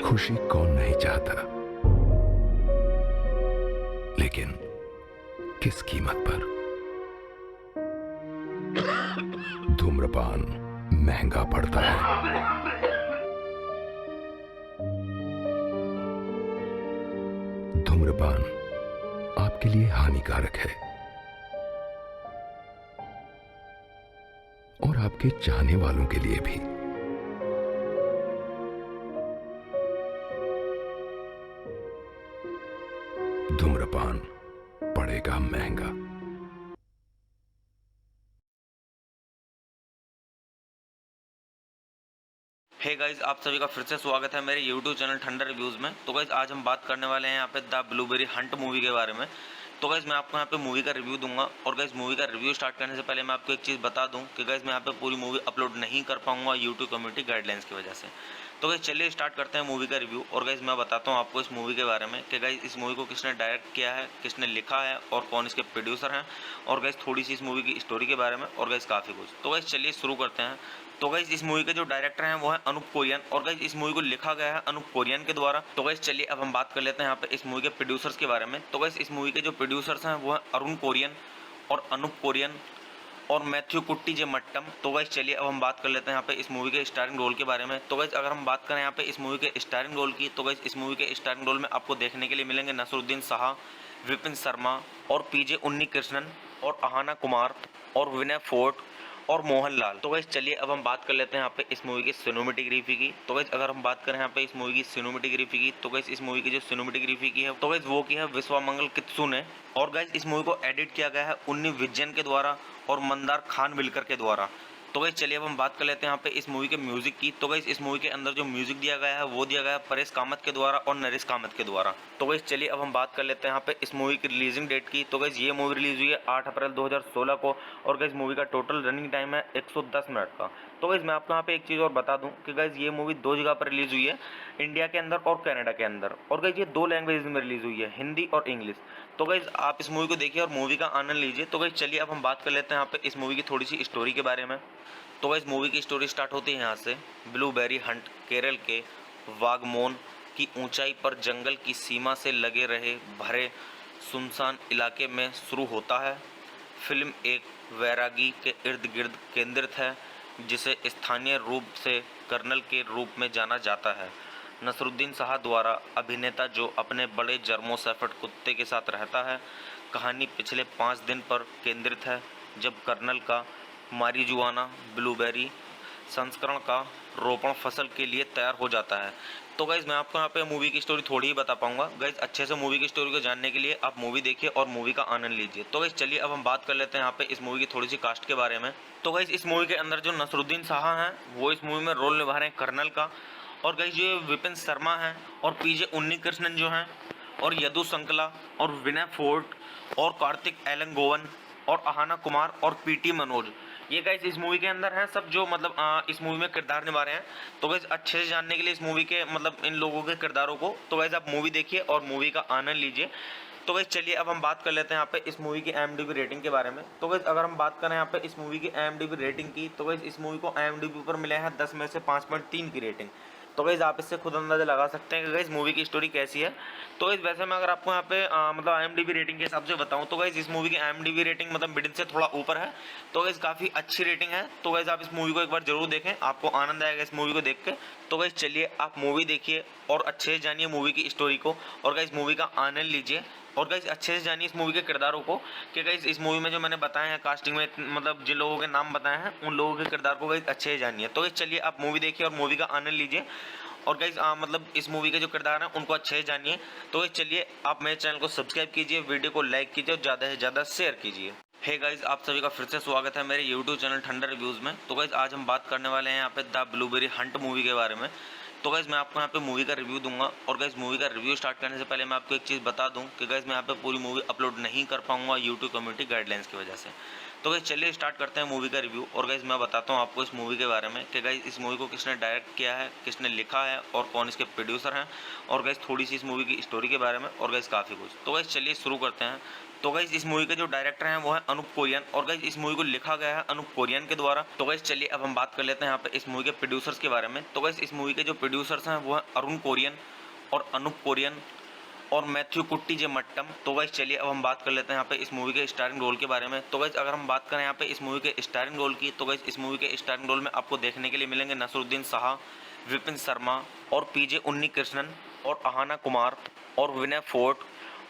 खुशी कौन नहीं चाहता, लेकिन किस कीमत पर। धूम्रपान महंगा पड़ता है। धूम्रपान आपके लिए हानिकारक है और आपके चाहने वालों के लिए भी। धूम्रपान पड़ेगा महंगा। हे गाइज, आप सभी का फिर से स्वागत है मेरे YouTube चैनल ठंडा रिव्यूज़ में। तो गाइज आज हम बात करने वाले हैं यहाँ पे द ब्लूबेरी हंट मूवी के बारे में। तो गाइज मैं आपको यहाँ पे मूवी का रिव्यू दूंगा और गाइज मूवी का रिव्यू स्टार्ट करने से पहले मैं आपको एक चीज़ बता दूं कि गाइज मैं यहाँ पे पूरी मूवी अपलोड नहीं कर पाऊंगा YouTube कम्युनिटी गाइडलाइंस की वजह से। तो गाइज चलिए स्टार्ट करते हैं मूवी का रिव्यू। और गाइज मैं बताता हूँ आपको इस मूवी के बारे में कि गाइज इस मूवी को किसने डायरेक्ट किया है, किसने लिखा है और कौन इसके प्रोड्यूसर हैं, और गाइज थोड़ी सी इस मूवी की स्टोरी के बारे में, और गाइज काफ़ी कुछ। तो गाइज चलिए शुरू करते हैं। तो गाइज इस मूवी के जो डायरेक्टर हैं वो है अनूप कोरियन, और गाइज इस मूवी को लिखा गया है अनूप कोरियन के द्वारा। तो गाइज चलिए अब हम बात कर लेते हैं यहाँ पे इस मूवी के प्रोड्यूसर्स के बारे में। तो गाइज इस मूवी के जो प्रोड्यूसर्स हैं वो है अरुण कोरियन और अनूप कोरियन और मैथ्यू कुट्टी जे मट्टम। तो गाइज चलिए अब हम बात कर लेते हैं यहाँ पे इस मूवी के स्टारिंग रोल के बारे में। तो गाइज अगर हम बात करें यहाँ पे इस मूवी के स्टारिंग रोल की, तो गाइज इस मूवी के स्टारिंग रोल में आपको देखने के लिए मिलेंगे नसरुद्दीन शाह, विपिन शर्मा और पीजे उन्नी कृष्णन और अहाना कुमार और विनय फोर्ट और मोहनलाल। तो गाइस चलिए अब हम बात कर लेते हैं यहाँ पे इस मूवी की सिनेमेटोग्राफी की। तो गाइस अगर हम बात करें यहाँ पे इस मूवी की सिनेमेटोग्राफी की, तो गाइस इस मूवी की जो सिनेमेटोग्राफी की है तो गाइस वो की है विश्वामंगल कित्सू ने। और गाइस इस मूवी को एडिट किया गया है उन्नी विजयन के द्वारा और मंदार खान विलकर के द्वारा। तो गाइस चलिए अब हम बात कर लेते हैं यहाँ पे इस मूवी के म्यूजिक की। तो गाइस इस मूवी के अंदर जो म्यूजिक दिया गया है वो दिया गया है परेश कामत के द्वारा और नरेश कामत के द्वारा। तो गाइस चलिए अब हम बात कर लेते हैं यहाँ पे इस मूवी की रिलीजिंग डेट की। तो गाइस ये मूवी रिलीज हुई है 8 अप्रैल 2016 को, और गाइस मूवी का टोटल रनिंग टाइम है 110 मिनट का। तो गाइस मैं आपको यहाँ पे एक चीज़ और बता दूं कि गाइस ये मूवी 2 जगह पर रिलीज हुई है, इंडिया के अंदर और कनाडा के अंदर। और गाइस ये 2 लैंग्वेज में रिलीज हुई है, हिंदी और इंग्लिश। तो गाइस आप इस मूवी को देखिए और मूवी का आनंद लीजिए। तो गाइस चलिए अब हम बात कर लेते हैं यहाँ पे इस मूवी की थोड़ी सी स्टोरी के बारे में। तो गाइस मूवी की स्टोरी स्टार्ट होती है यहाँ से। ब्लूबेरी हंट केरल के वागमोन की ऊंचाई पर जंगल की सीमा से लगे रहे भरे सुनसान इलाके में शुरू होता है। फिल्म एक वैरागी के इर्द गिर्द केंद्रित है जिसे स्थानीय रूप से कर्नल के रूप में जाना जाता है। नसरुद्दीन शाह द्वारा अभिनेता जो अपने बड़े जर्मो शेफर्ड कुत्ते के साथ रहता है। कहानी पिछले 5 दिन पर केंद्रित है जब कर्नल का मारिजुआना ब्लूबेरी संस्करण का रोपण फसल के लिए तैयार हो जाता है। तो गाइज मैं आपको यहाँ पे मूवी की स्टोरी थोड़ी ही बता पाऊंगा। गाइज अच्छे से मूवी की स्टोरी को जानने के लिए आप मूवी देखिए और मूवी का आनंद लीजिए। तो गाइज चलिए अब हम बात कर लेते हैं यहाँ पे इस मूवी की थोड़ी सी कास्ट के बारे में। तो गाइज इस मूवी के अंदर जो नसरुद्दीन शाह हैं वो इस मूवी में रोल निभा रहे हैं कर्नल का। और गाइज जो विपिन शर्मा हैं और पीजे उन्नी कृष्णन जो हैं और यदु संकला और विनय फोर्ट और कार्तिक एलंगोवन और अहाना कुमार और पीटी मनोज, ये गाइस इस मूवी के अंदर हैं सब, जो मतलब इस मूवी में किरदार निभा रहे हैं। तो गाइस अच्छे से जानने के लिए इस मूवी के मतलब इन लोगों के किरदारों को, तो गाइस आप मूवी देखिए और मूवी का आनंद लीजिए। तो गाइस चलिए अब हम बात कर लेते हैं यहाँ पे इस मूवी की IMDb रेटिंग के बारे में। तो गाइस अगर हम बात करें यहाँ पे इस मूवी की IMDb रेटिंग की, तो गाइस इस मूवी को IMDb पर मिले हैं 10 में से 5.3 की रेटिंग। तो गाइस आप इससे खुद अंदाजा लगा सकते हैं कि गाइस मूवी की स्टोरी कैसी है। तो गाइस वैसे मैं अगर आपको यहाँ पे मतलब IMDb रेटिंग के हिसाब से बताऊं तो गाइस इस मूवी की IMDb रेटिंग मतलब मिडिल से थोड़ा ऊपर है। तो गाइस काफ़ी अच्छी रेटिंग है। तो गाइस आप इस मूवी को एक बार जरूर देखें, आपको आनंद आएगा इस मूवी को देख के। तो गाइस चलिए आप मूवी देखिए और अच्छे से जानिए मूवी की स्टोरी को, और गाइस मूवी का आनंद लीजिए। और गाइस अच्छे से जानिए इस मूवी के किरदारों को कि गाइस इस मूवी में जो मैंने बताए हैं कास्टिंग में, मतलब जिन लोगों के नाम बताए हैं उन लोगों के किरदार को गाइस अच्छे से जानिए। तो गाइस चलिए आप मूवी देखिए और मूवी का आनंद लीजिए। और गाइस मतलब इस मूवी के जो किरदार हैं उनको अच्छे से जानिए। तो गाइस चलिए आप मेरे चैनल को सब्सक्राइब कीजिए, वीडियो को लाइक कीजिए और ज़्यादा से ज़्यादा शेयर कीजिए। हे गाइस, आप सभी का फिर से स्वागत है मेरे YouTube चैनल ठंडा रिव्यूज़ में। तो गाइस आज हम बात करने वाले हैं यहाँ पे द ब्लूबेरी हंट मूवी के बारे में। तो गाइस मैं आपको यहाँ पे मूवी का रिव्यू दूंगा, और गाइस मूवी का रिव्यू स्टार्ट करने से पहले मैं आपको एक चीज़ बता दूं कि गाइस मैं यहाँ पे पूरी मूवी अपलोड नहीं कर पाऊंगा YouTube कम्युनिटी गाइडलाइंस की वजह से। तो गाइस चलिए स्टार्ट करते हैं मूवी का रिव्यू। और गाइस मैं बताता हूँ आपको इस मूवी के बारे में कि गाइस इस मूवी को किसने डायरेक्ट किया है, किसने लिखा है और कौन इसके प्रोड्यूसर हैं, और गाइस थोड़ी सी इस मूवी की स्टोरी के बारे में, और गाइस काफ़ी कुछ। तो गाइस चलिए शुरू करते हैं। तो गाइस इस मूवी के जो डायरेक्टर हैं वो है अनूप कोरियन और गाइस इस मूवी को लिखा गया है अनूप कोरियन के द्वारा। तो गाइस चलिए अब हम बात कर लेते हैं यहाँ पे इस मूवी के प्रोड्यूसर्स के बारे में। तो गाइस इस मूवी के जो प्रोड्यूसर्स हैं वो है अरुण कोरियन और अनूप कोरियन और मैथ्यू कुट्टी जे मट्टम। तो गाइस चलिए अब हम बात कर लेते हैं यहाँ पे इस मूवी के स्टारिंग रोल के बारे में। तो गाइस अगर हम बात करें यहाँ पे इस मूवी के स्टारिंग रोल की, तो गाइस इस मूवी के स्टारिंग रोल में आपको देखने के लिए मिलेंगे नसरुद्दीन शाह, विपिन शर्मा और पीजे उन्नी कृष्णन और अहाना कुमार और विनय फोर्ट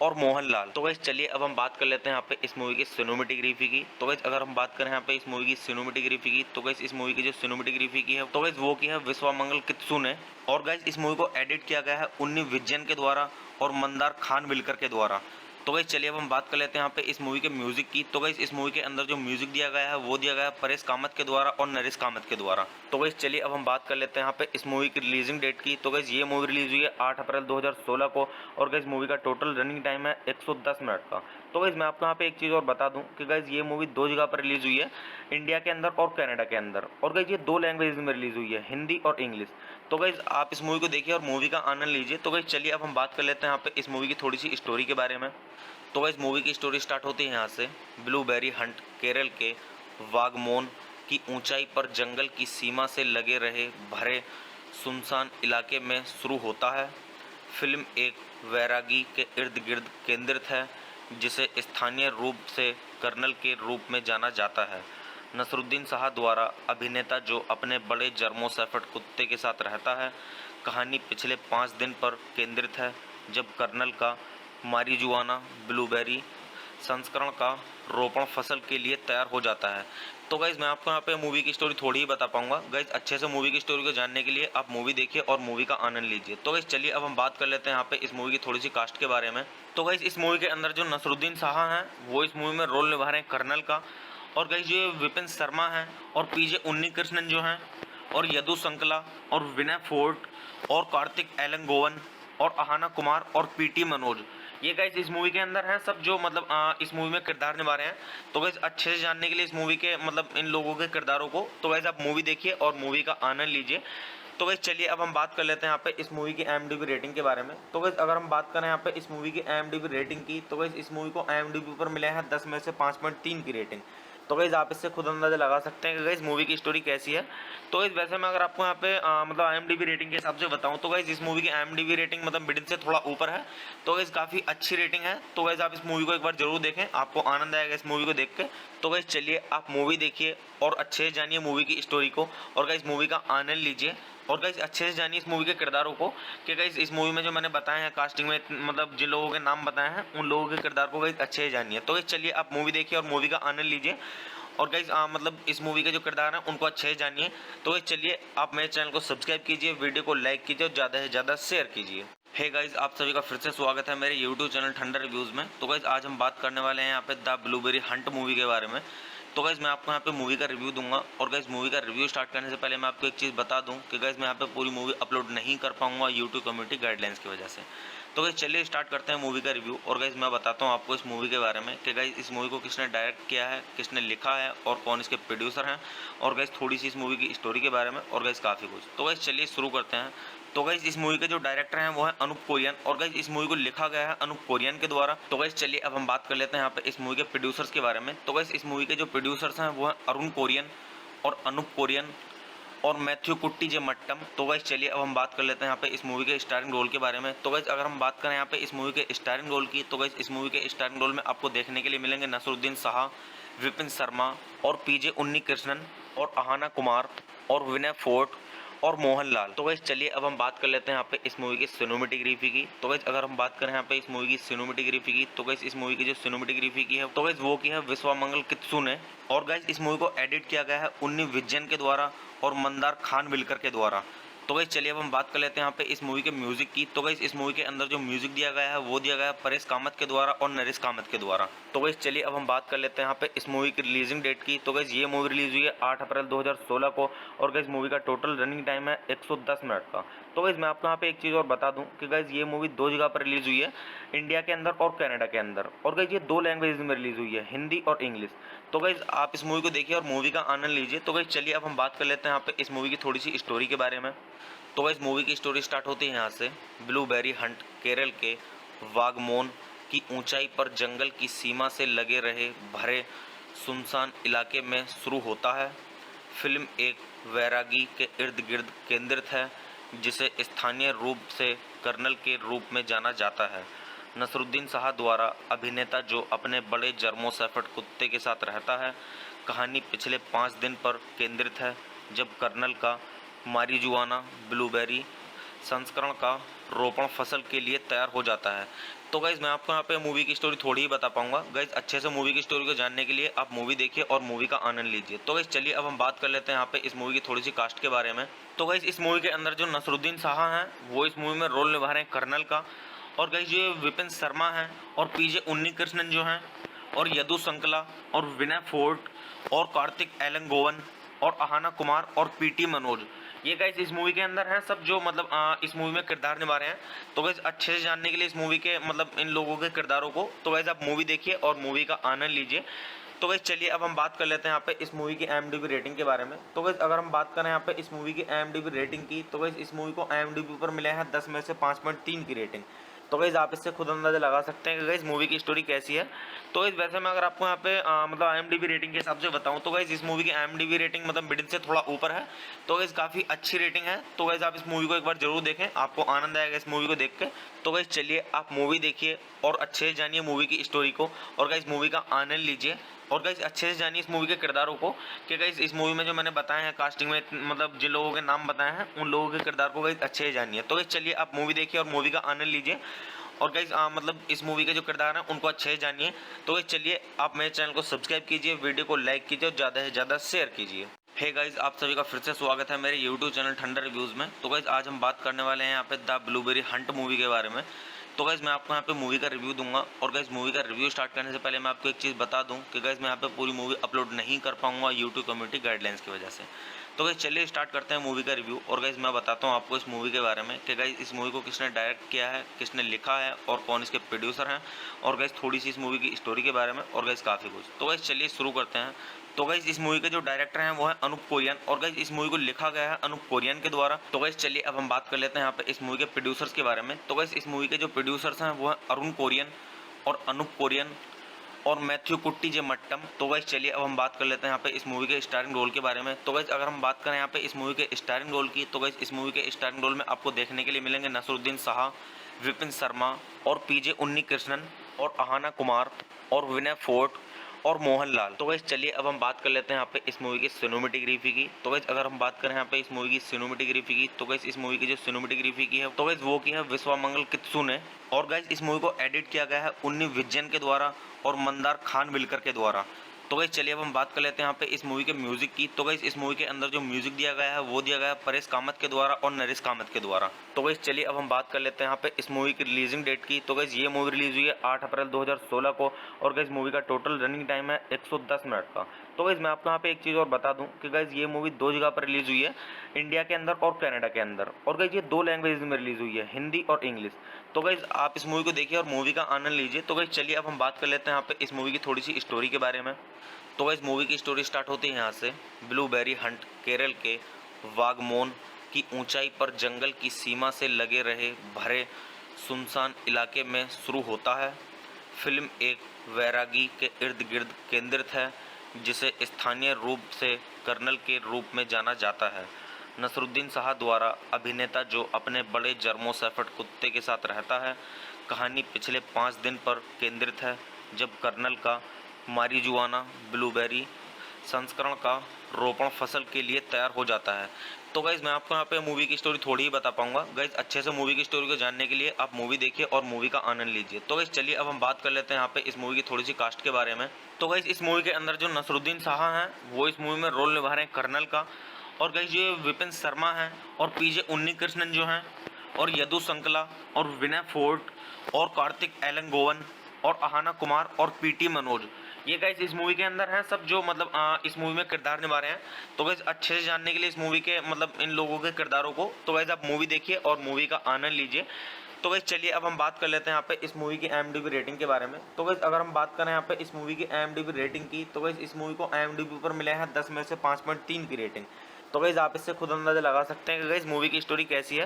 और मोहनलाल। तो गाइस चलिए अब हम बात कर लेते हैं यहाँ पे इस मूवी की सिनेमेटोग्राफी की। तो गाइस अगर हम बात करें यहाँ पे इस मूवी की सिनेमेटोग्राफी की, तो गाइस इस मूवी की जो सिनेमेटोग्राफी की है तो गाइस वो की है विश्वामंगल कित्सू ने। और गाइस इस मूवी को एडिट किया गया है उन्नी विजयन के द्वारा और मंदार खान विलकर के द्वारा। तो गाइस चलिए अब हम बात कर लेते हैं यहाँ पे इस मूवी के म्यूजिक की। तो गाइस इस मूवी के अंदर जो म्यूजिक दिया गया है वो दिया गया है परेश कामत के द्वारा और नरेश कामत के द्वारा। तो गाइस चलिए अब हम बात कर लेते हैं यहाँ पे इस मूवी की रिलीजिंग डेट की। तो गाइस ये मूवी रिलीज हुई है 8 अप्रैल 2016 को और गाइस मूवी का टोटल रनिंग टाइम है 110 मिनट का। तो गाइस मैं आपको यहाँ पे एक चीज़ और बता दूं कि गाइस ये मूवी 2 जगह पर रिलीज हुई है, इंडिया के अंदर और कनाडा के अंदर। और गाइस ये 2 लैंग्वेज में रिलीज हुई है, हिंदी और इंग्लिश। तो गाइस आप इस मूवी को देखिए और मूवी का आनंद लीजिए। तो गाइस चलिए अब हम बात कर लेते हैं यहाँ पे इस मूवी की थोड़ी सी स्टोरी के बारे में। तो गाइस मूवी की स्टोरी स्टार्ट होती है यहाँ से। ब्लूबेरी हंट केरल के वागमोन की ऊंचाई पर जंगल की सीमा से लगे रहे भरे सुनसान इलाके में शुरू होता है। फिल्म एक वैरागी के इर्द गिर्द केंद्रित है जिसे स्थानीय रूप से कर्नल के रूप में जाना जाता है। नसरुद्दीन शाह द्वारा अभिनेता जो अपने बड़े जर्मो शेफर्ड कुत्ते के साथ रहता है। कहानी पिछले 5 दिन पर केंद्रित है जब कर्नल का मारिजुआना ब्लूबेरी संस्करण का रोपण फसल के लिए तैयार हो जाता है। तो गाइज मैं आपको यहाँ पे मूवी की स्टोरी थोड़ी ही बता पाऊंगा। गाइज अच्छे से मूवी की स्टोरी को जानने के लिए आप मूवी देखिए और मूवी का आनंद लीजिए। तो गाइज चलिए अब हम बात कर लेते हैं यहाँ पे इस मूवी की थोड़ी सी कास्ट के बारे में। तो गाइज इस मूवी के अंदर जो नसरुद्दीन शाह हैं वो इस मूवी में रोल निभा रहे हैं कर्नल का। और गाइज जो विपिन शर्मा हैं और पीजे उन्नी कृष्णन जो हैं और यदु संकला और विनय फोर्ट और कार्तिक एलंगोवन और अहाना कुमार और पीटी मनोज, ये गाइस इस मूवी के अंदर हैं सब जो मतलब इस मूवी में किरदार निभा रहे हैं। तो गाइस अच्छे से जानने के लिए इस मूवी के मतलब इन लोगों के किरदारों को तो गाइस आप मूवी देखिए और मूवी का आनंद लीजिए। तो गाइस चलिए अब हम बात कर लेते हैं यहाँ पे इस मूवी की IMDb रेटिंग के बारे में। तो गाइस अगर हम बात करें यहाँ पे इस मूवी की IMDb रेटिंग की, तो गाइस इस मूवी को IMDb पर मिले हैं 10 में से 5.3 की रेटिंग। तो गाइस आप इससे खुद अंदाजा लगा सकते हैं कि गाइस मूवी की स्टोरी कैसी है। तो गाइस वैसे मैं अगर आपको यहाँ पे मतलब IMDb रेटिंग के हिसाब से बताऊं तो गाइस इस मूवी की IMDb रेटिंग मतलब मिडिल से थोड़ा ऊपर है। तो गाइस काफ़ी अच्छी रेटिंग है। तो गाइस आप इस मूवी को एक बार जरूर देखें, आपको आनंद आएगा इस मूवी को देख के। तो गाइस चलिए आप मूवी देखिए और अच्छे से जानिए मूवी की स्टोरी को और गाइस मूवी का आनंद लीजिए। और गाइस अच्छे से जानिए इस मूवी के किरदारों को कि गाइस इस मूवी में जो मैंने बताए हैं कास्टिंग में मतलब जिन लोगों के नाम बताए हैं उन लोगों के किरदार को गाइस अच्छे से जानिए। तो गाइस चलिए आप मूवी देखिए और मूवी का आनंद लीजिए और गाइस मतलब इस मूवी के जो किरदार हैं उनको अच्छे से जानिए। तो गाइस चलिए आप मेरे चैनल को सब्सक्राइब कीजिए, वीडियो को लाइक कीजिए और ज़्यादा से ज़्यादा शेयर कीजिए। हे गाइस आप सभी का फिर से स्वागत है मेरे यूट्यूब चैनल ठंडर रिव्यूज़ में। तो गाइस आज हम बात करने वाले हैं यहाँ पे द ब्लूबेरी हंट मूवी के बारे में। तो गाइस मैं आपको यहाँ पे मूवी का रिव्यू दूंगा और गाइस मूवी का रिव्यू स्टार्ट करने से पहले मैं आपको एक चीज़ बता दूं कि गाइस मैं यहाँ पे पूरी मूवी अपलोड नहीं कर पाऊंगा यूट्यूब कम्युनिटी गाइडलाइंस की वजह से। तो गाइस चलिए स्टार्ट करते हैं मूवी का रिव्यू और गाइस मैं बताता हूँ आपको इस मूवी के बारे में कि गाइस इस मूवी को किसने डायरेक्ट किया है, किसने लिखा है और कौन इसके प्रोड्यूसर हैं और गाइस थोड़ी सी इस मूवी की स्टोरी के बारे में और गाइस काफ़ी कुछ। तो गाइस चलिए शुरू करते हैं। तो गाइस इस मूवी के जो डायरेक्टर हैं वो है अनूप कोरियन और गाइस इस मूवी को लिखा गया है अनूप कोरियन के द्वारा। तो गाइस चलिए अब हम बात कर लेते हैं यहाँ पे इस मूवी के प्रोड्यूसर्स के बारे में। तो गाइस इस मूवी के जो प्रोड्यूसर्स हैं वो है अरुण कोरियन और अनूप कोरियन और मैथ्यू कुट्टी जे मट्टम। तो गाइस चलिए अब हम बात कर लेते हैं यहाँ पे इस मूवी के स्टारिंग रोल के बारे में। तो गाइस अगर हम बात करें यहाँ पे इस मूवी के स्टारिंग रोल की, तो गाइस इस मूवी के स्टारिंग रोल में आपको देखने के लिए मिलेंगे नसरुद्दीन शाह, विपिन शर्मा और पीजे उन्नी कृष्णन और अहाना कुमार और विनय फोर्ट और मोहनलाल। तो गाइस चलिए अब हम बात कर लेते हैं यहाँ पे इस मूवी की सिनेमेटोग्राफी की। तो गाइस अगर हम बात करें यहाँ पे इस मूवी की सिनेमेटोग्राफी की, तो गाइस इस मूवी की जो सिनेमेटोग्राफी की है तो गाइस वो की है विश्वामंगल कित्सू ने। और गाइस इस मूवी को एडिट किया गया है उन्नी विजयन के द्वारा और मंदार खान विलकर के द्वारा। तो गाइस चलिए अब हम बात कर लेते हैं यहाँ पे इस मूवी के म्यूजिक की। तो गाइस इस मूवी के अंदर जो म्यूजिक दिया गया है वो दिया गया है परेश कामत के द्वारा और नरेश कामत के द्वारा। तो गाइस चलिए अब हम बात कर लेते हैं यहाँ पे इस मूवी की रिलीजिंग डेट की। तो गाइस ये मूवी रिलीज हुई है 8 अप्रैल 2016 को और गाइस मूवी का टोटल रनिंग टाइम है 110 मिनट का। तो गाइस मैं आपको यहाँ पे एक चीज़ और बता दूं कि गाइस ये मूवी 2 जगह पर रिलीज हुई है, इंडिया के अंदर और कनाडा के अंदर। और गाइस ये 2 लैंग्वेज में रिलीज हुई है, हिंदी और इंग्लिश। तो गाइस आप इस मूवी को देखिए और मूवी का आनंद लीजिए। तो गाइस चलिए अब हम बात कर लेते हैं यहाँ पे इस मूवी की थोड़ी सी स्टोरी के बारे में। तो गाइस मूवी की स्टोरी स्टार्ट होती है यहाँ से। ब्लूबेरी हंट केरल के वागमोन की ऊंचाई पर जंगल की सीमा से लगे रहे भरे सुनसान इलाके में शुरू होता है। फिल्म एक वैरागी के इर्द गिर्द केंद्रित है जिसे स्थानीय रूप से कर्नल के रूप में जाना जाता है। नसरुद्दीन शाह द्वारा अभिनेता जो अपने बड़े जर्मो शेफर्ड कुत्ते के साथ रहता है। कहानी पिछले 5 दिन पर केंद्रित है जब कर्नल का मारिजुआना ब्लूबेरी संस्करण का रोपण फसल के लिए तैयार हो जाता है। तो गाइज़ मैं आपको यहाँ पे मूवी की स्टोरी थोड़ी ही बता पाऊंगा। गाइज़ अच्छे से मूवी की स्टोरी को जानने के लिए आप मूवी देखिए और मूवी का आनंद लीजिए। तो गाइज़ चलिए अब हम बात कर लेते हैं यहाँ पे इस मूवी की थोड़ी सी कास्ट के बारे में। तो गाइज़ इस मूवी के अंदर जो नसरुद्दीन शाह हैं वो इस मूवी में रोल निभा रहे हैं कर्नल का। और गाइज़ ये विपिन शर्मा हैं और पीजे उन्नीकृष्णन जो हैं और यदु संकला और विनय फोर्ट और कार्तिक एलंगोवन और अहाना कुमार और पीटी मनोज, ये गाइस इस मूवी के अंदर हैं सब जो मतलब इस मूवी में किरदार निभा रहे हैं। तो गाइस अच्छे से जानने के लिए इस मूवी के मतलब इन लोगों के किरदारों को, तो गाइस आप मूवी देखिए और मूवी का आनंद लीजिए। तो गाइस चलिए अब हम बात कर लेते हैं यहाँ पे इस मूवी की IMDb रेटिंग के बारे में। तो गाइस अगर हम बात करें यहाँ पे इस मूवी की IMDb रेटिंग की, तो गाइस इस मूवी को IMDb पर मिले हैं 10 में से 5.3 की रेटिंग। तो गाइस आप इससे खुद अंदाजा लगा सकते हैं कि गाइस मूवी की स्टोरी कैसी है। तो गाइस वैसे मैं अगर आपको यहाँ पे मतलब IMDb रेटिंग के हिसाब से बताऊं तो गाइस इस मूवी की IMDb रेटिंग मतलब मिडिल से थोड़ा ऊपर है। तो गाइस काफ़ी अच्छी रेटिंग है। तो गाइस आप इस मूवी को एक बार जरूर देखें, आपको आनंद आएगा इस मूवी को देख के। तो गाइस चलिए आप मूवी देखिए और अच्छे से जानिए मूवी की स्टोरी को और गाइस मूवी का आनंद लीजिए और गाइस अच्छे से जानिए इस मूवी के किरदारों को कि गाइस इस मूवी में जो मैंने बताए हैं कास्टिंग में मतलब जिन लोगों के नाम बताए हैं उन लोगों के किरदार को गाइस अच्छे से जानिए। तो गाइस चलिए आप मूवी देखिए और मूवी का आनंद लीजिए और गाइस मतलब इस मूवी के जो किरदार हैं उनको अच्छे से जानिए। तो गाइस चलिए आप मेरे चैनल को सब्सक्राइब कीजिए, वीडियो को लाइक कीजिए और ज़्यादा से ज़्यादा शेयर कीजिए। हे गाइस आप सभी का फिर से स्वागत है मेरे यूट्यूब चैनल ठंडर रिव्यूज़ में। तो गाइस आज हम बात करने वाले हैं यहाँ पे द ब्लूबेरी हंट मूवी के बारे में। तो गाइस मैं आपको यहाँ पे मूवी का रिव्यू दूंगा और गाइस मूवी का रिव्यू स्टार्ट करने से पहले मैं आपको एक चीज़ बता दूं कि गाइस मैं यहाँ पे पूरी मूवी अपलोड नहीं कर पाऊंगा यूट्यूब कम्युनिटी गाइडलाइंस की वजह से। तो गाइस चलिए स्टार्ट करते हैं मूवी का रिव्यू और गाइस मैं बताता हूँ आपको इस मूवी के बारे में कि गाइस इस मूवी को किसने डायरेक्ट किया है, किसने लिखा है और कौन इसके प्रोड्यूसर हैं और गाइस थोड़ी सी इस मूवी की स्टोरी के बारे में और गाइस काफ़ी कुछ। तो गाइस चलिए शुरू करते हैं। तो गाइस इस मूवी के जो डायरेक्टर हैं वो है अनूप कोरियन और गाइस इस मूवी को लिखा गया है अनूप कोरियन के द्वारा। तो गाइस चलिए अब हम बात कर लेते हैं यहाँ पे इस मूवी के प्रोड्यूसर्स के बारे में। तो गाइस इस मूवी के जो प्रोड्यूसर्स हैं वो है अरुण कोरियन और अनूप कोरियन और मैथ्यू कुट्टी जे मट्टम। तो गाइस चलिए अब हम बात कर लेते हैं यहाँ पे इस मूवी के स्टारिंग रोल के बारे में। तो गाइस अगर हम बात करें यहाँ पे इस मूवी के स्टारिंग रोल की, तो गाइस इस मूवी के स्टारिंग रोल में आपको देखने के लिए मिलेंगे नसरुद्दीन शाह, विपिन शर्मा और पीजे उन्नीकृष्णन और अहाना कुमार और विनय फोर्ट और मोहनलाल। तो गाइस चलिए अब हम बात कर लेते हैं यहाँ पे इस मूवी की सिनेमेटोग्राफी की। तो गाइस अगर हम बात करें यहाँ पे इस मूवी की सिनेमेटोग्राफी की, तो गाइस इस मूवी की जो सिनेमेटोग्राफी की है तो गाइस वो की है विश्वामंगल कित्सू ने और गाइस इस मूवी को एडिट किया गया है उन्नी विजयन के द्वारा और मंदार खान बिलकर के द्वारा। तो गाइस चलिए अब हम बात कर लेते हैं यहाँ पे इस मूवी के म्यूजिक की। तो गाइस इस मूवी के अंदर जो म्यूजिक दिया गया है वो दिया गया है परेश कामत के द्वारा और नरेश कामत के द्वारा। तो गाइस चलिए अब हम बात कर लेते हैं यहाँ पे इस मूवी की रिलीजिंग डेट की। तो गाइस ये मूवी रिलीज हुई है 8 अप्रैल 2016 को और गाइस मूवी का टोटल रनिंग टाइम है 110 मिनट का। तो गाइस मैं आपको यहाँ पे एक चीज़ और बता दूं कि गाइस ये मूवी 2 जगह पर रिलीज हुई है, इंडिया के अंदर और कनाडा के अंदर। और गाइस ये 2 लैंग्वेज में रिलीज हुई है, हिंदी और इंग्लिश। तो गाइस आप इस मूवी को देखिए और मूवी का आनंद लीजिए। तो गाइस चलिए अब हम बात कर लेते हैं यहाँ पे इस मूवी की थोड़ी सी स्टोरी के बारे में। तो गाइस मूवी की स्टोरी स्टार्ट होती है यहाँ से। ब्लूबेरी हंट केरल के वागमोन की ऊंचाई पर जंगल की सीमा से लगे रहे भरे सुनसान इलाके में शुरू होता है। फिल्म एक वैरागी के इर्द गिर्द केंद्रित है जिसे स्थानीय रूप से कर्नल के रूप में जाना जाता है। नसरुद्दीन शाह द्वारा अभिनेता जो अपने बड़े जर्मो शेफर्ड कुत्ते के साथ रहता है। कहानी पिछले 5 दिन पर केंद्रित है जब कर्नल का मारिजुआना ब्लूबेरी संस्करण का रोपण फसल के लिए तैयार हो जाता है। तो गाइज़ मैं आपको यहाँ पे मूवी की स्टोरी थोड़ी ही बता पाऊंगा। गाइज़ अच्छे से मूवी की स्टोरी को जानने के लिए आप मूवी देखिए और मूवी का आनंद लीजिए। तो गाइज़ चलिए अब हम बात कर लेते हैं यहाँ पे इस मूवी की थोड़ी सी कास्ट के बारे में। तो गाइज़ इस मूवी के अंदर जो नसरुद्दीन शाह हैं वो इस मूवी में रोल निभा रहे हैं कर्नल का और गाइज़ ये विपिन शर्मा हैं और पीजे उन्नीकृष्णन जो हैं और यदु संकला और विनय फोर्ट और कार्तिक एलंगोवन और अहाना कुमार और पीटी मनोज, ये गाइस इस मूवी के अंदर हैं सब जो मतलब इस मूवी में किरदार निभा रहे हैं। तो गाइस अच्छे से जानने के लिए इस मूवी के मतलब इन लोगों के किरदारों को, तो गाइस आप मूवी देखिए और मूवी का आनंद लीजिए। तो गाइस चलिए अब हम बात कर लेते हैं यहाँ पे इस मूवी की IMDb रेटिंग के बारे में। तो गाइस अगर हम बात करें यहाँ पे इस मूवी की IMDb रेटिंग की, तो गाइस इस मूवी को IMDb पर मिले हैं 10 में से 5.3 की रेटिंग। तो गाइस आप इससे खुद अंदाजा लगा सकते हैं कि गाइस मूवी की स्टोरी कैसी है।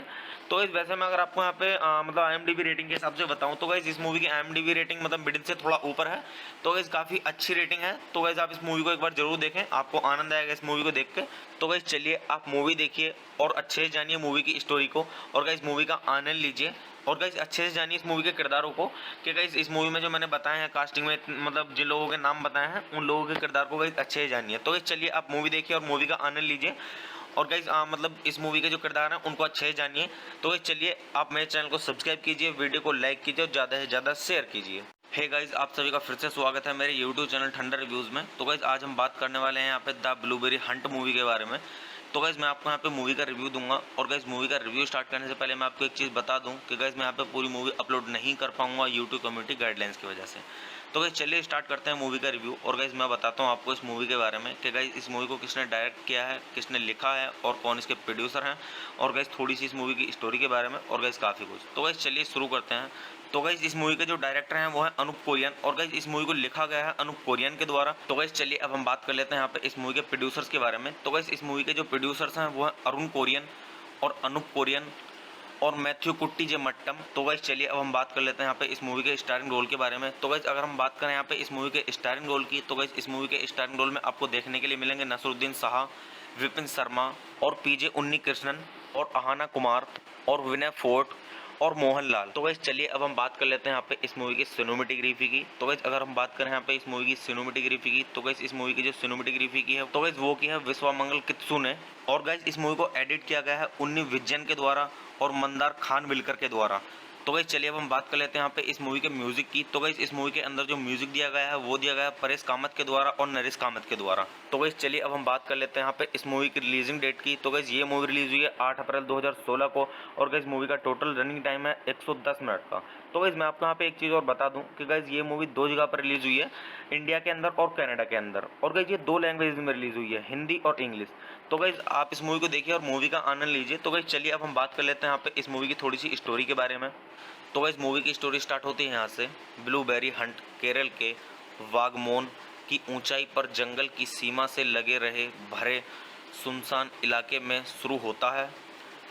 तो गाइस वैसे मैं अगर आपको यहाँ पे मतलब IMDb रेटिंग के हिसाब से बताऊं तो गाइस इस मूवी की IMDb रेटिंग मतलब मिडिल से थोड़ा ऊपर है। तो गाइस काफ़ी अच्छी रेटिंग है। तो गाइस आप इस मूवी को एक बार जरूर देखें, आपको आनंद आएगा इस मूवी को देख के। तो गाइस चलिए आप मूवी देखिए और अच्छे से जानिए मूवी की स्टोरी को, और गाइस मूवी का आनंद लीजिए, और गाइस अच्छे से जानिए इस मूवी के किरदारों को कि गाइस इस मूवी में जो मैंने बताए हैं कास्टिंग में मतलब जिन लोगों के नाम बताए हैं उन लोगों के किरदार को गाइस अच्छे से जानिए। तो गाइस चलिए आप मूवी देखिए और मूवी का आनंद लीजिए, और गाइस मतलब इस मूवी के जो किरदार हैं उनको अच्छे से जानिए। तो गाइस चलिए आप मेरे चैनल को सब्सक्राइब कीजिए, वीडियो को लाइक कीजिए और ज़्यादा से ज़्यादा शेयर कीजिए। हे गाइस आप सभी का फिर से स्वागत है मेरे यूट्यूब चैनल ठंडा रिव्यूज़ में। तो गाइस आज हम बात करने वाले हैं यहाँ पे द ब्लूबेरी हंट मूवी के बारे में। तो गाइस मैं आपको यहाँ पे मूवी का रिव्यू दूंगा, और गाइस मूवी का रिव्यू स्टार्ट करने से पहले मैं आपको एक चीज़ बता दूं कि गाइस मैं यहाँ पे पूरी मूवी अपलोड नहीं कर पाऊंगा यूट्यूब कम्युनिटी गाइडलाइंस की वजह से। तो गाइस चलिए स्टार्ट करते हैं मूवी का रिव्यू, और गाइस मैं बताता हूँ आपको इस मूवी के बारे में कि गाइस इस मूवी को किसने डायरेक्ट किया है, किसने लिखा है और कौन इसके प्रोड्यूसर हैं, और गाइस थोड़ी सी इस मूवी की स्टोरी के बारे में, और गाइस काफ़ी कुछ। तो गाइस चलिए शुरू करते हैं। तो गाइस इस मूवी के जो डायरेक्टर हैं वो है अनूप कोरियन, और गाइस इस मूवी को लिखा गया है अनूप कोरियन के द्वारा। तो गाइस चलिए अब हम बात कर लेते हैं यहाँ पे इस मूवी के प्रोड्यूसर्स के बारे में। तो गाइस इस मूवी के जो प्रोड्यूसर्स हैं वो है अरुण कोरियन और अनूप कोरियन और मैथ्यू कुट्टी जे मट्टम। तो गाइस चलिए अब हम बात कर लेते हैं यहाँ पे इस मूवी के स्टारिंग रोल के बारे में। तो गाइस अगर हम बात करें यहाँ पे इस मूवी के स्टारिंग रोल की, तो गाइस इस मूवी के स्टारिंग रोल में आपको देखने के लिए मिलेंगे नसरुद्दीन शाह, विपिन शर्मा और पीजे उन्नी कृष्णन और अहाना कुमार और विनय फोर्ट और मोहनलाल। तो गाइस चलिए अब हम बात कर लेते हैं यहाँ पे इस मूवी की सिनेमेटोग्राफी की। तो गाइस अगर हम बात करें यहाँ पे इस मूवी की सिनेमेटोग्राफी की, तो गाइस इस मूवी की जो सिनेमेटोग्राफी की है तो गाइस वो की है विश्वामंगल कित्सू ने, और गाइस इस मूवी को एडिट किया गया है उन्नी विजयन के द्वारा और मंदार खान विलकर के द्वारा। तो गाइस चलिए अब हम बात कर लेते हैं यहाँ पे इस मूवी के म्यूजिक की। तो गाइस इस मूवी के अंदर जो म्यूजिक दिया गया है वो दिया गया है परेश कामत के द्वारा और नरेश कामत के द्वारा। तो गाइस चलिए अब हम बात कर लेते हैं यहाँ पे इस मूवी की रिलीजिंग डेट की। तो गाइस ये मूवी रिलीज हुई है 8 अप्रैल 2016 को, और गाइस मूवी का टोटल रनिंग टाइम है 110 मिनट का। तो गाइस मैं आपको यहाँ पे एक चीज़ और बता दूं कि गाइस ये मूवी 2 जगह पर रिलीज हुई है, इंडिया के अंदर और कनाडा के अंदर, और गाइस ये 2 लैंग्वेज में रिलीज हुई है, हिंदी और इंग्लिश। तो गाइस आप इस मूवी को देखिए और मूवी का आनंद लीजिए। तो गाइस चलिए अब हम बात कर लेते हैं यहाँ पे इस मूवी की थोड़ी सी स्टोरी के बारे में। तो गाइस मूवी की स्टोरी स्टार्ट होती है यहाँ से। ब्लूबेरी हंट केरल के वागमोन की ऊंचाई पर जंगल की सीमा से लगे रहे भरे सुनसान इलाके में शुरू होता है।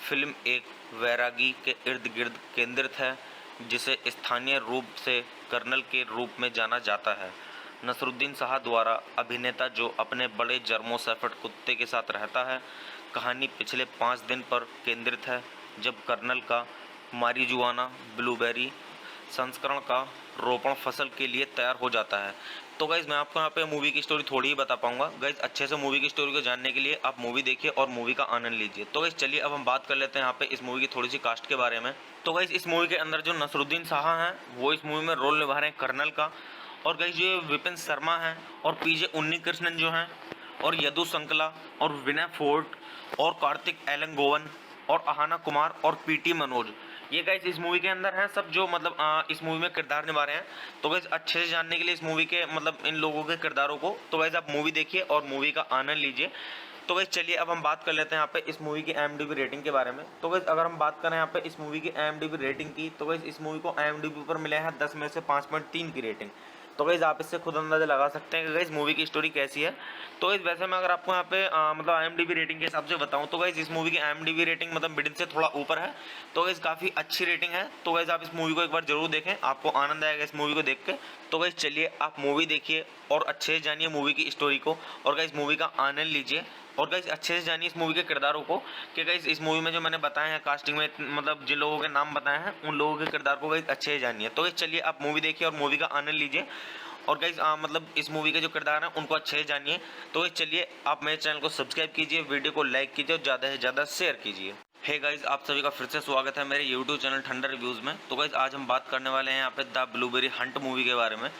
फिल्म एक वैरागी के इर्द गिर्द केंद्रित है जिसे स्थानीय रूप से कर्नल के रूप में जाना जाता है। नसरुद्दीन शाह द्वारा अभिनेता जो अपने बड़े जर्मो शेफर्ड कुत्ते के साथ रहता है। कहानी पिछले 5 दिन पर केंद्रित है जब कर्नल का मारिजुआना ब्लूबेरी संस्करण का रोपण फसल के लिए तैयार हो जाता है। तो गाइज मैं आपको यहाँ पे मूवी की स्टोरी थोड़ी ही बता पाऊंगा। गाइज अच्छे से मूवी की स्टोरी को जानने के लिए आप मूवी देखिए और मूवी का आनंद लीजिए। तो गाइज चलिए अब हम बात कर लेते हैं यहाँ पे इस मूवी की थोड़ी सी कास्ट के बारे में। तो गाइज इस मूवी के अंदर जो नसरुद्दीन शाह हैं वो इस मूवी में रोल निभा रहे हैं कर्नल का, और गाइज ये विपिन शर्मा हैं और पीजे उन्नी कृष्णन जो हैं और यदु संकला और विनय फोर्ट और कार्तिक एलंगोवन और अहाना कुमार और पीटी मनोज, ये गाइस इस मूवी के अंदर हैं सब जो मतलब इस मूवी में किरदार निभा रहे हैं। तो गाइस अच्छे से जानने के लिए इस मूवी के मतलब इन लोगों के किरदारों को, तो गाइस आप मूवी देखिए और मूवी का आनंद लीजिए। तो गाइस चलिए अब हम बात कर लेते हैं यहाँ पे इस मूवी की IMDb रेटिंग के बारे में। तो गाइस अगर हम बात करें यहाँ पे इस मूवी की IMDb रेटिंग की, तो गाइस इस मूवी को IMDb पर मिला है 10 में से 5.3 की रेटिंग। तो गाइस आप इससे खुद अंदाजा लगा सकते हैं कि गाइस मूवी की स्टोरी कैसी है। तो गाइस वैसे मैं अगर आपको यहाँ पे मतलब IMDb रेटिंग के हिसाब से बताऊं तो गाइस इस मूवी की IMDb रेटिंग मतलब मिडिल से थोड़ा ऊपर है। तो गाइस काफ़ी अच्छी रेटिंग है। तो गाइस आप इस मूवी को एक बार जरूर देखें, आपको आनंद आएगा इस मूवी को देख के। तो गाइस चलिए आप मूवी देखिए और अच्छे से जानिए मूवी की स्टोरी को, और गाइस मूवी का आनंद लीजिए, और गाइस अच्छे से जानिए इस मूवी के किरदारों को कि गाइस इस मूवी में जो मैंने बताए हैं कास्टिंग में मतलब जिन लोगों के नाम बताए हैं उन लोगों के किरदार को गाइस अच्छे से जानिए। तो गाइस चलिए आप मूवी देखिए और मूवी का आनंद लीजिए, और गाइस मतलब इस मूवी के जो किरदार हैं उनको अच्छे से जानिए। तो गाइस चलिए आप मेरे चैनल को सब्सक्राइब कीजिए, वीडियो को लाइक कीजिए और ज़्यादा से ज़्यादा शेयर कीजिए। हे गाइस आप सभी का फिर से स्वागत है मेरे यूट्यूब चैनल ठंडा रिव्यूज़ में। तो गाइस आज हम बात करने वाले हैं यहाँ पे द ब्लूबेरी हंट मूवी के बारे में।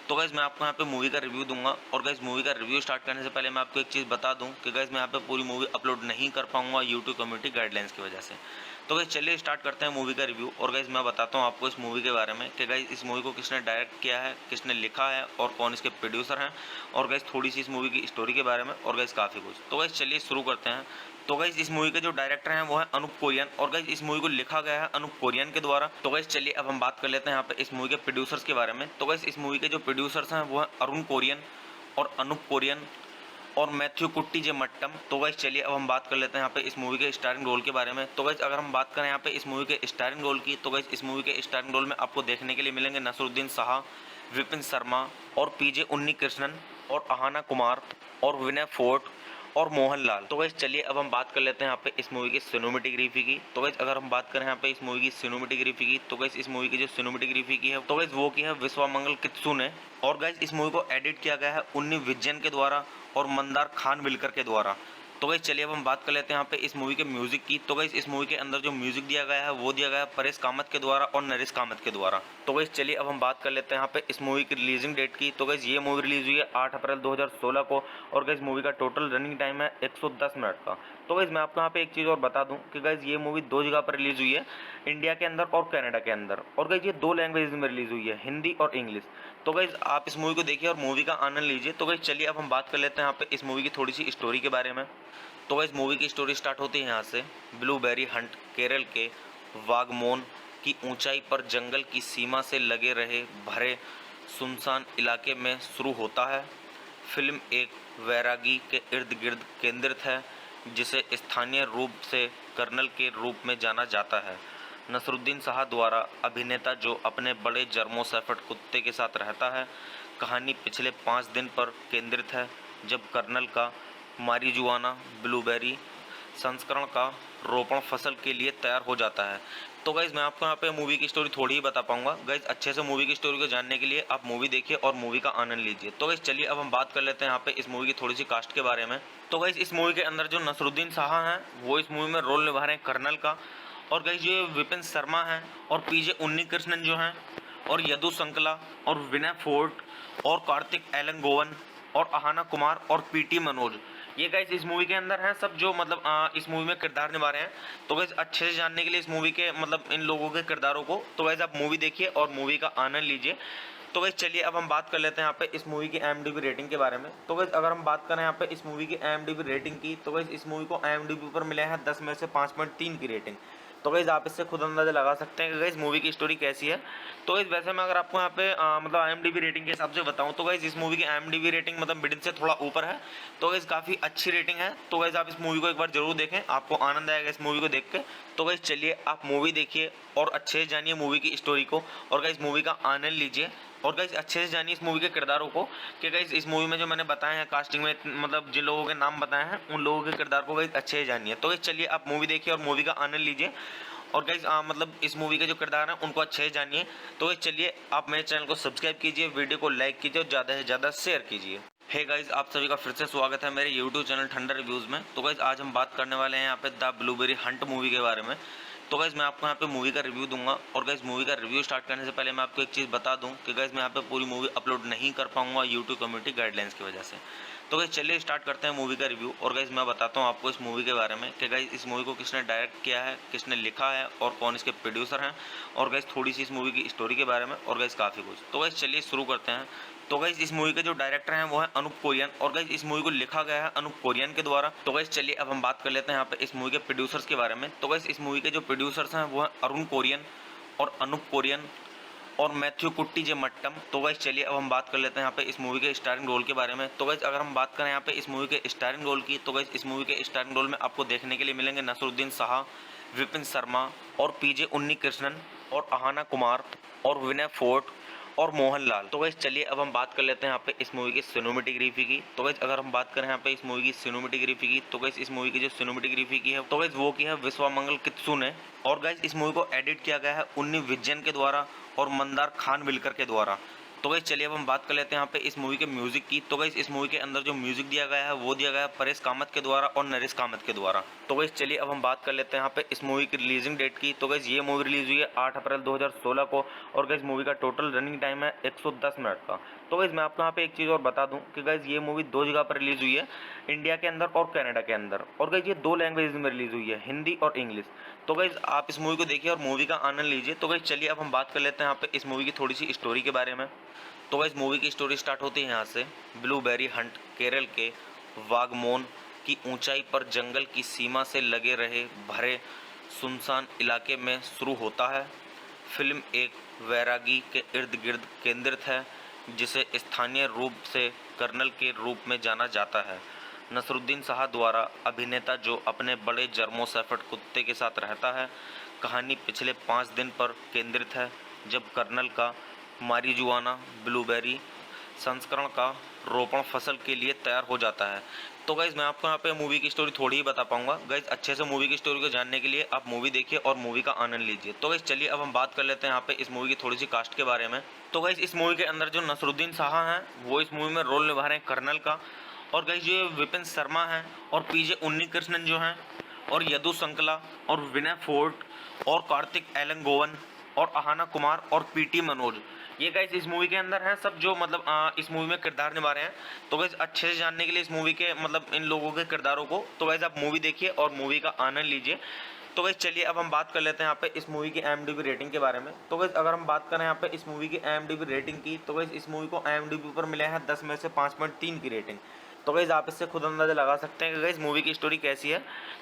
तो गाइस मैं आपको यहाँ पे मूवी का रिव्यू दूंगा, और गाइस मूवी का रिव्यू स्टार्ट करने से पहले मैं आपको एक चीज़ बता दूं कि गाइस मैं यहाँ पे पूरी मूवी अपलोड नहीं कर पाऊंगा यूट्यूब कम्युनिटी गाइडलाइंस की वजह से। तो गाइस चलिए स्टार्ट करते हैं मूवी का रिव्यू, और गाइस मैं बताता हूँ आपको इस मूवी के बारे में कि गाइस इस मूवी को किसने डायरेक्ट किया है, किसने लिखा है और कौन इसके प्रोड्यूसर हैं, और गाइस थोड़ी सी इस मूवी की स्टोरी के बारे में, और गाइस काफ़ी कुछ। तो गाइस चलिए शुरू करते हैं। तो गाइस इस मूवी के जो डायरेक्टर हैं वो है अनूप कोरियन, और गाइस इस मूवी को लिखा गया है अनूप कोरियन के द्वारा। तो गाइस चलिए अब हम बात कर लेते हैं यहाँ पे इस मूवी के प्रोड्यूसर्स के बारे में। तो गाइस इस मूवी के जो प्रोड्यूसर्स हैं वो है अरुण कोरियन और अनूप कोरियन और मैथ्यू कुट्टीजेमट्टम। तो गाइस चलिए अब हम बात कर लेते हैं यहाँ पे इस मूवी के स्टारिंग रोल के बारे में। तो गाइस अगर हम बात करें यहाँ पे इस मूवी के स्टारिंग रोल की, तो गाइस इस मूवी के स्टारिंग रोल में आपको देखने के लिए मिलेंगे नसरुद्दीन शाह, विपिन शर्मा और पीजे उन्नीकृष्णन और अहाना कुमार और विनय फोर्ट और मोहनलाल। तो गाइस चलिए अब हम बात कर लेते हैं यहाँ पे इस मूवी की सिनेमेटोग्राफी की। तो गाइस अगर हम बात करें यहाँ पे इस मूवी की सिनेमेटोग्राफी की, तो गाइस इस मूवी की जो सिनेमेटोग्राफी की है, तो गाइस वो की है विश्वामंगल कित्सू ने। और गाइस इस मूवी को एडिट किया गया है उन्नी विजयन के द्वारा और मंदार खान विलकर के द्वारा। तो गाइस चलिए अब हम बात कर लेते हैं यहाँ पे इस मूवी के म्यूजिक की। तो गाइस इस मूवी के अंदर जो म्यूजिक दिया गया है वो दिया गया है परेश कामत के द्वारा और नरेश कामत के द्वारा। तो गाइस चलिए अब हम बात कर लेते हैं यहाँ पे इस मूवी की रिलीजिंग डेट की। तो गाइस ये मूवी रिलीज हुई है 8 अप्रैल 2016 को और गाइस मूवी का टोटल रनिंग टाइम है 110 मिनट का। तो गाइस मैं आपको यहाँ पे एक चीज़ और बता दूं कि गाइस ये मूवी 2 जगह पर रिलीज हुई है, इंडिया के अंदर और कनाडा के अंदर। और गाइस ये 2 लैंग्वेज में रिलीज हुई है, हिंदी और इंग्लिश। तो गाइस आप इस मूवी को देखिए और मूवी का आनंद लीजिए। तो गाइस चलिए अब हम बात कर लेते हैं यहाँ पे इस मूवी की थोड़ी सी स्टोरी के बारे में। तो गाइस मूवी की स्टोरी स्टार्ट होती है यहाँ से। ब्लूबेरी हंट केरल के वागमोन की ऊंचाई पर जंगल की सीमा से लगे रहे भरे सुनसान इलाके में शुरू होता है। फिल्म एक वैरागी के इर्द गिर्द केंद्रित है जिसे स्थानीय रूप से कर्नल के रूप में जाना जाता है। नसरुद्दीन शाह द्वारा अभिनेता जो अपने बड़े जर्मो शेफर्ड कुत्ते के साथ रहता है। कहानी पिछले 5 दिन पर केंद्रित है जब कर्नल का मारिजुआना ब्लूबेरी संस्करण का रोपण फसल के लिए तैयार हो जाता है। तो गाइज़ मैं आपको यहाँ पे मूवी की स्टोरी थोड़ी ही बता पाऊंगा। गाइज़ अच्छे से मूवी की स्टोरी को जानने के लिए आप मूवी देखिए और मूवी का आनंद लीजिए। तो गाइज़ चलिए अब हम बात कर लेते हैं यहाँ पे इस मूवी की थोड़ी सी कास्ट के बारे में। तो गाइज़ इस मूवी के अंदर जो नसरुद्दीन शाह हैं वो इस मूवी में रोल निभा रहे हैं कर्नल का। और गाइज़ ये विपिन शर्मा हैं और पीजे उन्नीकृष्णन जो हैं और यदु संकला और विनय फोर्ट और कार्तिक एलन गोवन और अहाना कुमार और पीटी मनोज, ये गाइस इस मूवी के अंदर हैं सब जो मतलब इस मूवी में किरदार निभा रहे हैं। तो गाइस अच्छे से जानने के लिए इस मूवी के मतलब इन लोगों के किरदारों को, तो गाइस आप मूवी देखिए और मूवी का आनंद लीजिए। तो गाइस चलिए अब हम बात कर लेते हैं यहाँ पे इस मूवी की IMDb रेटिंग के बारे में। तो गाइस अगर हम बात करें यहाँ पे इस मूवी की IMDb रेटिंग की, तो गाइस इस मूवी को IMDb पर मिले हैं 10 में से 5.3 की रेटिंग। तो गाइस आप इससे खुद अंदाजा लगा सकते हैं कि गाइस मूवी की स्टोरी कैसी है। तो गाइस वैसे मैं अगर आपको यहाँ पे मतलब IMDb रेटिंग के हिसाब से बताऊँ तो गाइस इस मूवी की IMDb रेटिंग मतलब मिडिल से थोड़ा ऊपर है। तो गाइस काफ़ी अच्छी रेटिंग है। तो गाइस आप इस मूवी को एक बार जरूर देखें, आपको आनंद आएगा इस मूवी को देख के। तो गाइस चलिए आप मूवी देखिए और अच्छे से जानिए मूवी की स्टोरी को और गाइस मूवी का आनंद लीजिए। और गाइस अच्छे से जानिए इस मूवी के किरदारों को कि गाइस इस मूवी में जो मैंने बताए हैं कास्टिंग में मतलब जिन लोगों के नाम बताए हैं उन लोगों के किरदार को गाइस अच्छे से जानिए। तो गाइस चलिए आप मूवी देखिए और मूवी का आनंद लीजिए और गाइस मतलब इस मूवी के जो किरदार हैं उनको अच्छे से जानिए। तो गाइस चलिए आप मेरे चैनल को सब्सक्राइब कीजिए, वीडियो को लाइक कीजिए और ज़्यादा से ज़्यादा शेयर कीजिए। हे गाइस आप सभी का फिर से स्वागत है मेरे यूट्यूब चैनल ठंडर रिव्यूज़ में। तो गाइस आज हम बात करने वाले हैं यहाँ पे द ब्लूबेरी हंट मूवी के बारे में। तो गाइस मैं आपको यहाँ पे मूवी का रिव्यू दूंगा और गाइस मूवी का रिव्यू स्टार्ट करने से पहले मैं आपको एक चीज़ बता दूं कि गाइस मैं यहाँ पे पूरी मूवी अपलोड नहीं कर पाऊंगा यूट्यूब कम्युनिटी गाइडलाइंस की वजह से। तो गाइस चलिए स्टार्ट करते हैं मूवी का रिव्यू और गाइस मैं बताता हूँ आपको इस मूवी के बारे में कि गाइस इस मूवी को किसने डायरेक्ट किया है, किसने लिखा है और कौन इसके प्रोड्यूसर हैं और गाइस थोड़ी सी इस मूवी की स्टोरी के बारे में और गाइस काफ़ी कुछ। तो गाइस चलिए शुरू करते हैं। तो गाइस इस मूवी के जो डायरेक्टर हैं वो है अनूप कोरियन और गाइस इस मूवी को लिखा गया है अनूप कोरियन के द्वारा। तो गाइस चलिए अब हम बात कर लेते हैं यहाँ पे इस मूवी के प्रोड्यूसर्स के बारे में। तो गाइस इस मूवी के जो प्रोड्यूसर्स हैं वो है अरुण कोरियन और अनूप कोरियन और मैथ्यू कुट्टीजेमट्टम। तो गाइस चलिए अब हम बात कर लेते हैं यहाँ पे इस मूवी के स्टारिंग रोल के बारे में। तो गाइस अगर हम बात करें यहाँ पे इस मूवी के स्टारिंग रोल की, तो गाइस इस मूवी के स्टारिंग रोल में आपको देखने के लिए मिलेंगे नसरुद्दीन शाह, विपिन शर्मा और पीजे उन्नीकृष्णन और अहाना कुमार और विनय फोर्ट और मोहनलाल। तो गाइस चलिए अब हम बात कर लेते हैं यहाँ पे इस मूवी की सिनेमेटोग्राफी की। तो गाइस अगर हम बात करें यहाँ पे इस मूवी की सिनेमेटोग्राफी की, तो गाइस इस मूवी की जो सिनेमेटोग्राफी की है तो गाइस वो की है विश्वामंगल कित्सू ने। और गाइस इस मूवी को एडिट किया गया है उन्नी विजयन के द्वारा और मंदार खान विलकर के द्वारा। तो गाइस चलिए अब हम बात कर लेते हैं यहाँ पे इस मूवी के म्यूजिक की। तो गाइस इस मूवी के अंदर जो म्यूजिक दिया गया है वो दिया गया है परेश कामत के द्वारा और नरेश कामत के द्वारा। तो गाइस चलिए अब हम बात कर लेते हैं यहाँ पे इस मूवी की रिलीजिंग डेट की। तो गाइस ये मूवी रिलीज हुई है 8 अप्रैल 2016 को और गाइस मूवी का टोटल रनिंग टाइम है 110 मिनट का। तो गाइस मैं आपको यहाँ पे एक चीज़ और बता दूं कि गाइस ये मूवी 2 जगह पर रिलीज हुई है, इंडिया के अंदर और कनाडा के अंदर। और गाइस ये 2 लैंग्वेज में रिलीज हुई है, हिंदी और इंग्लिश। तो गाइस आप इस मूवी को देखिए और मूवी का आनंद लीजिए। तो गाइस चलिए अब हम बात कर लेते हैं यहाँ पे इस मूवी की थोड़ी सी स्टोरी के बारे में। तो गाइस मूवी की स्टोरी स्टार्ट होती है यहाँ से। ब्लूबेरी हंट केरल के वागमोन की ऊंचाई पर जंगल की सीमा से लगे रहे भरे सुनसान इलाके में शुरू होता है। फिल्म एक वैरागी के इर्द गिर्द केंद्रित है जिसे स्थानीय रूप से कर्नल के रूप में जाना जाता है। नसरुद्दीन शाह द्वारा अभिनेता जो अपने बड़े जर्मोसेफर्ड कुत्ते के साथ रहता है। कहानी पिछले 5 दिन पर केंद्रित है, जब कर्नल का मारिजुआना ब्लूबेरी संस्करण का रोपण फसल के लिए तैयार हो जाता है। तो गाइज़ मैं आपको यहाँ पे मूवी की स्टोरी थोड़ी ही बता पाऊंगा। गाइज़ अच्छे से मूवी की स्टोरी को जानने के लिए आप मूवी देखिए और मूवी का आनंद लीजिए। तो गाइज़ चलिए अब हम बात कर लेते हैं यहाँ पे इस मूवी की थोड़ी सी कास्ट के बारे में। तो गाइज़ इस मूवी के अंदर जो नसरुद्दीन शाह हैं वो इस मूवी में रोल निभा रहे हैं कर्नल का। और गाइज़ ये विपिन शर्मा हैं और पीजे उन्नीकृष्णन जो हैं और यदु संकला और विनय फोर्ट और कार्तिक एलंगोवन और अहाना कुमार और पीटी मनोज, ये गाइस इस मूवी के अंदर हैं सब, जो मतलब इस मूवी में किरदार निभा रहे हैं। तो गाइस अच्छे से जानने के लिए इस मूवी के मतलब इन लोगों के किरदारों को, तो गाइस आप मूवी देखिए और मूवी का आनंद लीजिए। तो गाइस चलिए अब हम बात कर लेते हैं यहाँ पे इस मूवी की IMDb रेटिंग के बारे में। तो गाइस अगर हम बात करें यहाँ पे इस मूवी की IMDb रेटिंग की, तो गाइस इस मूवी को IMDb पर मिले हैं 10 में से 5.3 की रेटिंग। तो गाइस आप इससे खुद अंदाजा लगा सकते हैं कि गाइस मूवी की स्टोरी कैसी है।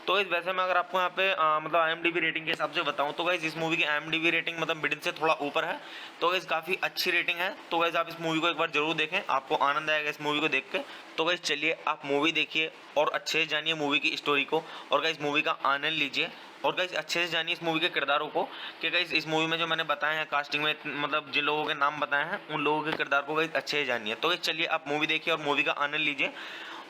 तो गाइस वैसे मैं अगर आपको यहाँ पे मतलब IMDb रेटिंग के हिसाब से बताऊं, तो गाइस इस मूवी की IMDb रेटिंग मतलब मिडिल से थोड़ा ऊपर है। तो गाइस काफ़ी अच्छी रेटिंग है। तो गाइस आप इस मूवी को एक बार जरूर देखें, आपको आनंद आएगा इस मूवी को देख के। तो गाइस चलिए आप मूवी देखिए और अच्छे से जानिए मूवी की स्टोरी को और गाइस मूवी का आनंद लीजिए। और गाइस अच्छे से जानिए इस मूवी के किरदारों को कि गाइस इस मूवी में जो मैंने बताए हैं कास्टिंग में, मतलब जिन लोगों के नाम बताए हैं उन लोगों के किरदार को गाइस अच्छे से जानिए। तो गाइस चलिए आप मूवी देखिए और मूवी का आनंद लीजिए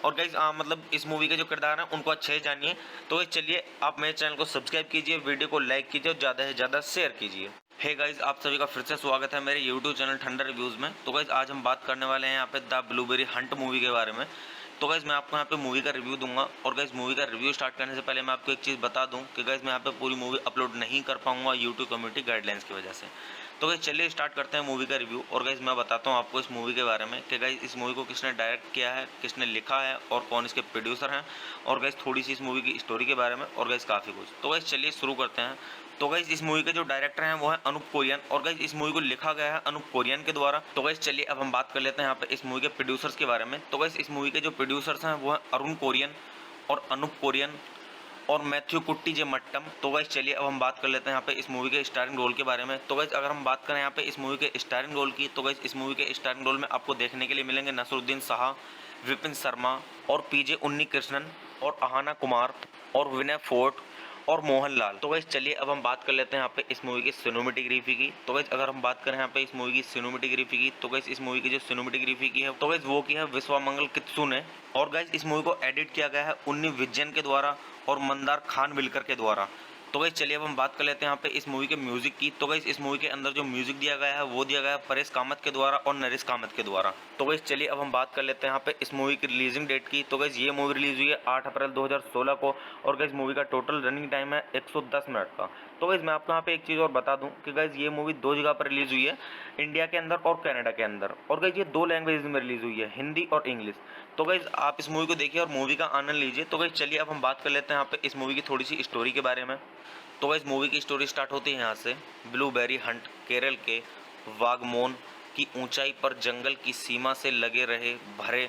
और गाइस मतलब इस मूवी के जो किरदार हैं उनको अच्छे से जानिए। तो गाइस चलिए आप मेरे चैनल को सब्सक्राइब कीजिए, वीडियो को लाइक कीजिए और ज़्यादा से ज़्यादा शेयर कीजिए। हे गाइस आप सभी का फिर से स्वागत है मेरे यूट्यूब चैनल ठंडर रिव्यूज़ में। तो गाइस आज हम बात करने वाले हैं यहाँ पे द ब्लूबेरी हंट मूवी के बारे में। तो गाइस मैं आपको यहाँ पे मूवी का रिव्यू दूंगा और गाइस मूवी का रिव्यू स्टार्ट करने से पहले मैं आपको एक चीज़ बता दूं कि गाइस मैं यहाँ पे पूरी मूवी अपलोड नहीं कर पाऊंगा यूट्यूब कम्युनिटी गाइडलाइंस की वजह से। तो गाइस चलिए स्टार्ट करते हैं मूवी का रिव्यू और गाइस मैं बताता हूँ आपको इस मूवी के बारे में कि गाइस इस मूवी को किसने डायरेक्ट किया है, किसने लिखा है और कौन इसके प्रोड्यूसर हैं, और गाइस थोड़ी सी इस मूवी की स्टोरी के बारे में और गाइस काफ़ी कुछ। तो गाइस चलिए शुरू करते हैं। तो गाइस इस मूवी के जो डायरेक्टर हैं वो है अनूप कोरियन और गाइस इस मूवी को लिखा गया है अनूप कोरियन के द्वारा। तो गाइस चलिए अब हम बात कर लेते हैं यहाँ पे इस मूवी के प्रोड्यूसर्स के बारे में। तो गाइस इस मूवी के जो प्रोड्यूसर्स हैं वो है अरुण कोरियन और अनूप कोरियन और मैथ्यू कुट्टी जे मट्टम। तो गाइस चलिए अब हम बात कर लेते हैं यहाँ पे इस मूवी के स्टारिंग रोल के बारे में। तो गाइस अगर हम बात करें यहाँ पे इस मूवी के स्टारिंग रोल की, तो गाइस इस मूवी के स्टारिंग रोल में आपको देखने के लिए मिलेंगे नसरुद्दीन शाह, विपिन शर्मा और पीजे उन्नीकृष्णन और अहाना कुमार और विनय फोर्ट और मोहनलाल। तो गाइस चलिए अब हम बात कर लेते हैं यहाँ पे इस मूवी की सिनेमेटोग्राफी की। तो गाइस अगर हम बात करें यहाँ पे इस मूवी की सिनेमेटोग्राफी की, तो गाइस इस मूवी की जो सिनेमेटोग्राफी की है तो गाइस वो की है विश्वामंगल कित्सू ने। और गाइस इस मूवी को एडिट किया गया है उन्नी विजयन के द्वारा और मंदार खान विलकर के द्वारा। तो गाइस चलिए अब हम बात कर लेते हैं यहाँ पे इस मूवी के म्यूजिक की। तो गाइस इस मूवी के अंदर जो म्यूजिक दिया गया है वो दिया गया है परेश कामत के द्वारा और नरेश कामत के द्वारा। तो गाइस चलिए अब हम बात कर लेते हैं यहाँ पे इस मूवी की रिलीजिंग डेट की। तो गाइस ये मूवी रिलीज हुई है 8 अप्रैल 2016 को और गाइस मूवी का टोटल रनिंग टाइम है 110 मिनट का। तो गाइस मैं आपको यहाँ पे एक चीज़ और बता दूं कि गाइस ये मूवी 2 जगह पर रिलीज हुई है, इंडिया के अंदर और कनाडा के अंदर। और गाइस ये 2 लैंग्वेज में रिलीज हुई है, हिंदी और इंग्लिश। तो गाइस आप इस मूवी को देखिए और मूवी का आनंद लीजिए। तो गाइस चलिए अब हम बात कर लेते हैं यहाँ पे इस मूवी की थोड़ी सी स्टोरी के बारे में। तो गाइस मूवी की स्टोरी स्टार्ट होती है यहाँ से। ब्लूबेरी हंट केरल के वागमोन की ऊंचाई पर जंगल की सीमा से लगे रहे भरे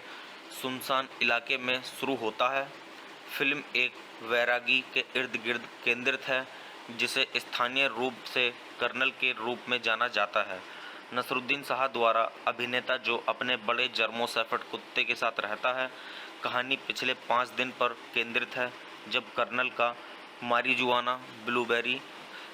सुनसान इलाके में शुरू होता है। फिल्म एक वैरागी के इर्द गिर्द केंद्रित है जिसे स्थानीय रूप से कर्नल के रूप में जाना जाता है। नसरुद्दीन शाह द्वारा अभिनेता जो अपने बड़े जर्मोसेफर्ड कुत्ते के साथ रहता है। कहानी पिछले 5 दिन पर केंद्रित है, जब कर्नल का मारिजुआना ब्लूबेरी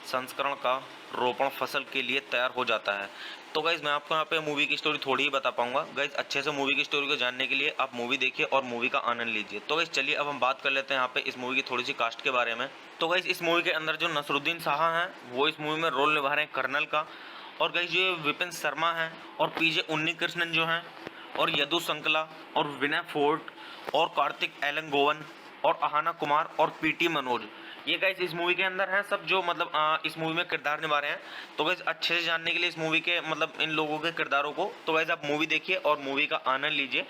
संस्करण का रोपण फसल के लिए तैयार हो जाता है। तो गाइज़ मैं आपको यहाँ पे मूवी की स्टोरी थोड़ी ही बता पाऊंगा। गाइज़ अच्छे से मूवी की स्टोरी को जानने के लिए आप मूवी देखिए और मूवी का आनंद लीजिए। तो गाइज़ चलिए अब हम बात कर लेते हैं यहाँ पे इस मूवी की थोड़ी सी कास्ट के बारे में। तो गाइज़ इस मूवी के अंदर जो नसरुद्दीन शाह हैं वो इस मूवी में रोल निभा रहे हैं कर्नल का। और गाइज़ ये विपिन शर्मा हैं और पीजे उन्नीकृष्णन जो हैं और यदु संकला और विनय फोर्ट और कार्तिक एलंगोवन और अहाना कुमार और पीटी मनोज, ये गाइस इस मूवी के अंदर हैं सब, जो मतलब इस मूवी में किरदार निभा रहे हैं। तो गाइस अच्छे से जानने के लिए इस मूवी के मतलब इन लोगों के किरदारों को, तो गाइस आप मूवी देखिए और मूवी का आनंद लीजिए।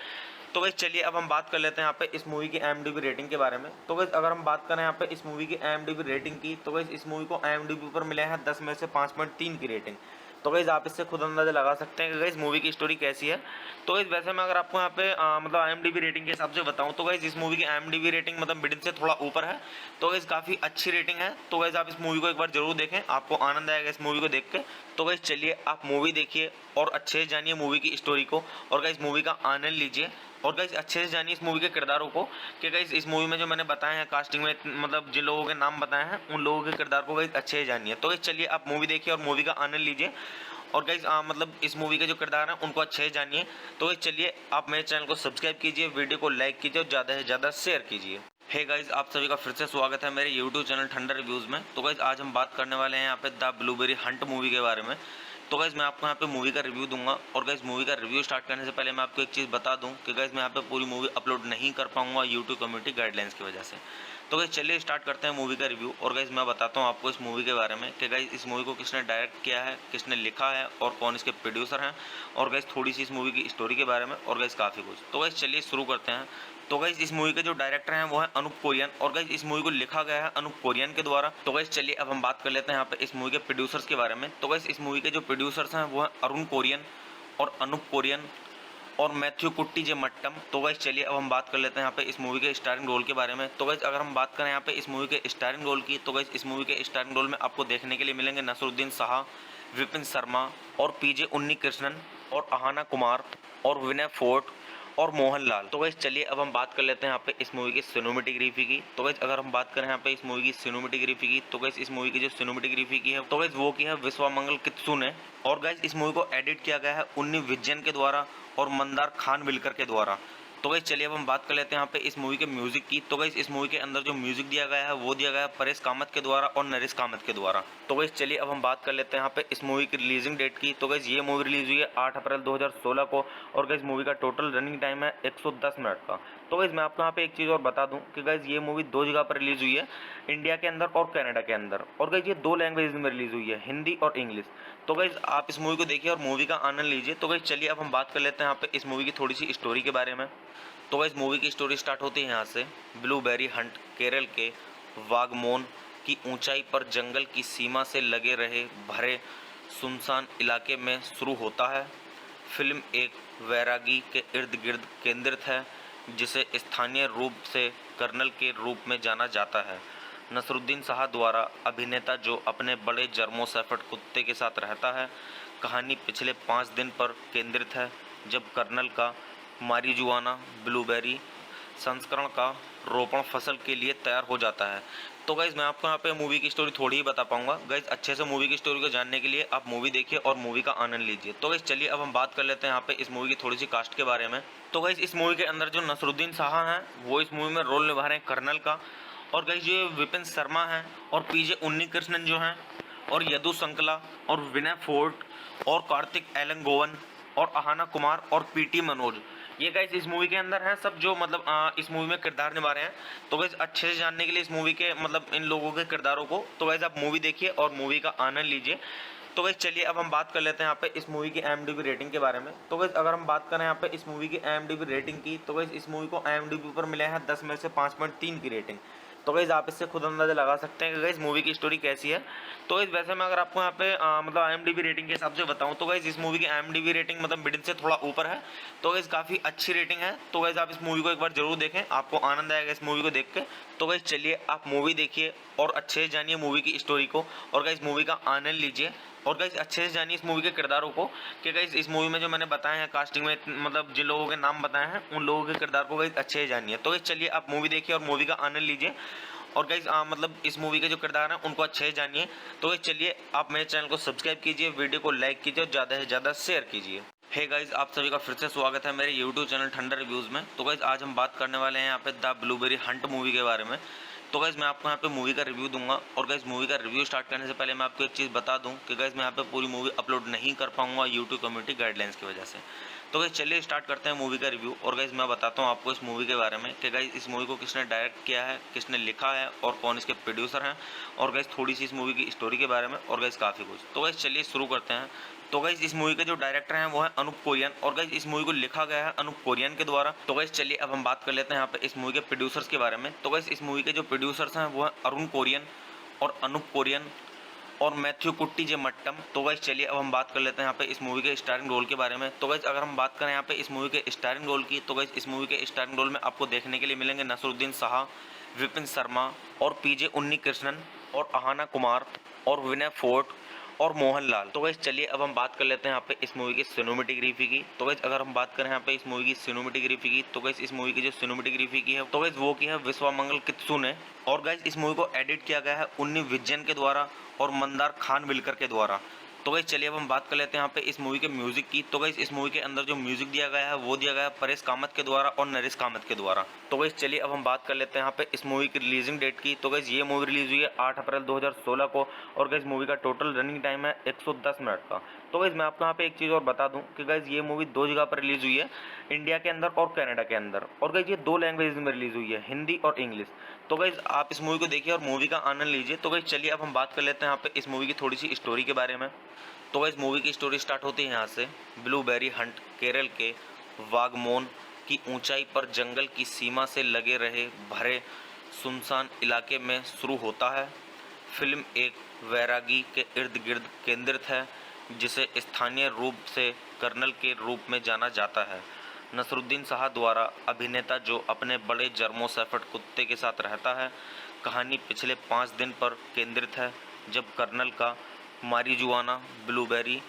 तो गाइस चलिए अब हम बात कर लेते हैं यहाँ पे इस मूवी की IMDb रेटिंग के बारे में। तो गाइस अगर हम बात करें यहाँ पे इस मूवी की IMDb रेटिंग की, तो गाइस इस मूवी को IMDb पर मिले हैं 10 में से 5.3 की रेटिंग। तो गाइस आप इससे खुद अंदाजा लगा सकते हैं कि गाइस मूवी की स्टोरी कैसी है। तो गाइस वैसे मैं अगर आपको यहाँ पे मतलब IMDb रेटिंग के हिसाब से बताऊं, तो गाइस इस मूवी की IMDb रेटिंग मतलब मिडिल से थोड़ा ऊपर है। तो गाइस काफ़ी अच्छी रेटिंग है। तो गाइस आप इस मूवी को एक बार जरूर देखें, आपको आनंद आएगा इस मूवी को देख के। तो गाइस चलिए आप मूवी देखिए और अच्छे से जानिए मूवी की स्टोरी को और गाइस मूवी का आनंद लीजिए। और गाइस अच्छे से जानिए इस मूवी के किरदारों को कि गाइस इस मूवी में जो मैंने बताए हैं कास्टिंग में मतलब जिन लोगों के नाम बताए हैं उन लोगों के किरदार को गाइस अच्छे से जानिए। तो गाइस चलिए आप मूवी देखिए और मूवी का आनंद लीजिए और गाइस मतलब इस मूवी के जो किरदार हैं उनको अच्छे से जानिए। तो गाइस चलिए आप मेरे चैनल को सब्सक्राइब कीजिए, वीडियो को लाइक कीजिए और ज़्यादा से ज़्यादा शेयर कीजिए। हे गाइस आप सभी का फिर से स्वागत है मेरे यूट्यूब चैनल ठंडर रिव्यूज़ में। तो गाइस आज हम बात करने वाले हैं यहाँ पे द ब्लूबेरी हंट मूवी के बारे में। तो गाइस मैं आपको यहाँ पे मूवी का रिव्यू दूंगा और गाइस मूवी का रिव्यू स्टार्ट करने से पहले मैं आपको एक चीज़ बता दूं कि गाइस मैं यहाँ पे पूरी मूवी अपलोड नहीं कर पाऊंगा यूट्यूब कम्युनिटी गाइडलाइंस की वजह से। तो गाइस चलिए स्टार्ट करते हैं मूवी का रिव्यू और गाइस मैं बताता हूँ आपको इस मूवी के बारे में कि गाइस इस मूवी को किसने डायरेक्ट किया है, किसने लिखा है और कौन इसके प्रोड्यूसर हैं और गाइस थोड़ी सी इस मूवी की स्टोरी के बारे में और गाइस काफ़ी कुछ। तो गाइस चलिए शुरू करते हैं। तो गाइस इस मूवी के जो डायरेक्टर हैं वो है अनूप कोरियन और गाइस इस मूवी को लिखा गया है अनूप कोरियन के द्वारा। तो गाइस चलिए अब हम बात कर लेते हैं यहाँ पे इस मूवी के प्रोड्यूसर्स के बारे में। तो गाइस इस मूवी के जो प्रोड्यूसर्स हैं वो है अरुण कोरियन और अनूप कोरियन और मैथ्यू कुट्टी जे मट्टम। तो गाइस चलिए अब हम बात कर लेते हैं यहाँ पे इस मूवी के स्टारिंग रोल के बारे में। तो गाइस अगर हम बात करें यहाँ पे इस मूवी के स्टारिंग रोल की, तो गाइस इस मूवी के स्टारिंग रोल में आपको देखने के लिए मिलेंगे नसरुद्दीन शाह, विपिन शर्मा और पीजे उन्नी कृष्णन और अहाना कुमार और विनय फोर्ट और मोहनलाल। तो गाइस चलिए अब हम बात कर लेते हैं यहाँ पे इस मूवी की सिनेमेटोग्राफी की। तो गाइस अगर हम बात करें यहाँ पे इस मूवी की सिनेमेटोग्राफी की, तो गाइस इस मूवी की जो सिनेमेटोग्राफी की है तो गाइस वो की है विश्वामंगल कित्सू ने और गाइस इस मूवी को एडिट किया गया है उन्नी विजयन के द्वारा और मंदार खान मिलकर के द्वारा। तो गाइस चलिए अब हम बात कर लेते हैं यहाँ पे इस मूवी के म्यूजिक की। तो गाइस इस मूवी के अंदर जो म्यूजिक दिया गया है वो दिया गया है परेश कामत के द्वारा और नरेश कामत के द्वारा। तो गाइस चलिए अब हम बात कर लेते हैं यहाँ पे इस मूवी की रिलीजिंग डेट की। तो गाइस ये मूवी रिलीज हुई है 8 अप्रैल 2016 को और गाइस मूवी का टोटल रनिंग टाइम है 110 मिनट का। तो गाइस मैं आपको यहाँ पे एक चीज़ और बता दूं कि गाइस ये मूवी 2 जगह पर रिलीज हुई है, इंडिया के अंदर और कनाडा के अंदर। और गाइस ये 2 लैंग्वेज में रिलीज हुई है, हिंदी और इंग्लिश। तो गाइस आप इस मूवी को देखिए और मूवी का आनंद लीजिए। तो गाइस चलिए अब हम बात कर लेते हैं यहाँ पे इस मूवी की थोड़ी सी स्टोरी के बारे में। तो गाइस मूवी की स्टोरी स्टार्ट होती है यहाँ से। ब्लूबेरी हंट केरल के वागमोन की ऊंचाई पर जंगल की सीमा से लगे रहे भरे सुनसान इलाके में शुरू होता है। फिल्म एक वैरागी के इर्द गिर्द केंद्रित है जिसे स्थानीय रूप से कर्नल के रूप में जाना जाता है। नसरुद्दीन शाह द्वारा अभिनेता जो अपने बड़े जर्मो शेफर्ड कुत्ते के साथ रहता है। कहानी पिछले 5 दिन पर केंद्रित है जब कर्नल का मारिजुआना ब्लूबेरी संस्करण का रोपण फसल के लिए तैयार हो जाता है। तो गाइज़ मैं आपको यहाँ पे मूवी की स्टोरी थोड़ी ही बता पाऊंगा। गाइज़ अच्छे से मूवी की स्टोरी को जानने के लिए आप मूवी देखिए और मूवी का आनंद लीजिए। तो गाइज़ चलिए अब हम बात कर लेते हैं यहाँ पे इस मूवी की थोड़ी सी कास्ट के बारे में। तो गाइज़ इस मूवी के अंदर जो नसरुद्दीन शाह हैं वो इस मूवी में रोल निभा रहे हैं कर्नल का और गाइज़ जो विपिन शर्मा हैं और पीजे उन्नी कृष्णन जो हैं और यदु संकला और विनय फोर्ट और कार्तिक एलंगोवन और अहाना कुमार और पीटी मनोज, ये गाइस इस मूवी के अंदर हैं सब जो मतलब इस मूवी में किरदार निभा रहे हैं। तो गाइस अच्छे से जानने के लिए इस मूवी के मतलब इन लोगों के किरदारों को तो गाइस आप मूवी देखिए और मूवी का आनंद लीजिए। तो गाइस चलिए अब हम बात कर लेते हैं यहाँ पे इस मूवी की IMDb रेटिंग के बारे में। तो गाइस अगर हम बात करें यहाँ पे इस मूवी की IMDb रेटिंग की, तो गाइस इस मूवी को IMDb पर मिले हैं 10 में से 5.3 की रेटिंग। तो गाइस आप इससे खुद अंदाजा लगा सकते हैं कि गाइस मूवी की स्टोरी कैसी है। तो गाइस वैसे मैं अगर आपको यहाँ पे मतलब IMDb रेटिंग के हिसाब से बताऊं तो गाइस इस मूवी की IMDb रेटिंग मतलब मिडिल से थोड़ा ऊपर है। तो गाइस काफ़ी अच्छी रेटिंग है। तो गाइस आप इस मूवी को एक बार जरूर देखें, आपको आनंद आएगा इस मूवी को देख के। तो गाइस चलिए आप मूवी देखिए और अच्छे से जानिए मूवी की स्टोरी को और गाइस मूवी का आनंद लीजिए और गाइस अच्छे से जानिए इस मूवी के किरदारों को कि गाइस इस मूवी में जो मैंने बताए हैं कास्टिंग में मतलब जिन लोगों के नाम बताए हैं उन लोगों के किरदार को गाइस अच्छे से जानिए। तो गाइस चलिए आप मूवी देखिए और मूवी का आनंद लीजिए और गाइस मतलब इस मूवी के जो किरदार हैं उनको अच्छे से जानिए। तो गाइस चलिए आप मेरे चैनल को सब्सक्राइब कीजिए, वीडियो को लाइक कीजिए और ज़्यादा से ज़्यादा शेयर कीजिए। हे गाइस आप सभी का फिर से स्वागत है मेरे यूट्यूब चैनल ठंडर रिव्यूज़ में। तो गाइस आज हम बात करने वाले हैं यहाँ पे द ब्लूबेरी हंट मूवी के बारे में। तो गाइस मैं आपको यहाँ पे मूवी का रिव्यू दूंगा और गाइस मूवी का रिव्यू स्टार्ट करने से पहले मैं आपको एक चीज़ बता दूं कि गाइस मैं यहाँ पे पूरी मूवी अपलोड नहीं कर पाऊंगा यूट्यूब कम्युनिटी गाइडलाइंस की वजह से। तो गाइस चलिए स्टार्ट करते हैं मूवी का रिव्यू और गाइस मैं बताता हूँ आपको इस मूवी के बारे में कि गाइस इस मूवी को किसने डायरेक्ट किया है, किसने लिखा है और कौन इसके प्रोड्यूसर हैं और गाइस थोड़ी सी इस मूवी की स्टोरी के बारे में और गाइस काफ़ी कुछ। तो गाइस चलिए शुरू करते हैं। तो गाइस इस मूवी के जो डायरेक्टर हैं वो है अनूप कोरियन और गाइस इस मूवी को लिखा गया है अनूप कोरियन के द्वारा। तो गाइस चलिए अब हम बात कर लेते हैं यहाँ पे इस मूवी के प्रोड्यूसर्स के बारे में। तो गाइस इस मूवी के जो प्रोड्यूसर्स हैं वो है अरुण कोरियन और अनूप कोरियन और मैथ्यू कुट्टी जे मट्टम। तो गाइस चलिए अब हम बात कर लेते हैं यहाँ पे इस मूवी के स्टारिंग रोल के बारे में। तो गाइस अगर हम बात करें यहाँ पे इस मूवी के स्टारिंग रोल की, तो गाइस इस मूवी के स्टारिंग रोल में आपको देखने के लिए मिलेंगे नसरुद्दीन शाह, विपिन शर्मा और पीजे उन्नी कृष्णन और अहाना कुमार और विनय फोर्ट और मोहनलाल। तो गाइस चलिए अब हम बात कर लेते हैं यहाँ पे इस मूवी की सिनेमेटोग्राफी की। तो गाइस अगर हम बात करें यहाँ पे इस मूवी की सिनेमेटोग्राफी की, तो गाइस इस मूवी की जो सिनेमेटोग्राफी की है तो गाइस वो की है विश्वामंगल कित्सू ने। और गाइस इस मूवी को एडिट किया गया है उन्नी विजयन के द्वारा और मंदार खान विलकर के द्वारा। तो गाइस चलिए अब हम बात कर लेते हैं यहाँ पे इस मूवी के म्यूजिक की। तो गाइस इस मूवी के अंदर जो म्यूजिक दिया गया है वो दिया गया है परेश कामत के द्वारा और नरेश कामत के द्वारा। तो गाइस चलिए अब हम बात कर लेते हैं यहाँ पे इस मूवी की रिलीजिंग डेट की। तो गाइस ये मूवी रिलीज हुई है 8 अप्रैल 2016 को और गाइस मूवी का टोटल रनिंग टाइम है 110 मिनट का। तो गाइस मैं आपको यहाँ पे एक चीज़ और बता दूं कि गाइस ये मूवी दो जगह पर रिलीज हुई है, इंडिया के अंदर और कनाडा के अंदर। और गाइस ये दो लैंग्वेज में रिलीज हुई है, हिंदी और इंग्लिश। तो गाइस आप इस मूवी को देखिए और मूवी का आनंद लीजिए। तो गाइस चलिए अब हम बात कर लेते हैं यहाँ पे इस मूवी की थोड़ी सी स्टोरी के बारे में। तो गाइस मूवी की स्टोरी स्टार्ट होती है यहाँ से। ब्लूबेरी हंट केरल के वागमोन की ऊंचाई पर जंगल की सीमा से लगे रहे भरे सुनसान इलाके में शुरू होता है। फिल्म एक वैरागी के इर्द गिर्द केंद्रित है जिसे स्थानीय रूप से कर्नल के रूप में जाना जाता है। नसरुद्दीन शाह द्वारा अभिनेता जो अपने बड़े जर्मो शेफर्ड कुत्ते के साथ रहता है। कहानी पिछले 5 दिन पर केंद्रित है जब कर्नल का मारिजुआना ब्लूबेरी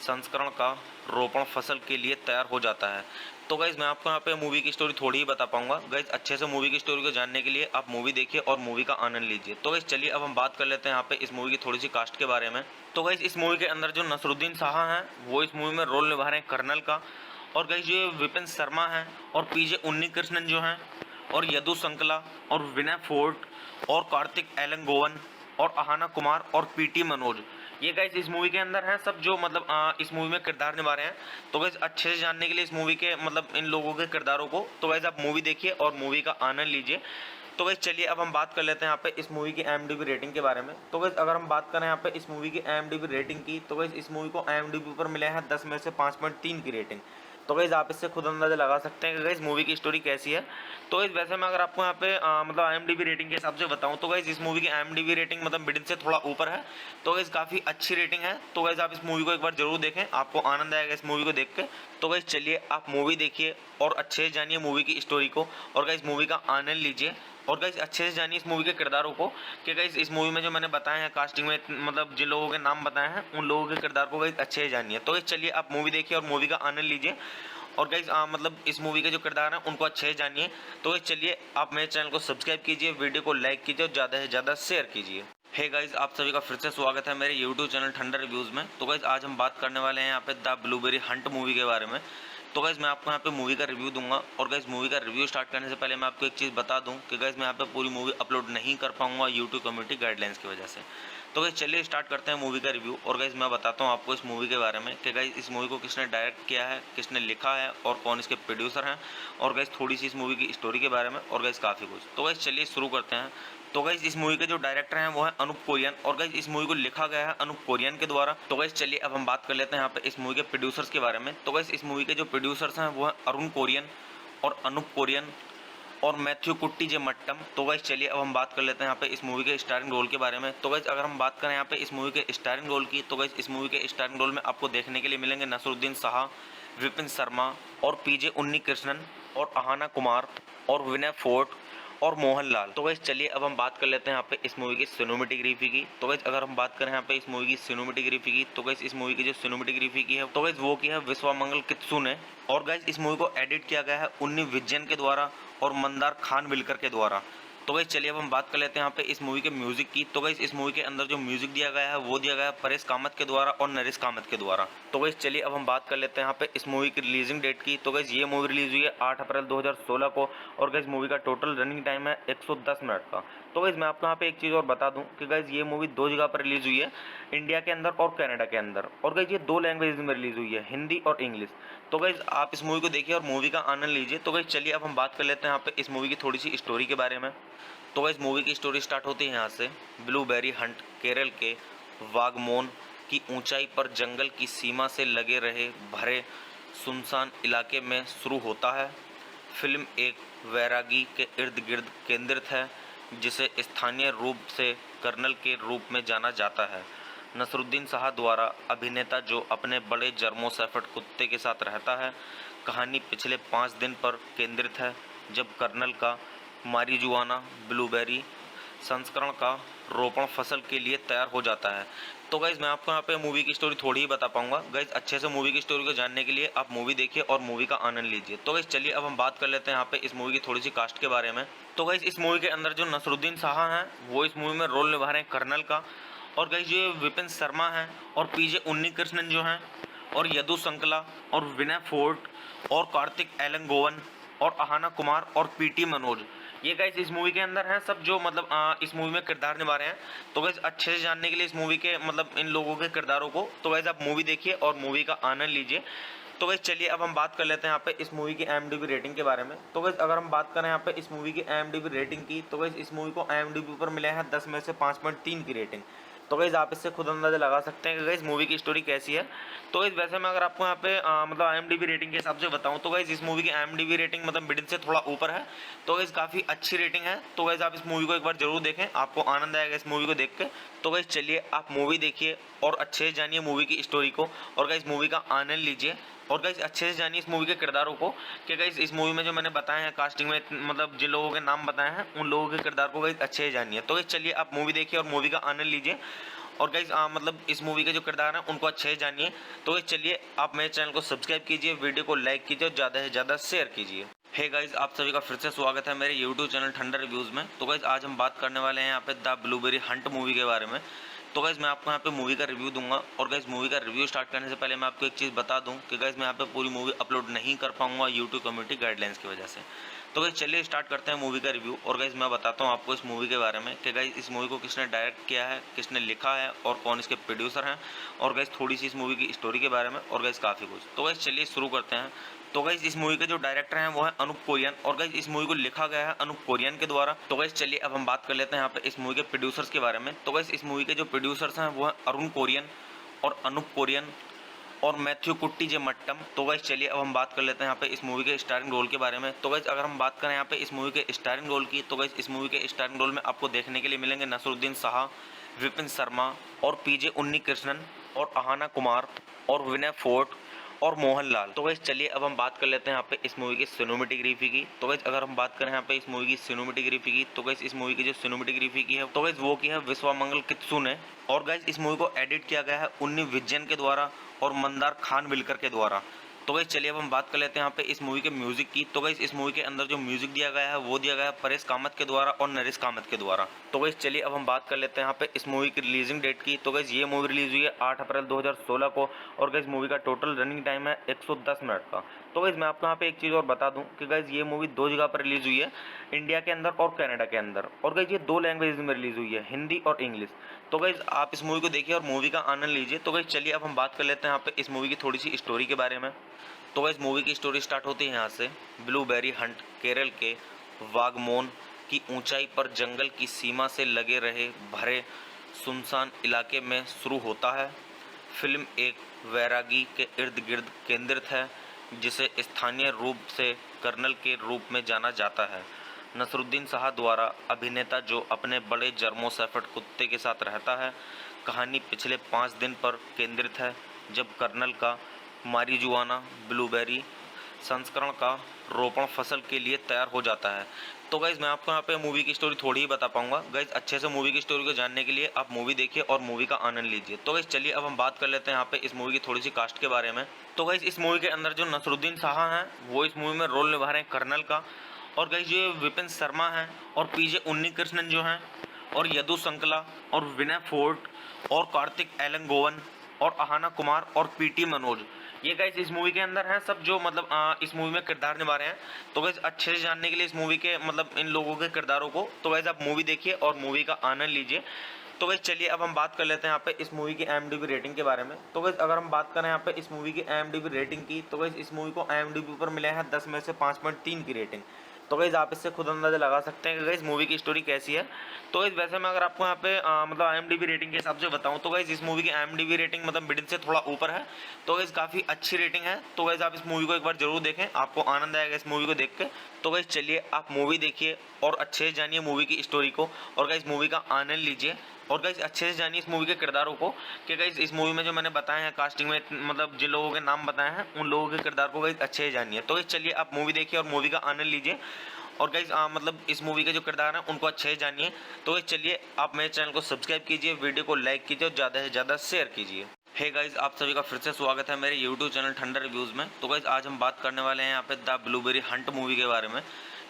संस्करण का रोपण फसल के लिए तैयार हो जाता है। तो गाइज मैं आपको यहाँ पे मूवी की स्टोरी थोड़ी ही बता पाऊंगा। गाइज अच्छे से मूवी की स्टोरी को जानने के लिए आप मूवी देखिए और मूवी का आनंद लीजिए। तो गाइज चलिए अब हम बात कर लेते हैं यहाँ पे इस मूवी की थोड़ी सी कास्ट के बारे में। तो गाइज इस मूवी के अंदर जो नसरुद्दीन शाह हैं वो इस मूवी में रोल निभा रहे हैं कर्नल का। और गाइज ये विपिन शर्मा हैं और पीजे उन्नी कृष्णन जो हैं और यदु संकला और विनय फोर्ट और कार्तिक एलन गोवन और अहाना कुमार और पीटी मनोज, ये गाइस इस मूवी के अंदर हैं सब जो मतलब इस मूवी में किरदार निभा रहे हैं। तो गाइस अच्छे से जानने के लिए इस मूवी के मतलब इन लोगों के किरदारों को, तो गाइस आप मूवी देखिए और मूवी का आनंद लीजिए। तो गाइस चलिए अब हम बात कर लेते हैं यहाँ पे इस मूवी की IMDb रेटिंग के बारे में। तो गाइस अगर हम बात करें यहाँ पे इस मूवी की IMDb रेटिंग की, तो गाइस इस मूवी को IMDb पर मिले हैं 10 में से 5.3 की रेटिंग। तो गाइस आप इससे खुद अंदाजा लगा सकते हैं कि गाइस मूवी की स्टोरी कैसी है। तो गाइस वैसे मैं अगर आपको यहाँ पे मतलब IMDb रेटिंग के हिसाब से बताऊं तो गाइस इस मूवी की IMDb रेटिंग मतलब मिडिल से थोड़ा ऊपर है। तो गाइस काफ़ी अच्छी रेटिंग है। तो गाइस आप इस मूवी को एक बार जरूर देखें, आपको आनंद आएगा इस मूवी को देख के। तो गाइस चलिए आप मूवी देखिए और अच्छे से जानिए मूवी की स्टोरी को और गाइस मूवी का आनंद लीजिए। और गाइस अच्छे से जानिए इस मूवी के किरदारों को कि गाइस इस मूवी में जो मैंने बताए हैं कास्टिंग में मतलब जिन लोगों के नाम बताए हैं उन लोगों के किरदार को गाइस अच्छे से जानिए। तो गाइस चलिए आप मूवी देखिए और मूवी का आनंद लीजिए। और गाइस मतलब इस मूवी के जो किरदार हैं उनको अच्छे से जानिए। तो गाइस चलिए आप मेरे चैनल को सब्सक्राइब कीजिए, वीडियो को लाइक कीजिए और ज़्यादा से ज़्यादा शेयर कीजिए। हे गाइस आप सभी का फिर से स्वागत है मेरे यूट्यूब चैनल ठंडा रिव्यूज़ में। तो गाइस आज हम बात करने वाले हैं यहाँ पे द ब्लूबेरी हंट मूवी के बारे में। तो गाइस मैं आपको यहाँ पे मूवी का रिव्यू दूंगा और गाइस मूवी का रिव्यू स्टार्ट करने से पहले मैं आपको एक चीज़ बता दूं कि गाइस मैं यहाँ पे पूरी मूवी अपलोड नहीं कर पाऊंगा यूट्यूब कम्युनिटी गाइडलाइंस की वजह से। तो गाइस चलिए स्टार्ट करते हैं मूवी का रिव्यू। और गाइस मैं बताता हूँ आपको इस मूवी के बारे में कि गाइस इस मूवी को किसने डायरेक्ट किया है, किसने लिखा है और कौन इसके प्रोड्यूसर हैं, और गाइस थोड़ी सी इस मूवी की स्टोरी के बारे में और गाइस काफ़ी कुछ। तो गाइस चलिए शुरू करते हैं। तो गाइस इस मूवी के जो डायरेक्टर हैं वो है अनूप कोरियन और गाइस इस मूवी को लिखा गया है अनूप कोरियन के द्वारा। तो गाइस चलिए अब हम बात कर लेते हैं यहाँ पे इस मूवी के प्रोड्यूसर्स के बारे में। तो गाइस इस मूवी के जो प्रोड्यूसर्स हैं वो है अरुण कोरियन और अनूप कोरियन और मैथ्यू कुट्टी जे मट्टम। तो गाइस चलिए अब हम बात कर लेते हैं यहाँ पे इस मूवी के स्टारिंग रोल के बारे में। तो गाइस अगर हम बात करें यहाँ पे इस मूवी के स्टारिंग रोल की, तो गाइस इस मूवी के स्टारिंग रोल में आपको देखने के लिए मिलेंगे नसरुद्दीन शाह, विपिन शर्मा और पीजे उन्नी कृष्णन और अहाना कुमार और विनय फोर्ट और मोहनलाल। तो गाइस चलिए अब हम बात कर लेते हैं यहाँ पे इस मूवी की सिनेमेटोग्राफी की। तो गाइस अगर हम बात करें यहाँ पे इस मूवी की सिनेमेटोग्राफी की, तो गाइस इस मूवी की जो सिनेमेटोग्राफी की है तो गाइस वो की है विश्वामंगल कित्सू ने। और गाइस इस मूवी को एडिट किया गया है उन्नी विजयन के द्वारा और मंदार खान विलकर के द्वारा। तो गाइस चलिए अब हम बात कर लेते हैं यहाँ पे इस मूवी के म्यूजिक की। तो गाइस इस मूवी के अंदर जो म्यूजिक दिया गया है वो दिया गया है परेश कामत के द्वारा और नरेश कामत के द्वारा। तो गाइस चलिए अब हम बात कर लेते हैं यहाँ पे इस मूवी की रिलीजिंग डेट की। तो गाइस ये मूवी रिलीज हुई है 8 अप्रैल 2016 को और गाइस मूवी का टोटल रनिंग टाइम है 110 मिनट का। तो गाइस मैं आपको यहाँ पे एक चीज़ और बता दूं कि गाइस ये मूवी दो जगह पर रिलीज हुई है, इंडिया के अंदर और कनाडा के अंदर। और गाइस ये दो लैंग्वेज में रिलीज हुई है, हिंदी और इंग्लिश। तो गाइस आप इस मूवी को देखिए और मूवी का आनंद लीजिए। तो गाइस चलिए अब हम बात कर लेते हैं यहाँ पे इस मूवी की थोड़ी सी स्टोरी के बारे में। तो गाइस मूवी की स्टोरी स्टार्ट होती है यहाँ से। ब्लूबेरी हंट केरल के वागमोन की ऊंचाई पर जंगल की सीमा से लगे रहे भरे सुनसान इलाके में शुरू होता है। फिल्म एक वैरागी के इर्द गिर्द केंद्रित है जिसे स्थानीय रूप से कर्नल के रूप में जाना जाता है। नसरुद्दीन शाह द्वारा अभिनेता जो अपने बड़े जर्मो शेफर्ड कुत्ते के साथ रहता है। कहानी पिछले 5 दिन पर केंद्रित है जब कर्नल का मारिजुआना ब्लूबेरी संस्करण का रोपण फसल के लिए तैयार हो जाता है। तो गाइज मैं आपको यहाँ पे मूवी की स्टोरी थोड़ी ही बता पाऊंगा। गाइज अच्छे से मूवी की स्टोरी को जानने के लिए आप मूवी देखिए और मूवी का आनंद लीजिए। तो गाइज चलिए अब हम बात कर लेते हैं यहाँ पे इस मूवी की थोड़ी सी कास्ट के बारे में। तो गाइज इस मूवी के अंदर जो नसरुद्दीन शाह हैं वो इस मूवी में रोल निभा रहे हैं कर्नल का, और गाइज ये विपिन शर्मा हैं और पीजे उन्नीकृष्णन जो हैं और यदु संकला और विनय फोर्ट और कार्तिक एलंगोवन और अहाना कुमार और पीटी मनोज, ये गाइस इस मूवी के अंदर हैं सब, जो मतलब इस मूवी में किरदार निभा रहे हैं। तो गाइस अच्छे से जानने के लिए इस मूवी के मतलब इन लोगों के किरदारों को, तो गाइस आप मूवी देखिए और मूवी का आनंद लीजिए। तो गाइस चलिए अब हम बात कर लेते हैं यहाँ पे इस मूवी की IMDb रेटिंग के बारे में। तो गाइस अगर हम बात करें यहाँ पे इस मूवी की IMDb रेटिंग की, तो गाइस इस मूवी को IMDb पर मिले हैं 10 में से 5.3 की रेटिंग। तो गाइस आप इससे खुद अंदाजा लगा सकते हैं कि गाइस मूवी की स्टोरी कैसी है। तो गाइस वैसे मैं अगर आपको यहाँ पे मतलब IMDb रेटिंग के हिसाब से बताऊं, तो गाइस इस मूवी की IMDb रेटिंग मतलब मिडिल से थोड़ा ऊपर है। तो गाइस काफ़ी अच्छी रेटिंग है। तो गाइस आप इस मूवी को एक बार जरूर देखें, आपको आनंद आएगा इस मूवी को देख के। तो गाइस चलिए आप मूवी देखिए और अच्छे से जानिए मूवी की स्टोरी को, और गाइस मूवी का आनंद लीजिए, और गाइस अच्छे से जानिए इस मूवी के किरदारों को कि गाइस इस मूवी में जो मैंने बताए हैं कास्टिंग में, मतलब जिन लोगों के नाम बताए हैं उन लोगों के किरदार को गाइस अच्छे से जानिए। तो गाइस चलिए आप मूवी देखिए और मूवी का आनंद लीजिए, और गाइस मतलब इस मूवी के जो किरदार हैं उनको अच्छे से जानिए। तो गाइस चलिए आप मेरे चैनल को सब्सक्राइब कीजिए, वीडियो को लाइक कीजिए और ज़्यादा से ज़्यादा शेयर कीजिए। हे गाइस, आप सभी का फिर से स्वागत है मेरे यूट्यूब चैनल ठंडा रिव्यूज़ में। तो गाइस आज हम बात करने वाले हैं यहाँ पे द ब्लूबेरी हंट मूवी के बारे में। तो गाइस मैं आपको यहाँ पे मूवी का रिव्यू दूंगा, और गाइस मूवी का रिव्यू स्टार्ट करने से पहले मैं आपको एक चीज़ बता दूं कि गाइस मैं यहाँ पे पूरी मूवी अपलोड नहीं कर पाऊंगा यूट्यूब कम्युनिटी गाइडलाइंस की वजह से। तो गाइस चलिए स्टार्ट करते हैं मूवी का रिव्यू, और गाइस मैं बताता हूँ आपको इस मूवी के बारे में कि गाइस इस मूवी को किसने डायरेक्ट किया है, किसने लिखा है और कौन इसके प्रोड्यूसर हैं, और गाइस थोड़ी सी इस मूवी की स्टोरी के बारे में, और गाइस काफ़ी कुछ। तो गाइस चलिए शुरू करते हैं। तो गाइस इस मूवी के जो डायरेक्टर हैं वो है अनूप कोरियन, और गाइस इस मूवी को लिखा गया है अनूप कोरियन के द्वारा। तो गाइस चलिए अब हम बात कर लेते हैं यहाँ पे इस मूवी के प्रोड्यूसर्स के बारे में। तो गाइस इस मूवी के जो प्रोड्यूसर्स हैं वो है अरुण कोरियन और अनूप कोरियन और मैथ्यू कुट्टी जे मट्टम। तो गाइस चलिए अब हम बात कर लेते हैं यहाँ पे इस मूवी के स्टारिंग रोल के बारे में। तो गाइस अगर हम बात करें यहाँ पे इस मूवी के स्टारिंग रोल की, तो गाइस इस मूवी के स्टारिंग रोल में आपको देखने के लिए मिलेंगे नसरुद्दीन शाह, विपिन शर्मा और पीजे उन्नीकृष्णन और अहाना कुमार और विनय फोर्ट और मोहनलाल। तो गाइस चलिए अब हम बात कर लेते हैं यहाँ पे इस मूवी की सिनेमेटोग्राफी की। तो गाइस अगर हम बात करें यहाँ पे इस मूवी की सिनेमेटोग्राफी की, तो गाइस इस मूवी की जो सिनेमेटोग्राफी की है, तो गाइस वो की है विश्वामंगल कित्सू ने, और गाइस इस मूवी को एडिट किया गया है उन्नी विजयन के द्वारा और मंदार खान विलकर के द्वारा। तो गाइस चलिए अब हम बात कर लेते हैं यहाँ पे इस मूवी के म्यूजिक की। तो गाइस इस मूवी के अंदर जो म्यूजिक दिया गया है वो दिया गया है परेश कामत के द्वारा और नरेश कामत के द्वारा। तो गाइस चलिए अब हम बात कर लेते हैं यहाँ पे इस मूवी की रिलीजिंग डेट की। तो गाइस ये मूवी रिलीज हुई है 8 अप्रैल 2016 को, और गाइस मूवी का टोटल रनिंग टाइम है 110 मिनट का। तो गाइस मैं आपको यहाँ पे एक चीज़ और बता दूं कि गाइस ये मूवी 2 जगह पर रिलीज हुई है, इंडिया के अंदर और कनाडा के अंदर, और गाइस ये 2 लैंग्वेज में रिलीज हुई है, हिंदी और इंग्लिश। तो गाइस आप इस मूवी को देखिए और मूवी का आनंद लीजिए। तो गाइस चलिए अब हम बात कर लेते हैं यहाँ पे इस मूवी की थोड़ी सी स्टोरी के बारे में। तो गाइस मूवी की स्टोरी स्टार्ट होती है यहाँ से। ब्लूबेरी हंट केरल के वागमोन की ऊंचाई पर जंगल की सीमा से लगे रहे भरे सुनसान इलाके में शुरू होता है। फिल्म एक वैरागी के इर्द गिर्द केंद्रित है जिसे स्थानीय रूप से कर्नल के रूप में जाना जाता है। नसरुद्दीन शाह द्वारा अभिनेता जो अपने बड़े जर्मो शेफर्ड कुत्ते के साथ रहता है। कहानी पिछले 5 दिन पर केंद्रित है जब कर्नल का मारिजुआना ब्लूबेरी संस्करण का रोपण फसल के लिए तैयार हो जाता है। तो गाइज मैं आपको यहाँ पे मूवी की स्टोरी थोड़ी ही बता पाऊंगा। गाइज अच्छे से मूवी की स्टोरी को जानने के लिए आप मूवी देखिए और मूवी का आनंद लीजिए। तो गाइज चलिए अब हम बात कर लेते हैं यहाँ पे इस मूवी की थोड़ी सी कास्ट के बारे में। तो गाइज इस मूवी के अंदर जो नसरुद्दीन शाह हैं वो इस मूवी में रोल निभा रहे हैं कर्नल का, और गाइज ये विपिन शर्मा हैं और पीजे उन्नीकृष्णन जो हैं और यदु संकला और विनय फोर्ट और कार्तिक एलंगोवन और अहाना कुमार और पीटी मनोज, ये गाइस इस मूवी के अंदर हैं सब, जो मतलब इस मूवी में किरदार निभा रहे हैं। तो गाइस अच्छे से जानने के लिए इस मूवी के मतलब इन लोगों के किरदारों को, तो गाइस आप मूवी देखिए और मूवी का आनंद लीजिए। तो गाइस चलिए अब हम बात कर लेते हैं यहाँ पे इस मूवी की IMDb रेटिंग के बारे में। तो गाइस अगर हम बात करें यहाँ पे इस मूवी की IMDb रेटिंग की, तो गाइस इस मूवी को IMDb पर मिले हैं 10 में से 5.3 की रेटिंग। तो गाइस आप इससे खुद अंदाजा लगा सकते हैं कि गाइस मूवी की स्टोरी कैसी है। तो गाइस वैसे मैं अगर आपको यहाँ पे मतलब IMDb रेटिंग के हिसाब से बताऊं, तो गाइस इस मूवी की IMDb रेटिंग मतलब मिडिल से थोड़ा ऊपर है। तो गाइस काफ़ी अच्छी रेटिंग है। तो गाइस आप इस मूवी को एक बार जरूर देखें, आपको आनंद आएगा इस मूवी को देख के। तो गाइस चलिए आप मूवी देखिए और अच्छे से जानिए मूवी की स्टोरी को, और गाइस मूवी का आनंद लीजिए। और गाइस अच्छे से जानिए इस मूवी के किरदारों को कि गाइस इस मूवी में जो मैंने बताए हैं कास्टिंग में मतलब जिन लोगों के नाम बताए हैं उन लोगों के किरदार को गाइस अच्छे से जानिए। तो गाइस चलिए आप मूवी देखिए और मूवी का आनंद लीजिए और गाइस मतलब इस मूवी के जो किरदार हैं उनको अच्छे से जानिए। तो गाइस चलिए आप मेरे चैनल को सब्सक्राइब कीजिए, वीडियो को लाइक कीजिए और ज़्यादा से ज़्यादा शेयर कीजिए। हे गाइस आप सभी का फिर से स्वागत है मेरे यूट्यूब चैनल ठंडर रिव्यूज़ में। तो गाइस आज हम बात करने वाले हैं यहाँ पे द ब्लूबेरी हंट मूवी के बारे में।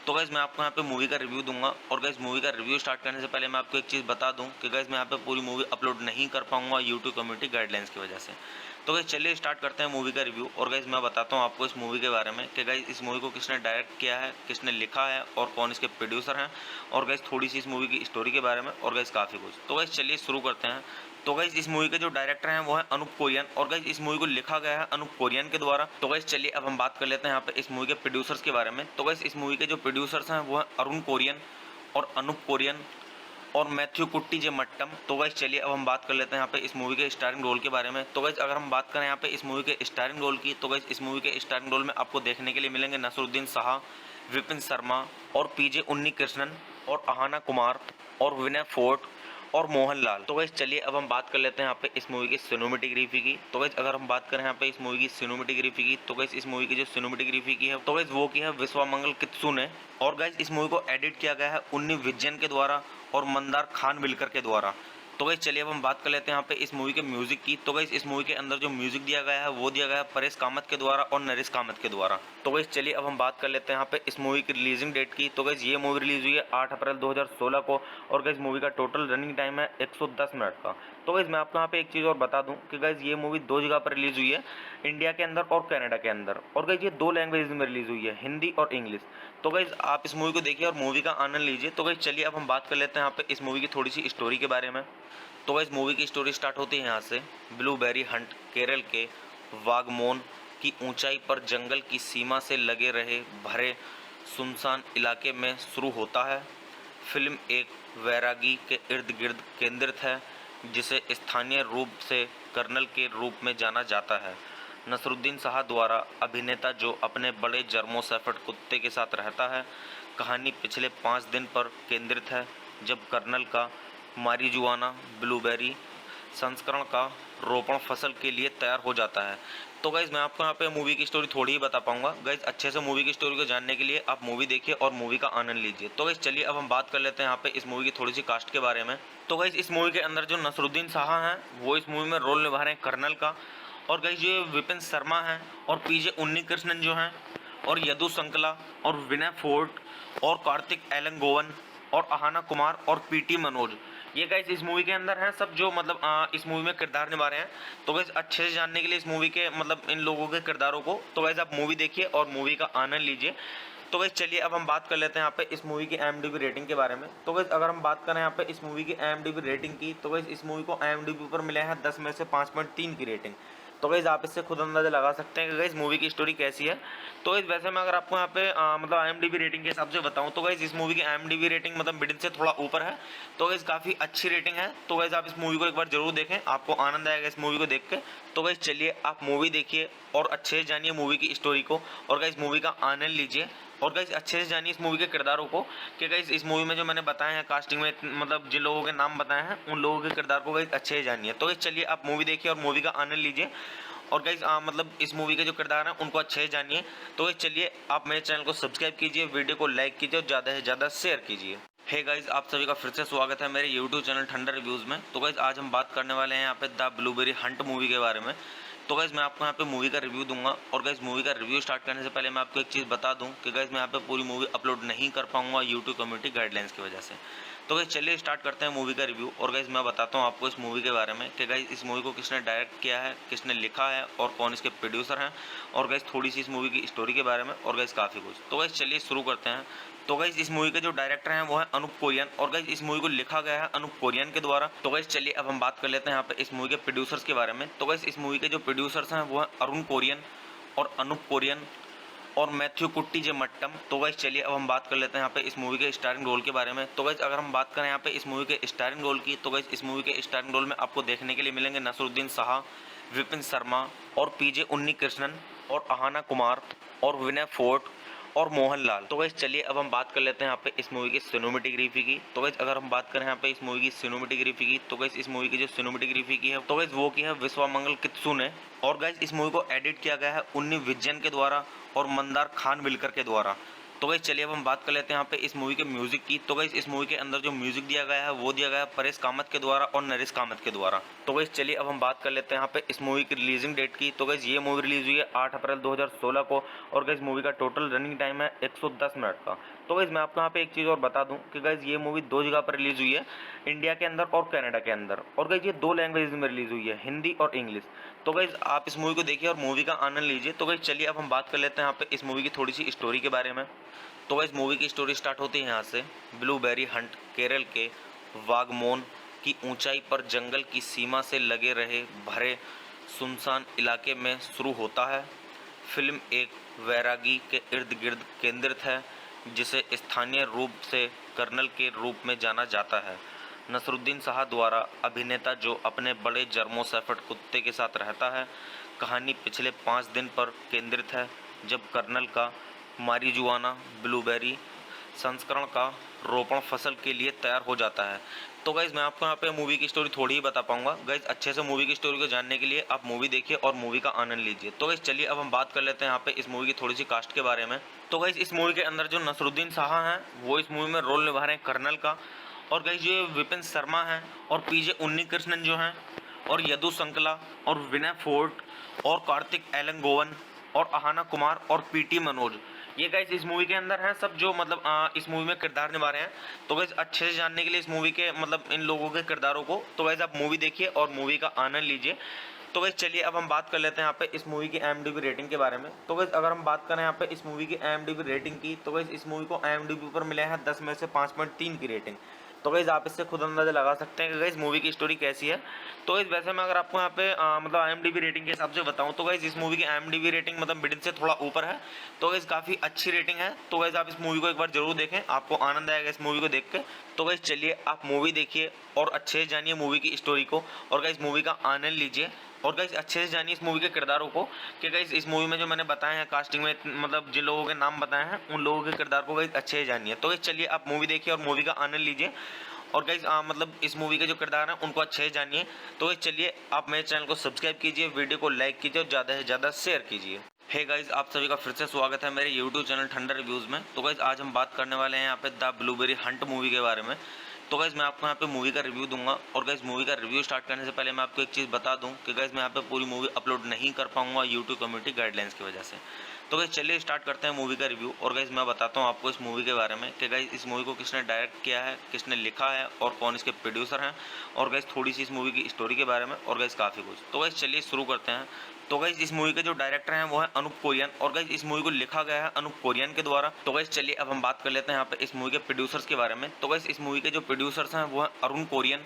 तो गाइस मैं आपको यहाँ पे मूवी का रिव्यू दूंगा और गाइस मूवी का रिव्यू स्टार्ट करने से पहले मैं आपको एक चीज़ बता दूं कि गाइस मैं यहाँ पे पूरी मूवी अपलोड नहीं कर पाऊंगा यूट्यूब कम्युनिटी गाइडलाइंस की वजह से। तो गाइस चलिए स्टार्ट करते हैं मूवी का रिव्यू और गाइस मैं बताता हूँ आपको इस मूवी के बारे में कि गाइस इस मूवी को किसने डायरेक्ट किया है, किसने लिखा है और कौन इसके प्रोड्यूसर हैं और गाइस थोड़ी सी इस मूवी की स्टोरी के बारे में और गाइस काफ़ी कुछ। तो गाइस चलिए शुरू करते हैं। तो गाइस इस मूवी के जो डायरेक्टर हैं वो है अनूप कोरियन और गाइस इस मूवी को लिखा गया है अनूप कोरियन के द्वारा। तो गाइस चलिए अब हम बात कर लेते हैं यहाँ पे इस मूवी के प्रोड्यूसर्स के बारे में। तो गाइस इस मूवी के जो प्रोड्यूसर्स हैं वो है अरुण कोरियन और अनूप कोरियन और मैथ्यू कुट्टी जे मट्टम। तो गाइस चलिए अब हम बात कर लेते हैं यहाँ पे इस मूवी के स्टारिंग रोल के बारे में। तो गाइस अगर हम बात करें यहाँ पे इस मूवी के स्टारिंग रोल की तो गाइस इस मूवी के स्टारिंग रोल में आपको देखने के लिए मिलेंगे नसरुद्दीन शाह, विपिन शर्मा और पीजे उन्नी कृष्णन और अहाना कुमार और विनय फोर्ट और मोहनलाल। तो गाइस चलिए अब हम बात कर लेते हैं यहाँ पे इस मूवी की सिनेमेटोग्राफी की। तो गाइस अगर हम बात करें यहाँ पे इस मूवी की सिनेमेटोग्राफी की तो गाइस इस मूवी की जो सिनेमेटोग्राफी की है तो गाइस वो की है विश्वामंगल कित्सू ने और गाइस इस मूवी को एडिट किया गया है उन्नी विजयन के द्वारा और मंदार खान मिलकर के द्वारा। तो गाइस चलिए अब हम बात कर लेते हैं यहाँ पे इस मूवी के म्यूजिक की। तो गाइस इस मूवी के अंदर जो म्यूजिक दिया गया है वो दिया गया है परेश कामत के द्वारा और नरेश कामत के द्वारा। तो गाइस चलिए अब हम बात कर लेते हैं यहाँ पे इस मूवी की रिलीजिंग डेट की। तो गाइस ये मूवी रिलीज हुई है 8 अप्रैल 2016 को और गाइस मूवी का टोटल रनिंग टाइम है 110 मिनट का। तो गाइस मैं आपको यहाँ पे एक चीज़ और बता दूं कि गाइस ये मूवी 2 जगह पर रिलीज हुई है, इंडिया के अंदर और कनाडा के अंदर। और गाइस ये 2 लैंग्वेज में रिलीज हुई है, हिंदी और इंग्लिश। तो गाइस आप इस मूवी को देखिए और मूवी का आनंद लीजिए। तो गाइस चलिए अब हम बात कर लेते हैं यहाँ पे इस मूवी की थोड़ी सी स्टोरी के बारे में। तो गाइस मूवी की स्टोरी स्टार्ट होती है यहाँ से। ब्लूबेरी हंट केरल के वागमोन की ऊंचाई पर जंगल की सीमा से लगे रहे भरे सुनसान इलाके में शुरू होता है। फिल्म एक वैरागी के इर्द गिर्द केंद्रित है जिसे स्थानीय रूप से कर्नल के रूप में जाना जाता है। नसरुद्दीन शाह द्वारा अभिनेता जो अपने बड़े जर्मो शेफर्ड कुत्ते के साथ रहता है। कहानी पिछले 5 दिन पर केंद्रित है जब कर्नल का मारिजुआना ब्लूबेरी संस्करण का रोपण फसल के लिए तैयार हो जाता है। तो गाइज मैं आपको यहाँ पे मूवी की स्टोरी थोड़ी ही बता पाऊंगा। गाइज अच्छे से मूवी की स्टोरी को जानने के लिए आप मूवी देखिए और मूवी का आनंद लीजिए। तो गाइज चलिए अब हम बात कर लेते हैं यहाँ पे इस मूवी की थोड़ी सी कास्ट के बारे में। तो गाइज इस मूवी के अंदर जो नसरुद्दीन शाह हैं वो इस मूवी में रोल निभा रहे हैं कर्नल का। और गाइज जो विपिन शर्मा हैं और पीजे उन्नी कृष्णन जो हैं और यदु संकला और विनय फोर्ट और कार्तिक एलंगोवन और अहाना कुमार और पीटी मनोज, ये गाइस इस मूवी के अंदर हैं सब जो मतलब इस मूवी में किरदार निभा रहे हैं। तो गाइस अच्छे से जानने के लिए इस मूवी के मतलब इन लोगों के किरदारों को तो गाइस आप मूवी देखिए और मूवी का आनंद लीजिए। तो गाइस चलिए अब हम बात कर लेते हैं यहाँ पे इस मूवी की IMDb रेटिंग के बारे में। तो गाइस अगर हम बात करें यहाँ पे इस मूवी की IMDb रेटिंग की तो गाइस इस मूवी को IMDb पर मिले हैं 10 में से 5.3 की रेटिंग। तो गाइस आप इससे खुद अंदाजा लगा सकते हैं कि गाइस मूवी की स्टोरी कैसी है। तो गाइस वैसे मैं अगर आपको यहाँ पे मतलब IMDb रेटिंग के हिसाब से बताऊं तो गाइस इस मूवी की IMDb रेटिंग मतलब मिडिल से थोड़ा ऊपर है। तो गाइस काफ़ी अच्छी रेटिंग है। तो गाइस आप इस मूवी को एक बार जरूर देखें, आपको आनंद आएगा इस मूवी को देख के। तो गाइस चलिए आप मूवी देखिए और अच्छे से जानिए मूवी की स्टोरी को और गाइस मूवी का आनंद लीजिए और गाइस अच्छे से जानिए इस मूवी के किरदारों को कि गाइस इस मूवी में जो मैंने बताए हैं कास्टिंग में मतलब जिन लोगों के नाम बताए हैं उन लोगों के किरदार को गाइस अच्छे से जानिए। तो गाइस चलिए आप मूवी देखिए और मूवी का आनंद लीजिए और गाइस मतलब इस मूवी के जो किरदार हैं उनको अच्छे से जानिए। तो गाइस चलिए आप मेरे चैनल को सब्सक्राइब कीजिए, वीडियो को लाइक कीजिए और ज़्यादा से ज़्यादा शेयर कीजिए। हे गाइस आप सभी का फिर से स्वागत है मेरे यूट्यूब चैनल ठंडर रिव्यूज़ में। तो गाइस आज हम बात करने वाले हैं यहाँ पे द ब्लूबेरी हंट मूवी के बारे में। तो गाइस मैं आपको यहाँ पे मूवी का रिव्यू दूंगा और गाइस मूवी का रिव्यू स्टार्ट करने से पहले मैं आपको एक चीज़ बता दूं कि गाइस मैं यहाँ पे पूरी मूवी अपलोड नहीं कर पाऊंगा यूट्यूब कम्युनिटी गाइडलाइंस की वजह से। तो गाइस चलिए स्टार्ट करते हैं मूवी का रिव्यू और गाइस मैं बताता हूँ आपको इस मूवी के बारे में कि गाइस इस मूवी को किसने डायरेक्ट किया है, किसने लिखा है और कौन इसके प्रोड्यूसर हैं और गाइस थोड़ी सी इस मूवी की स्टोरी के बारे में और गाइस काफ़ी कुछ। तो गाइस चलिए शुरू करते हैं। तो गाइस इस मूवी के जो डायरेक्टर हैं वो है अनूप कोरियन और गाइस इस मूवी को लिखा गया है अनूप कोरियन के द्वारा। तो गाइस चलिए अब हम बात कर लेते हैं यहाँ पे इस मूवी के प्रोड्यूसर्स के बारे में। तो गाइस इस मूवी के जो प्रोड्यूसर्स हैं वो है अरुण कोरियन और अनूप कोरियन और मैथ्यू कुट्टी जे मट्टम। तो गाइस चलिए अब हम बात कर लेते हैं यहाँ पे इस मूवी के स्टारिंग रोल के बारे में। तो गाइस अगर हम बात करें यहाँ पे इस मूवी के स्टारिंग रोल की तो गाइस इस मूवी के स्टारिंग रोल में आपको देखने के लिए मिलेंगे नसरुद्दीन शाह, विपिन शर्मा और पीजे उन्नी कृष्णन और अहाना कुमार और विनय फोर्ट और मोहनलाल। तो गाइस चलिए अब हम बात कर लेते हैं यहाँ पे इस मूवी की सिनेमेटोग्राफी की। तो गाइस अगर हम बात करें यहाँ पे इस मूवी की सिनेमेटोग्राफी की, तो गाइस इस मूवी की जो सिनेमेटोग्राफी की है तो गाइस वो की है विश्वामंगल कित्सू ने। और गाइस इस मूवी को एडिट किया गया है उन्नी विजयन के द्वारा और मंदार खान विलकर के द्वारा। तो गाइस चलिए अब हम बात कर लेते हैं यहाँ पे इस मूवी के म्यूजिक की। तो गाइस इस मूवी के अंदर जो म्यूजिक दिया गया है वो दिया गया है परेश कामत के द्वारा और नरेश कामत के द्वारा। तो गाइस चलिए अब हम बात कर लेते हैं यहाँ पे इस मूवी की रिलीजिंग डेट की। तो गाइस ये मूवी रिलीज हुई है 8 अप्रैल 2016 को और गाइस मूवी का टोटल रनिंग टाइम है 110 मिनट का। तो गाइस मैं आपको यहाँ पे एक चीज़ और बता दूं कि गाइस ये मूवी दो जगह पर रिलीज हुई है, इंडिया के अंदर और कनाडा के अंदर। और गाइस ये दो लैंग्वेज में रिलीज हुई है, हिंदी और इंग्लिश। तो गाइस आप इस मूवी को देखिए और मूवी का आनंद लीजिए। तो गाइस चलिए अब हम बात कर लेते हैं यहाँ पे इस मूवी की थोड़ी सी स्टोरी के बारे में। तो गाइस मूवी की स्टोरी स्टार्ट होती है यहाँ से। ब्लूबेरी हंट केरल के वागमोन की ऊंचाई पर जंगल की सीमा से लगे रहे भरे सुनसान इलाके में शुरू होता है। फिल्म एक वैरागी के इर्द गिर्द केंद्रित है जिसे स्थानीय रूप से कर्नल के रूप में जाना जाता है। नसरुद्दीन शाह द्वारा अभिनेता जो अपने बड़े जर्मो शेफर्ड कुत्ते के साथ रहता है। कहानी पिछले 5 दिन पर केंद्रित है जब कर्नल का मारिजुआना ब्लूबेरी संस्करण का रोपण फसल के लिए तैयार हो जाता है। तो गाइज़ मैं आपको यहाँ पे मूवी की स्टोरी थोड़ी ही बता पाऊंगा। गाइज़ अच्छे से मूवी की स्टोरी को जानने के लिए आप मूवी देखिए और मूवी का आनंद लीजिए। तो गाइज़ चलिए अब हम बात कर लेते हैं यहाँ पे इस मूवी की थोड़ी सी कास्ट के बारे में। तो गाइज़ इस मूवी के अंदर जो नसरुद्दीन शाह हैं वो इस मूवी में रोल निभा रहे हैं कर्नल का। और गाइज़ ये विपिन शर्मा हैं और पीजे उन्नी कृष्णन जो हैं और यदु संकला और विनय फोर्ट और कार्तिक एलंगोवन और अहाना कुमार और पीटी मनोज, ये गाइस इस मूवी के अंदर हैं सब जो मतलब इस मूवी में किरदार निभा रहे हैं। तो गाइस अच्छे से जानने के लिए इस मूवी के मतलब इन लोगों के किरदारों को तो गाइस आप मूवी देखिए और मूवी का आनंद लीजिए। तो गाइस चलिए अब हम बात कर लेते हैं यहाँ पे इस मूवी की IMDb रेटिंग के बारे में। तो गाइस अगर हम बात करें यहाँ पे इस मूवी की IMDb रेटिंग की, तो गाइस इस मूवी को IMDb पर मिले हैं 10 में से 5.3 की रेटिंग। तो गाइस आप इससे खुद अंदाजा लगा सकते हैं कि गाइस मूवी की स्टोरी कैसी है। तो गाइस वैसे मैं अगर आपको यहाँ पे मतलब IMDb रेटिंग के हिसाब से बताऊं तो गाइस इस मूवी की IMDb रेटिंग मतलब मिडिल से थोड़ा ऊपर है। तो गाइस काफ़ी अच्छी रेटिंग है। तो गाइस आप इस मूवी को एक बार जरूर देखें, आपको आनंद आएगा इस मूवी को देख के। तो गाइस चलिए आप मूवी देखिए और अच्छे से जानिए मूवी की स्टोरी को और गाइस मूवी का आनंद लीजिए। और गाइस अच्छे से जानिए इस मूवी के किरदारों को कि गाइस इस मूवी में जो मैंने बताए हैं कास्टिंग में मतलब जिन लोगों के नाम बताए हैं उन लोगों के किरदार को गाइस अच्छे से जानिए। तो गाइस चलिए आप मूवी देखिए और मूवी का आनंद लीजिए और गाइस मतलब इस मूवी के जो किरदार हैं उनको अच्छे से जानिए। तो गाइस चलिए आप मेरे चैनल को सब्सक्राइब कीजिए, वीडियो को लाइक कीजिए और ज़्यादा से ज़्यादा शेयर कीजिए। हे गाइस आप सभी का फिर से स्वागत है मेरे यूट्यूब चैनल ठंडर रिव्यूज़ में। तो गाइस आज हम बात करने वाले हैं यहाँ पे द ब्लूबेरी हंट मूवी के बारे में। तो गाइस मैं आपको यहाँ पे मूवी का रिव्यू दूंगा और गाइस मूवी का रिव्यू स्टार्ट करने से पहले मैं आपको एक चीज़ बता दूं कि गाइस मैं यहाँ पे पूरी मूवी अपलोड नहीं कर पाऊंगा यूट्यूब कम्युनिटी गाइडलाइंस की वजह से। तो गाइस चलिए स्टार्ट करते हैं मूवी का रिव्यू और गाइस मैं बताता हूँ आपको इस मूवी के बारे में कि गाइस इस मूवी को किसने डायरेक्ट किया है, किसने लिखा है और कौन इसके प्रोड्यूसर हैं और गाइस थोड़ी सी इस मूवी की स्टोरी के बारे में और गाइस काफ़ी कुछ। तो गाइस चलिए शुरू करते हैं। तो गाइस इस मूवी के जो डायरेक्टर हैं वो है अनूप कोरियन और गाइस इस मूवी को लिखा गया है अनूप कोरियन के द्वारा। तो गाइस चलिए अब हम बात कर लेते हैं यहाँ पे इस मूवी के प्रोड्यूसर्स के बारे में। तो गाइस इस मूवी के जो प्रोड्यूसर्स हैं वो है अरुण कोरियन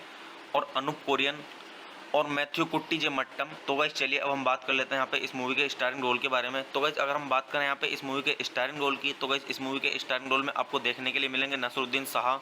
और अनूप कोरियन और मैथ्यू कुट्टी जे मट्टम। तो गाइस चलिए अब हम बात कर लेते हैं यहाँ पे इस मूवी के स्टारिंग रोल के बारे में। तो गाइस अगर हम बात करें यहाँ पे इस मूवी के स्टारिंग रोल की, तो गाइस इस मूवी के स्टारिंग रोल में आपको देखने के लिए मिलेंगे नसरुद्दीन शाह,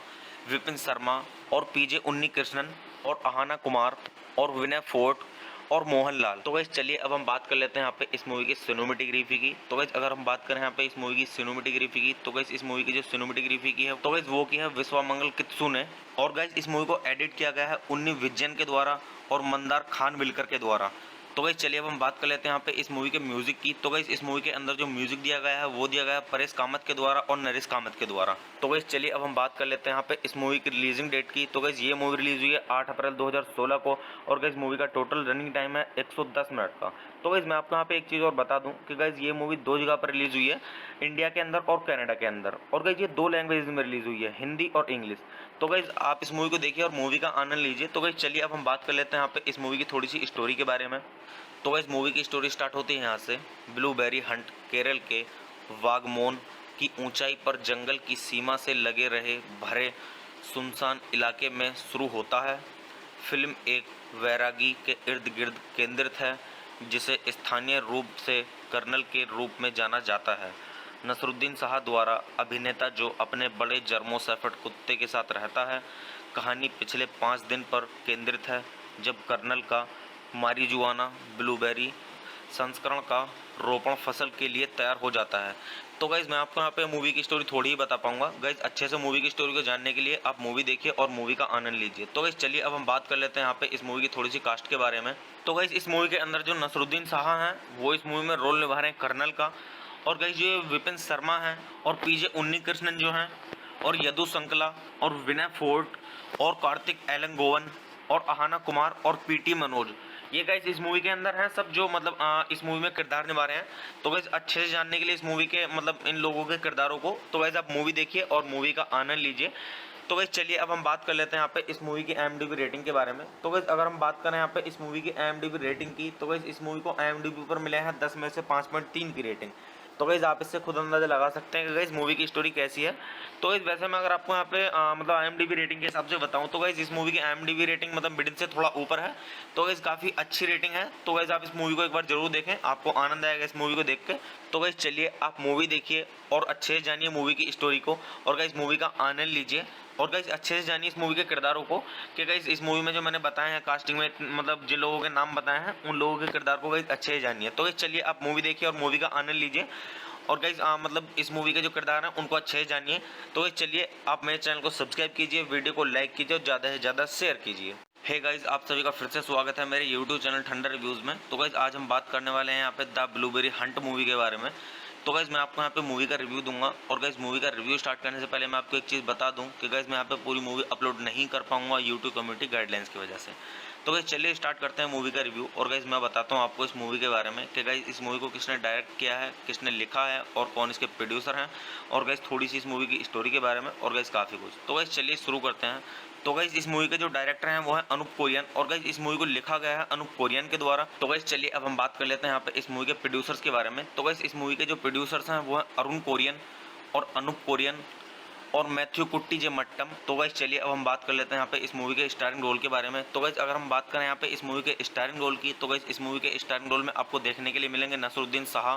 विपिन शर्मा और पीजे उन्नी कृष्णन और अहाना कुमार और विनय फोर्ट और मोहनलाल। तो गाइस चलिए अब हम बात कर लेते हैं यहाँ पे इस मूवी की सिनेमेटोग्राफी की। तो गाइस अगर हम बात करें यहाँ पे इस मूवी की सिनेमेटोग्राफी की, तो गाइस इस मूवी की जो सिनेमेटोग्राफी की है तो गाइस वो की है विश्वामंगल कित्सू ने। और गाइस इस मूवी को एडिट किया गया है उन्नी विजयन के द्वारा और मंदार खान विलकर के द्वारा। तो गाइस चलिए अब हम बात कर लेते हैं यहाँ पे इस मूवी के म्यूजिक की। तो गाइस इस मूवी के अंदर जो म्यूजिक दिया गया है वो दिया गया है परेश कामत के द्वारा और नरेश कामत के द्वारा। तो गाइस चलिए अब हम बात कर लेते हैं यहाँ पे इस मूवी की रिलीजिंग डेट की। तो गाइस ये मूवी रिलीज हुई है 8 अप्रैल 2016 को और गाइस मूवी का टोटल रनिंग टाइम है 110 मिनट का। तो गाइस मैं आपको यहाँ पे एक चीज़ और बता दूं कि गाइस ये मूवी दो जगह पर रिलीज हुई है, इंडिया के अंदर और कनाडा के अंदर। और गाइस ये दो लैंग्वेज में रिलीज हुई है, हिंदी और इंग्लिश। तो गाइस आप इस मूवी को देखिए और मूवी का आनंद लीजिए। तो गाइस चलिए अब हम बात कर लेते हैं यहाँ पे इस मूवी की थोड़ी सी स्टोरी के बारे में। तो गाइस मूवी की स्टोरी स्टार्ट होती है यहाँ से। ब्लूबेरी हंट केरल के वागमोन की ऊंचाई पर जंगल की सीमा से लगे रहे भरे सुनसान इलाके में शुरू होता है। फिल्म एक वैरागी के इर्द गिर्द केंद्रित है जिसे स्थानीय रूप से कर्नल के रूप में जाना जाता है। नसरुद्दीन शाह द्वारा अभिनेता जो अपने बड़े जर्मो शेफर्ड कुत्ते के साथ रहता है। कहानी पिछले 5 दिन पर केंद्रित है जब कर्नल का मारिजुआना ब्लूबेरी संस्करण का रोपण फसल के लिए तैयार हो जाता है। तो गाइज मैं आपको यहाँ पे मूवी की स्टोरी थोड़ी ही बता पाऊंगा। गाइज अच्छे से मूवी की स्टोरी को जानने के लिए आप मूवी देखिए और मूवी का आनंद लीजिए। तो गाइज चलिए अब हम बात कर लेते हैं यहाँ पे इस मूवी की थोड़ी सी कास्ट के बारे में। तो गाइज इस मूवी के अंदर जो नसरुद्दीन शाह हैं वो इस मूवी में रोल निभा रहे हैं कर्नल का, और गाइज ये विपिन शर्मा हैं और पीजे उन्नीकृष्णन जो हैं और यदु संकला और विनय फोर्ट और कार्तिक एलंगोवन और अहाना कुमार और पीटी मनोज, ये गाइस इस मूवी के अंदर हैं सब जो मतलब इस मूवी में किरदार निभा रहे हैं। तो गाइस अच्छे से जानने के लिए इस मूवी के मतलब इन लोगों के किरदारों को, तो गाइस आप मूवी देखिए और मूवी का आनंद लीजिए। तो गाइस चलिए अब हम बात कर लेते हैं यहाँ पे इस मूवी की IMDb रेटिंग के बारे में। तो गाइस अगर हम बात करें यहाँ पे इस मूवी की IMDb रेटिंग की, तो गाइस इस मूवी को IMDb पर मिले हैं 10 में से 5.3 की रेटिंग। तो गाइस आप इससे खुद अंदाजा लगा सकते हैं कि गाइस मूवी की स्टोरी कैसी है। तो गाइस वैसे मैं अगर आपको यहाँ पे मतलब IMDb रेटिंग के हिसाब से बताऊं तो गाइस इस मूवी की IMDb रेटिंग मतलब मिडिल से थोड़ा ऊपर है। तो गाइस काफ़ी अच्छी रेटिंग है। तो गाइस आप इस मूवी को एक बार जरूर देखें, आपको आनंद आएगा इस मूवी को देख के। तो गाइस चलिए आप मूवी देखिए और अच्छे से जानिए मूवी की स्टोरी को, और गाइस मूवी का आनंद लीजिए, और गाइस अच्छे से जानिए इस मूवी के किरदारों को कि गाइस इस मूवी में जो मैंने बताए हैं कास्टिंग में मतलब जिन लोगों के नाम बताए हैं उन लोगों के किरदार को गाइस अच्छे से जानिए। तो गाइस चलिए आप मूवी देखिए और मूवी का आनंद लीजिए, और गाइस मतलब इस मूवी के जो किरदार हैं उनको अच्छे से जानिए। तो गाइस चलिए आप मेरे चैनल को सब्सक्राइब कीजिए, वीडियो को लाइक कीजिए और ज़्यादा से ज़्यादा शेयर कीजिए। हे गाइस आप सभी का फिर से स्वागत है मेरे यूट्यूब चैनल ठंडर रिव्यूज़ में। तो गाइस आज हम बात करने वाले हैं यहाँ पे द ब्लूबेरी हंट मूवी के बारे में। तो गाइस मैं आपको यहाँ पे मूवी का रिव्यू दूंगा, और गाइस मूवी का रिव्यू स्टार्ट करने से पहले मैं आपको एक चीज़ बता दूं कि गाइस मैं यहाँ पे पूरी मूवी अपलोड नहीं कर पाऊंगा यूट्यूब कम्युनिटी गाइडलाइंस की वजह से। तो गाइस चलिए स्टार्ट करते हैं मूवी का रिव्यू, और गाइस मैं बताता हूँ आपको इस मूवी के बारे में कि गाइस इस मूवी को किसने डायरेक्ट किया है, किसने लिखा है और कौन इसके प्रोड्यूसर हैं, और गाइस थोड़ी सी इस मूवी की स्टोरी के बारे में, और गाइस काफ़ी कुछ। तो गाइस चलिए शुरू करते हैं। तो गाइस इस मूवी के जो डायरेक्टर हैं वो है अनूप कोरियन, और गाइस इस मूवी को लिखा गया है अनूप कोरियन के द्वारा। तो गाइस चलिए अब हम बात कर लेते हैं यहाँ पे इस मूवी के प्रोड्यूसर्स के बारे में। तो गाइस इस मूवी के जो प्रोड्यूसर्स हैं वो है अरुण कोरियन और अनूप कोरियन और मैथ्यू कुट्टी जे मट्टम। तो गाइस चलिए अब हम बात कर लेते हैं यहाँ पे इस मूवी के स्टारिंग रोल के बारे में। तो गाइस अगर हम बात करें यहाँ पे इस मूवी के स्टारिंग रोल की, तो गाइस इस मूवी के स्टारिंग रोल में आपको देखने के लिए मिलेंगे नसरुद्दीन शाह,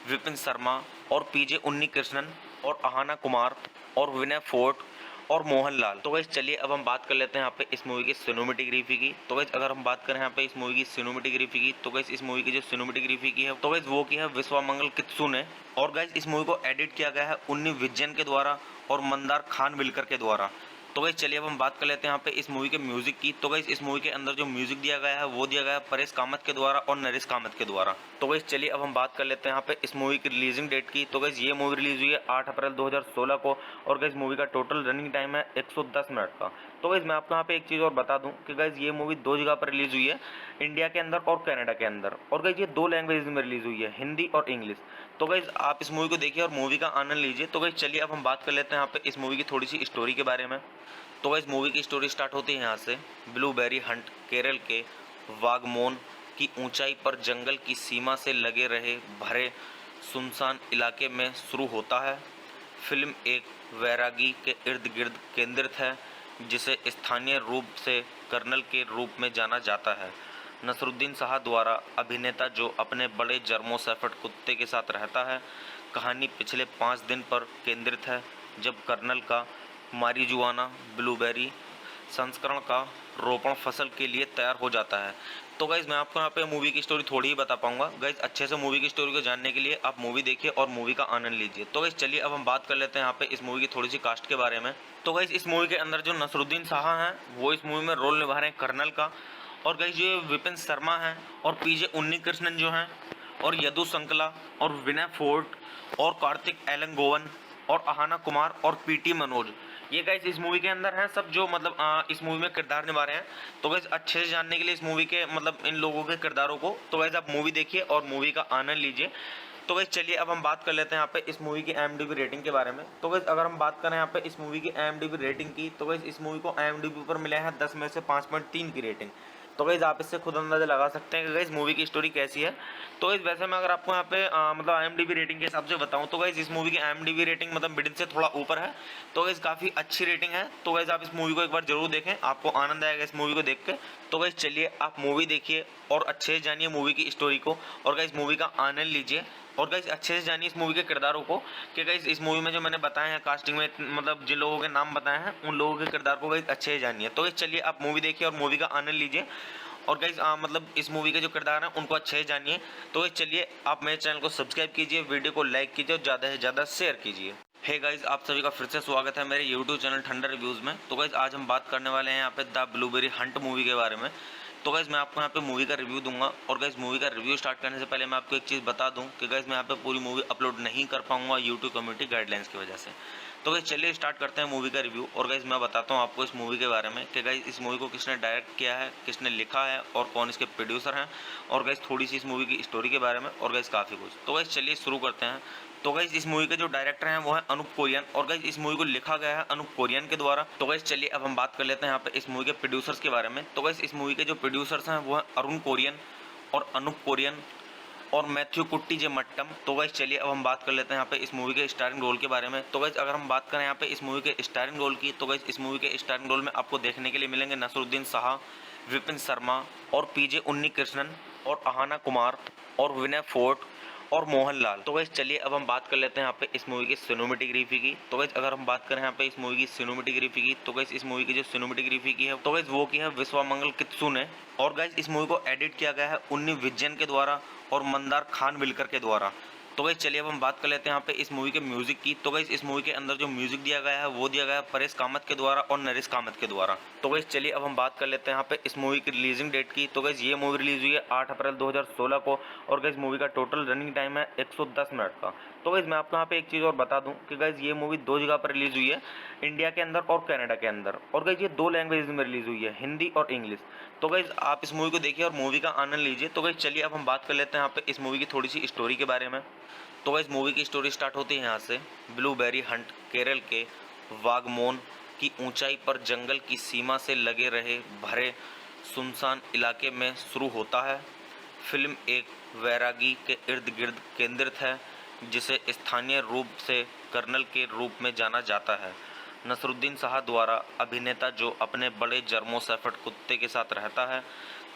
विपिन शर्मा और पीजे उन्नीकृष्णन और अहाना कुमार और विनय फोर्ट और मोहनलाल। तो गाइस चलिए अब हम बात कर लेते हैं यहाँ पे इस मूवी की सिनेमेटोग्राफी की। तो गाइस अगर हम बात करें यहाँ पे इस मूवी की सिनेमेटोग्राफी की, तो गाइस इस मूवी की जो सिनेमेटोग्राफी की है तो गाइस वो की है विश्वामंगल कित्सू ने, और गाइस इस मूवी को एडिट किया गया है उन्नी विजयन के द्वारा और मंदार खान विलकर के द्वारा। तो गाइस चलिए अब हम बात कर लेते हैं यहाँ पे इस मूवी के म्यूजिक की। तो गाइस इस मूवी के अंदर जो म्यूजिक दिया गया है वो दिया गया है परेश कामत के द्वारा और नरेश कामत के द्वारा। तो गाइस चलिए अब हम बात कर लेते हैं यहाँ पे इस मूवी की रिलीजिंग डेट की। तो गाइस ये मूवी रिलीज हुई है 8 अप्रैल 2016 को, और गाइस मूवी का टोटल रनिंग टाइम है 110 मिनट का। तो गाइस मैं आपको यहाँ पे एक चीज़ और बता दूं कि गाइस ये मूवी 2 जगह पर रिलीज हुई है, इंडिया के अंदर और कनाडा के अंदर, और गाइस ये 2 लैंग्वेज में रिलीज हुई है, हिंदी और इंग्लिश। तो गाइस आप इस मूवी को देखिए और मूवी का आनंद लीजिए। तो गाइस चलिए अब हम बात कर लेते हैं यहाँ पे इस मूवी की थोड़ी सी स्टोरी के बारे में। तो गाइस मूवी की स्टोरी स्टार्ट होती है यहाँ से। ब्लूबेरी हंट केरल के वागमोन की ऊंचाई पर जंगल की सीमा से लगे रहे भरे सुनसान इलाके में शुरू होता है। फिल्म एक वैरागी के इर्द गिर्द केंद्रित है जिसे स्थानीय रूप से कर्नल के रूप में जाना जाता है। नसरुद्दीन शाह द्वारा अभिनेता जो अपने बड़े जर्मो शेफर्ड कुत्ते के साथ रहता है। कहानी पिछले 5 दिन पर केंद्रित है जब कर्नल का मारिजुआना ब्लूबेरी संस्करण का रोपण फसल के लिए तैयार हो जाता है। तो गाइज मैं आपको यहाँ पे मूवी की स्टोरी थोड़ी ही बता पाऊंगा। गाइज अच्छे से मूवी की स्टोरी को जानने के लिए आप मूवी देखिए और मूवी का आनंद लीजिए। तो गाइज चलिए अब हम बात कर लेते हैं यहाँ पे इस मूवी की थोड़ी सी कास्ट के बारे में। तो गाइज इस मूवी के अंदर जो नसरुद्दीन शाह हैं वो इस मूवी में रोल निभा रहे हैं कर्नल का, और गाइज ये विपिन शर्मा हैं और पीजे उन्नीकृष्णन जो हैं और यदु संकला और विनय फोर्ट और कार्तिक एलंगोवन और अहाना कुमार और पीटी मनोज, ये गाइस इस मूवी के अंदर हैं सब जो मतलब इस मूवी में किरदार निभा रहे हैं। तो गाइस अच्छे से जानने के लिए इस मूवी के मतलब इन लोगों के किरदारों को, तो गाइस आप मूवी देखिए और मूवी का आनंद लीजिए। तो गाइस चलिए अब हम बात कर लेते हैं यहाँ पे इस मूवी की IMDb रेटिंग के बारे में। तो गाइस अगर हम बात करें यहाँ पे इस मूवी की IMDb रेटिंग की, तो गाइस इस मूवी को IMDb पर मिले हैं 10 में से 5.3 की रेटिंग। तो गाइस आप इससे खुद अंदाजा लगा सकते हैं कि गाइस मूवी की स्टोरी कैसी है। तो गाइस वैसे मैं अगर आपको यहाँ पे मतलब IMDb रेटिंग के हिसाब से बताऊं तो गाइस इस मूवी की IMDb रेटिंग मतलब मिडिल से थोड़ा ऊपर है। तो गाइस काफ़ी अच्छी रेटिंग है। तो गाइस आप इस मूवी को एक बार जरूर देखें, आपको आनंद आएगा इस मूवी को देख के। तो गाइस चलिए आप मूवी देखिए और अच्छे से जानिए मूवी की स्टोरी को, और गाइस मूवी का आनंद लीजिए, और गाइस अच्छे से जानिए इस मूवी के किरदारों को कि गाइस इस मूवी में जो मैंने बताए हैं कास्टिंग में मतलब जिन लोगों के नाम बताए हैं उन लोगों के किरदार को गाइस अच्छे से जानिए। तो गाइस चलिए आप मूवी देखिए और मूवी का आनंद लीजिए, और गाइज मतलब इस मूवी के जो किरदार हैं उनको अच्छे से जानिए। तो गाइज चलिए आप मेरे चैनल को सब्सक्राइब कीजिए, वीडियो को लाइक कीजिए और ज़्यादा से ज़्यादा शेयर कीजिए। हे गाइज, आप सभी का फिर से स्वागत है मेरे यूट्यूब चैनल ठंडा रिव्यूज़ में। तो गाइज आज हम बात करने वाले हैं यहाँ पे द ब्लूबेरी हंट मूवी के बारे में। तो गाइज मैं आपको यहाँ पे मूवी का रिव्यू दूंगा, और गाइज मूवी का रिव्यू स्टार्ट करने से पहले मैं आपको एक चीज़ बता दूं कि गाइज मैं यहाँ पे पूरी मूवी अपलोड नहीं कर पाऊंगा यूट्यूब कम्युनिटी गाइडलाइंस की वजह से। तो गाइज चलिए स्टार्ट करते हैं मूवी का रिव्यू। और गाइज मैं बताता हूँ आपको इस मूवी के बारे में कि गाइज इस मूवी को किसने डायरेक्ट किया है, किसने लिखा है और कौन इसके प्रोड्यूसर हैं, और गाइज थोड़ी सी इस मूवी की स्टोरी के बारे में, और गाइज काफ़ी कुछ। तो गाइज चलिए शुरू करते हैं। तो गाइज इस मूवी के जो डायरेक्टर हैं वो है अनूप कोरियन, और गाइज इस मूवी को लिखा गया है अनूप कोरियन के द्वारा। तो गाइज चलिए अब हम बात कर लेते हैं यहाँ पे इस मूवी के प्रोड्यूसर्स के बारे में। तो गाइज इस मूवी के जो प्रोड्यूसर्स हैं वो है अरुण कोरियन और अनूप कोरियन और मैथ्यू कुट्टी जे मट्टम। तो गाइज चलिए अब हम बात कर लेते हैं यहाँ पे इस मूवी के स्टारिंग रोल के बारे में। तो गाइज अगर हम बात करें यहाँ पे इस मूवी के स्टारिंग रोल की, तो गाइज इस मूवी के स्टारिंग रोल में आपको देखने के लिए मिलेंगे नसरुद्दीन शाह, विपिन शर्मा और पीजे उन्नी कृष्णन और अहाना कुमार और विनय फोर्ट और मोहनलाल। तो गाइज चलिए अब हम बात कर लेते हैं यहाँ पे इस मूवी की सिनेमेटोग्राफी की। तो गाइज अगर हम बात करें यहाँ पे इस मूवी की सिनेमेटोग्राफी की, तो गाइज इस मूवी की जो सिनेमेटोग्राफी की है तो गाइज वो की है विश्वामंगल कित्सू ने। और गाइज इस मूवी को एडिट किया गया है उन्नी विजयन के द्वारा और मंदार खान विलकर के द्वारा। तो गाइज चलिए अब हम बात कर लेते हैं यहाँ पे इस मूवी के म्यूजिक की। तो गाइज इस मूवी के अंदर जो म्यूजिक दिया गया है वो दिया गया है परेश कामत के द्वारा और नरेश कामत के द्वारा। तो गाइज चलिए अब हम बात कर लेते हैं यहाँ पे इस मूवी की रिलीजिंग डेट की। तो गाइज ये मूवी रिलीज हुई है 8 अप्रैल 2016 को, और गाइज मूवी का टोटल रनिंग टाइम है 110 मिनट का। तो गाइज मैं आपको यहाँ पे एक चीज़ और बता दूं कि गाइज ये मूवी 2 जगह पर रिलीज हुई है, इंडिया के अंदर और कनाडा के अंदर। और गाइज ये 2 लैंग्वेज में रिलीज हुई है, हिंदी और इंग्लिश। तो गाइज आप इस मूवी को देखिए और मूवी का आनंद लीजिए। तो गाइज चलिए अब हम बात कर लेते हैं यहाँ पे इस मूवी की थोड़ी सी स्टोरी के बारे में। तो गाइज मूवी की स्टोरी स्टार्ट होती है यहाँ से। ब्लूबेरी हंट केरल के वागमोन की ऊंचाई पर जंगल की सीमा से लगे रहे भरे सुनसान इलाके में शुरू होता है। फिल्म एक वैरागी के इर्द गिर्द केंद्रित है, जिसे स्थानीय रूप से कर्नल के रूप में जाना जाता है। नसरुद्दीन शाह द्वारा अभिनेता जो अपने बड़े जर्मो शेफर्ड कुत्ते के साथ रहता है।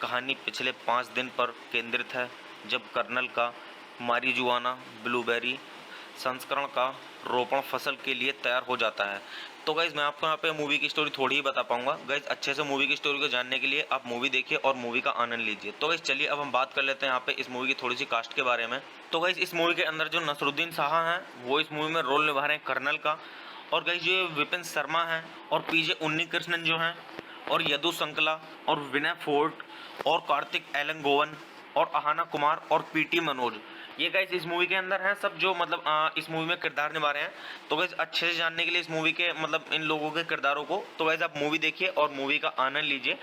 कहानी पिछले 5 दिन पर केंद्रित है, जब कर्नल का मारिजुआना ब्लूबेरी संस्करण का रोपण फसल के लिए तैयार हो जाता है। तो गाइज मैं आपको यहाँ पे मूवी की स्टोरी थोड़ी ही बता पाऊंगा। गाइज अच्छे से मूवी की स्टोरी को जानने के लिए आप मूवी देखिए और मूवी का आनंद लीजिए। तो गाइज चलिए अब हम बात कर लेते हैं यहाँ पे इस मूवी की थोड़ी सी कास्ट के बारे में। तो गाइज इस मूवी के अंदर जो नसरुद्दीन शाह हैं वो इस मूवी में रोल निभा रहे हैं कर्नल का, और गाइज जो विपिन शर्मा हैं और पीजे उन्नी कृष्णन जो हैं और यदु संकला और विनय फोर्ट और कार्तिक एलंगोवन और अहाना कुमार और पीटी मनोज, ये गाइस इस मूवी के अंदर हैं सब, जो मतलब इस मूवी में किरदार निभा रहे हैं। तो गाइस अच्छे से जानने के लिए इस मूवी के मतलब इन लोगों के किरदारों को, तो गाइस आप मूवी देखिए और मूवी का आनंद लीजिए।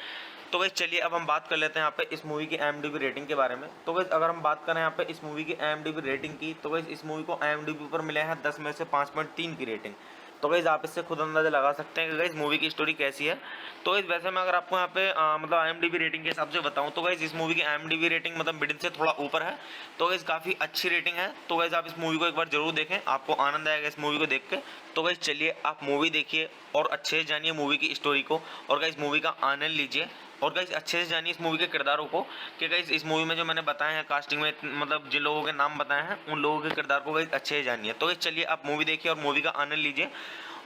तो गाइस चलिए अब हम बात कर लेते हैं यहाँ पे इस मूवी की IMDb रेटिंग के बारे में। तो गाइस अगर हम बात करें यहाँ पे इस मूवी की IMDb रेटिंग की, तो गाइस इस मूवी को IMDb पर मिला है 10 में से 5.3 की रेटिंग। तो गाइस आप इससे खुद अंदाजा लगा सकते हैं कि गाइस मूवी की स्टोरी कैसी है। तो गाइस वैसे मैं अगर आपको यहाँ पे मतलब IMDb रेटिंग के हिसाब से बताऊं, तो गाइस इस मूवी की IMDb रेटिंग मतलब मिडिल से थोड़ा ऊपर है। तो गाइस काफ़ी अच्छी रेटिंग है। तो गाइस आप इस मूवी को एक बार जरूर देखें, आपको आनंद आएगा इस मूवी को देख के। तो गाइस चलिए आप मूवी देखिए और अच्छे से जानिए मूवी की स्टोरी को, और गाइस मूवी का आनंद लीजिए, और गाइस अच्छे से जानिए इस मूवी के किरदारों को कि गाइस इस मूवी में जो मैंने बताए हैं कास्टिंग में, मतलब जिन लोगों के नाम बताए हैं उन लोगों के किरदार को गाइस अच्छे से जानिए। तो गाइस चलिए आप मूवी देखिए और मूवी का आनंद लीजिए,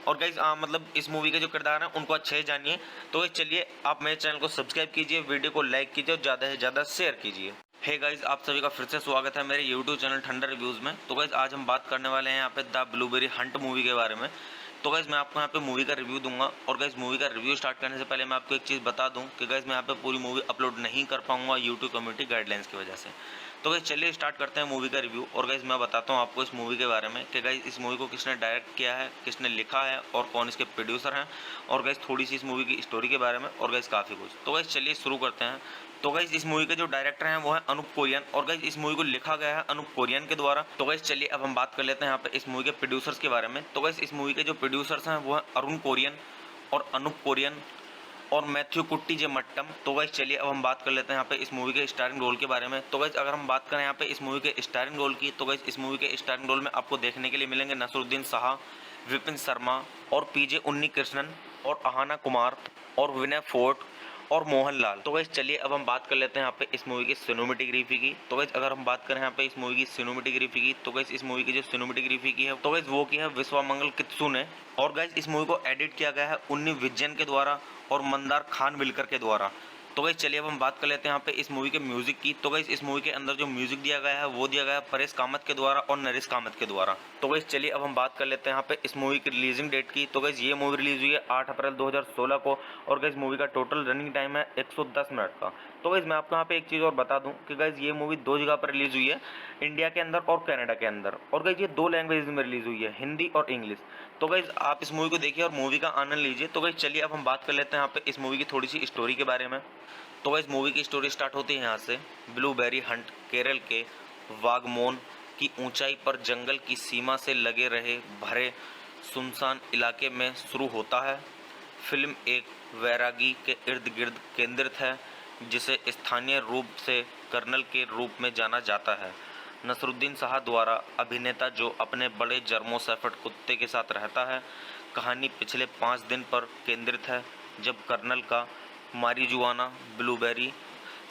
और गाइस मतलब इस मूवी के जो किरदार हैं उनको अच्छे से जानिए। तो गाइस चलिए आप मेरे चैनल को सब्सक्राइब कीजिए, वीडियो को लाइक कीजिए और ज़्यादा से ज़्यादा शेयर कीजिए। हे गाइस, आप सभी का फिर से स्वागत है मेरे यूट्यूब चैनल ठंडा रिव्यूज़ में। तो गाइस आज हम बात करने वाले हैं यहाँ पे द ब्लूबेरी हंट मूवी के बारे में। तो गाइस मैं आपको यहाँ पे मूवी का रिव्यू दूंगा, और गाइस मूवी का रिव्यू स्टार्ट करने से पहले मैं आपको एक चीज़ बता दूं कि गाइस मैं यहाँ पे पूरी मूवी अपलोड नहीं कर पाऊंगा यूट्यूब कम्युनिटी गाइडलाइंस की वजह से। तो गाइस चलिए स्टार्ट करते हैं मूवी का रिव्यू, और गाइस मैं बताता हूँ आपको इस मूवी के बारे में कि गाइस इस मूवी को किसने डायरेक्ट किया है, किसने लिखा है और कौन इसके प्रोड्यूसर हैं, और गाइस थोड़ी सी इस मूवी की स्टोरी के बारे में, और गाइस काफ़ी कुछ। तो गाइस चलिए शुरू करते हैं। तो गाइस इस मूवी के जो डायरेक्टर हैं वो है अनूप कोरियन, और गाइस इस मूवी को लिखा गया है अनूप कोरियन के द्वारा। तो गाइस चलिए अब हम बात कर लेते हैं यहाँ पे इस मूवी के प्रोड्यूसर्स के बारे में। तो गाइस इस मूवी के जो प्रोड्यूसर्स हैं वो है अरुण कोरियन और अनूप कोरियन और मैथ्यू कुट्टी जे मट्टम। तो गाइस चलिए अब हम बात कर लेते हैं यहाँ पे इस मूवी के स्टारिंग रोल के बारे में। तो गाइस अगर हम बात करें यहाँ पे इस मूवी के स्टारिंग रोल की, तो गाइस इस मूवी के स्टारिंग रोल में आपको देखने के लिए मिलेंगे नसरुद्दीन शाह, विपिन शर्मा और पीजे उन्नी कृष्णन और अहाना कुमार और विनय फोर्ट और मोहनलाल। तो गाइस चलिए अब हम बात कर लेते हैं यहाँ पे इस मूवी की सिनेमेटोग्राफी की। तो गाइस अगर हम बात करें यहाँ पे इस मूवी की सिनेमेटोग्राफी की, तो गाइस इस मूवी की जो सिनेमेटोग्राफी की है तो गाइस वो की है विश्वामंगल कित्सू ने, और गाइस इस मूवी को एडिट किया गया है उन्नी विजयन के द्वारा और मंदार खान विलकर के द्वारा। तो गाइस चलिए अब हम बात कर लेते हैं यहाँ पे इस मूवी के म्यूजिक की। तो गाइस इस मूवी के अंदर जो म्यूजिक दिया गया है वो दिया गया है परेश कामत के द्वारा और नरेश कामत के द्वारा। तो गाइस चलिए अब हम बात कर लेते हैं यहाँ पे इस मूवी की रिलीजिंग डेट की। तो गाइस ये मूवी रिलीज हुई है 8 अप्रैल 2016 को और गाइस मूवी का टोटल रनिंग टाइम है 110 मिनट का। तो गाइस मैं आपको यहाँ पे एक चीज़ और बता दूं कि गाइस ये मूवी 2 जगह पर रिलीज हुई है, इंडिया के अंदर और कनाडा के अंदर। और गाइस ये 2 लैंग्वेज में रिलीज हुई है, हिंदी और इंग्लिश। तो गाइस आप इस मूवी को देखिए और मूवी का आनंद लीजिए। तो गाइस चलिए अब हम बात कर लेते हैं यहाँ पे इस मूवी की थोड़ी सी स्टोरी के बारे में। तो गाइस मूवी की स्टोरी स्टार्ट होती है यहाँ से। ब्लूबेरी हंट केरल के वागमोन की ऊंचाई पर जंगल की सीमा से लगे रहे भरे सुनसान इलाके में शुरू होता है। फिल्म एक वैरागी के इर्द गिर्द केंद्रित है जिसे स्थानीय रूप से कर्नल के रूप में जाना जाता है। नसरुद्दीन शाह द्वारा अभिनेता जो अपने बड़े जर्मो शेफर्ड कुत्ते के साथ रहता है। कहानी पिछले 5 दिन पर केंद्रित है जब कर्नल का मारिजुआना ब्लूबेरी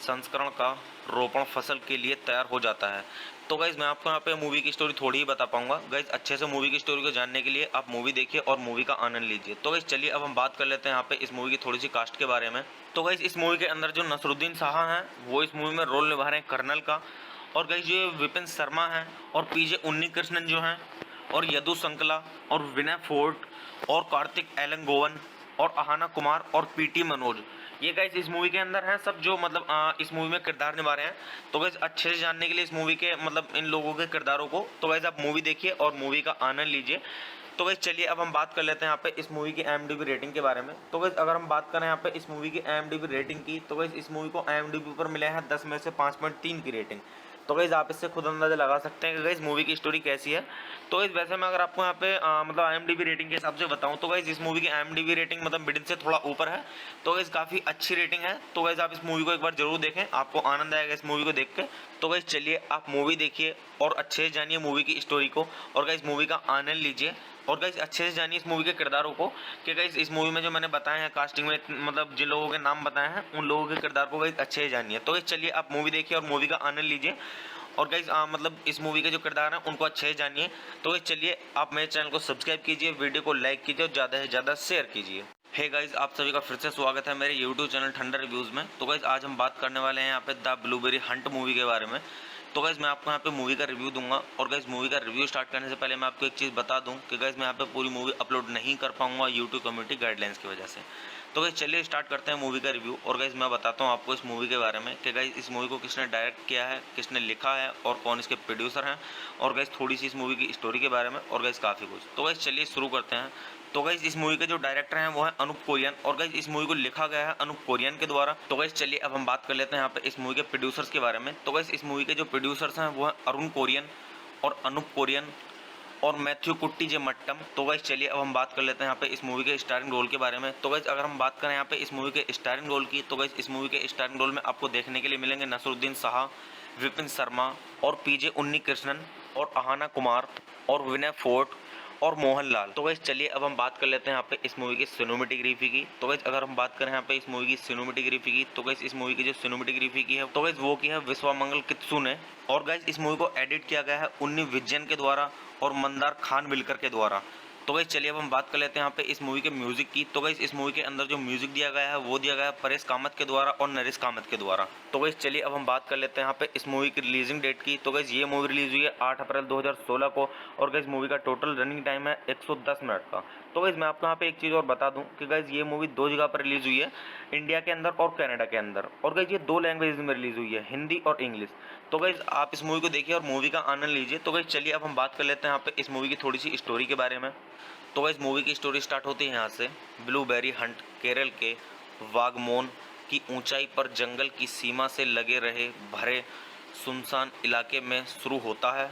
संस्करण का रोपण फसल के लिए तैयार हो जाता है। तो गाइज मैं आपको यहाँ पे मूवी की स्टोरी थोड़ी ही बता पाऊंगा। गाइज अच्छे से मूवी की स्टोरी को जानने के लिए आप मूवी देखिए और मूवी का आनंद लीजिए। तो गाइज चलिए अब हम बात कर लेते हैं यहाँ पे इस मूवी की थोड़ी सी कास्ट के बारे में। तो गाइज इस मूवी के अंदर जो नसरुद्दीन शाह हैं वो इस मूवी में रोल निभा रहे हैं कर्नल का। और गाइज ये विपिन शर्मा हैं और पीजे उन्नी कृष्णन जो हैं और यदु संकला और विनय फोर्ट और कार्तिक एलंगोवन और अहाना कुमार और पीटी मनोज, ये गाइस इस मूवी के अंदर हैं सब जो मतलब इस मूवी में किरदार निभा रहे हैं। तो गाइस अच्छे से जानने के लिए इस मूवी के मतलब इन लोगों के किरदारों को तो गाइस आप मूवी देखिए और मूवी का आनंद लीजिए। तो गाइस चलिए अब हम बात कर लेते हैं यहाँ पे इस मूवी की IMDb रेटिंग के बारे में। तो गाइस अगर हम बात करें यहाँ पे इस मूवी की IMDb रेटिंग की तो गाइस इस मूवी को IMDb पर मिले हैं 10 में से 5.3 की रेटिंग। तो गाइस आप इससे खुद अंदाजा लगा सकते हैं कि गाइस मूवी की स्टोरी कैसी है। तो गाइस वैसे मैं अगर आपको यहाँ पे मतलब IMDb रेटिंग के हिसाब से बताऊं तो गाइस इस मूवी की IMDb रेटिंग मतलब मिडिल से थोड़ा ऊपर है। तो गाइस काफ़ी अच्छी रेटिंग है। तो गाइस आप इस मूवी को एक बार जरूर देखें, आपको आनंद आएगा इस मूवी को देख के। तो गाइस चलिए आप मूवी देखिए और अच्छे से जानिए मूवी की स्टोरी को और गाइस मूवी का आनंद लीजिए। और गाइस अच्छे से जानिए इस मूवी के किरदारों को कि गाइस इस मूवी में जो मैंने बताए हैं कास्टिंग में मतलब जिन लोगों के नाम बताए हैं उन लोगों के किरदार को गाइस अच्छे से जानिए। तो गाइस चलिए आप मूवी देखिए और मूवी का आनंद लीजिए और गाइस मतलब इस मूवी के जो किरदार हैं उनको अच्छे से जानिए। तो गाइस चलिए आप मेरे चैनल को सब्सक्राइब कीजिए, वीडियो को लाइक कीजिए और ज़्यादा से ज़्यादा शेयर कीजिए। हे गाइस आप सभी का फिर से स्वागत है मेरे यूट्यूब चैनल ठंडर रिव्यूज़ में। तो गाइस आज हम बात करने वाले हैं यहाँ पे द ब्लूबेरी हंट मूवी के बारे में। तो गाइस मैं आपको यहाँ पे मूवी का रिव्यू दूंगा और गाइस मूवी का रिव्यू स्टार्ट करने से पहले मैं आपको एक चीज़ बता दूं कि गाइस मैं यहाँ पे पूरी मूवी अपलोड नहीं कर पाऊंगा यूट्यूब कम्युनिटी गाइडलाइंस की वजह से। तो गाइस चलिए स्टार्ट करते हैं मूवी का रिव्यू और गाइस मैं बताता हूँ आपको इस मूवी के बारे में कि गाइस इस मूवी को किसने डायरेक्ट किया है, किसने लिखा है और कौन इसके प्रोड्यूसर हैं और गाइस थोड़ी सी इस मूवी की स्टोरी के बारे में और गाइस काफ़ी कुछ। तो गाइस चलिए शुरू करते हैं। तो गाइस इस मूवी के जो डायरेक्टर हैं वो है अनूप कोरियन और गाइस इस मूवी को लिखा गया है अनूप कोरियन के द्वारा। तो गाइस चलिए अब हम बात कर लेते हैं यहाँ पे इस मूवी के प्रोड्यूसर्स के बारे में। तो गाइस इस मूवी के जो प्रोड्यूसर्स हैं वो है अरुण कोरियन और अनूप कोरियन और मैथ्यू कुट्टी जे मट्टम। तो गाइस चलिए अब हम बात कर लेते हैं यहाँ पे इस मूवी के स्टारिंग रोल के बारे में। तो गाइस अगर हम बात करें यहाँ पे इस मूवी के स्टारिंग रोल की तो गाइस इस मूवी के स्टारिंग रोल में आपको देखने के लिए मिलेंगे नसरुद्दीन शाह, विपिन शर्मा और पीजे उन्नी कृष्णन और अहाना कुमार और विनय फोर्ट और मोहनलाल। तो गाइस चलिए अब हम बात कर लेते हैं यहाँ पे इस मूवी की सिनेमेटोग्राफी की। तो गाइस अगर हम बात करें यहाँ पे इस मूवी की सिनेमेटोग्राफी की तो गाइस इस मूवी की जो सिनेमेटोग्राफी की है तो गाइस वो की है विश्वामंगल कित्सू ने। और गाइस इस मूवी को एडिट किया गया है उन्नी विजयन के द्वारा और मंदार खान विलकर के द्वारा। तो गाइस चलिए अब हम बात कर लेते हैं यहाँ पे इस मूवी के म्यूजिक की। तो गाइस इस मूवी के अंदर जो म्यूजिक दिया गया है वो दिया गया है परेश कामत के द्वारा और नरेश कामत के द्वारा। तो गाइस चलिए अब हम बात कर लेते हैं यहाँ पे इस मूवी की रिलीजिंग डेट की। तो गाइस ये मूवी रिलीज हुई है 8 अप्रैल 2016 को और गाइस मूवी का टोटल रनिंग टाइम है 110 मिनट का। तो गाइस मैं आपको यहाँ पे एक चीज़ और बता दूं कि गाइस ये मूवी 2 जगह पर रिलीज हुई है, इंडिया के अंदर और कनाडा के अंदर। और गाइस ये 2 लैंग्वेज में रिलीज हुई है, हिंदी और इंग्लिश। तो गाइस आप इस मूवी को देखिए और मूवी का आनंद लीजिए। तो गाइस चलिए अब हम बात कर लेते हैं यहाँ पे इस मूवी की थोड़ी सी स्टोरी के बारे में। तो गाइस मूवी की स्टोरी स्टार्ट होती है यहाँ से। ब्लूबेरी हंट केरल के वागमोन की ऊंचाई पर जंगल की सीमा से लगे रहे भरे सुनसान इलाके में शुरू होता है।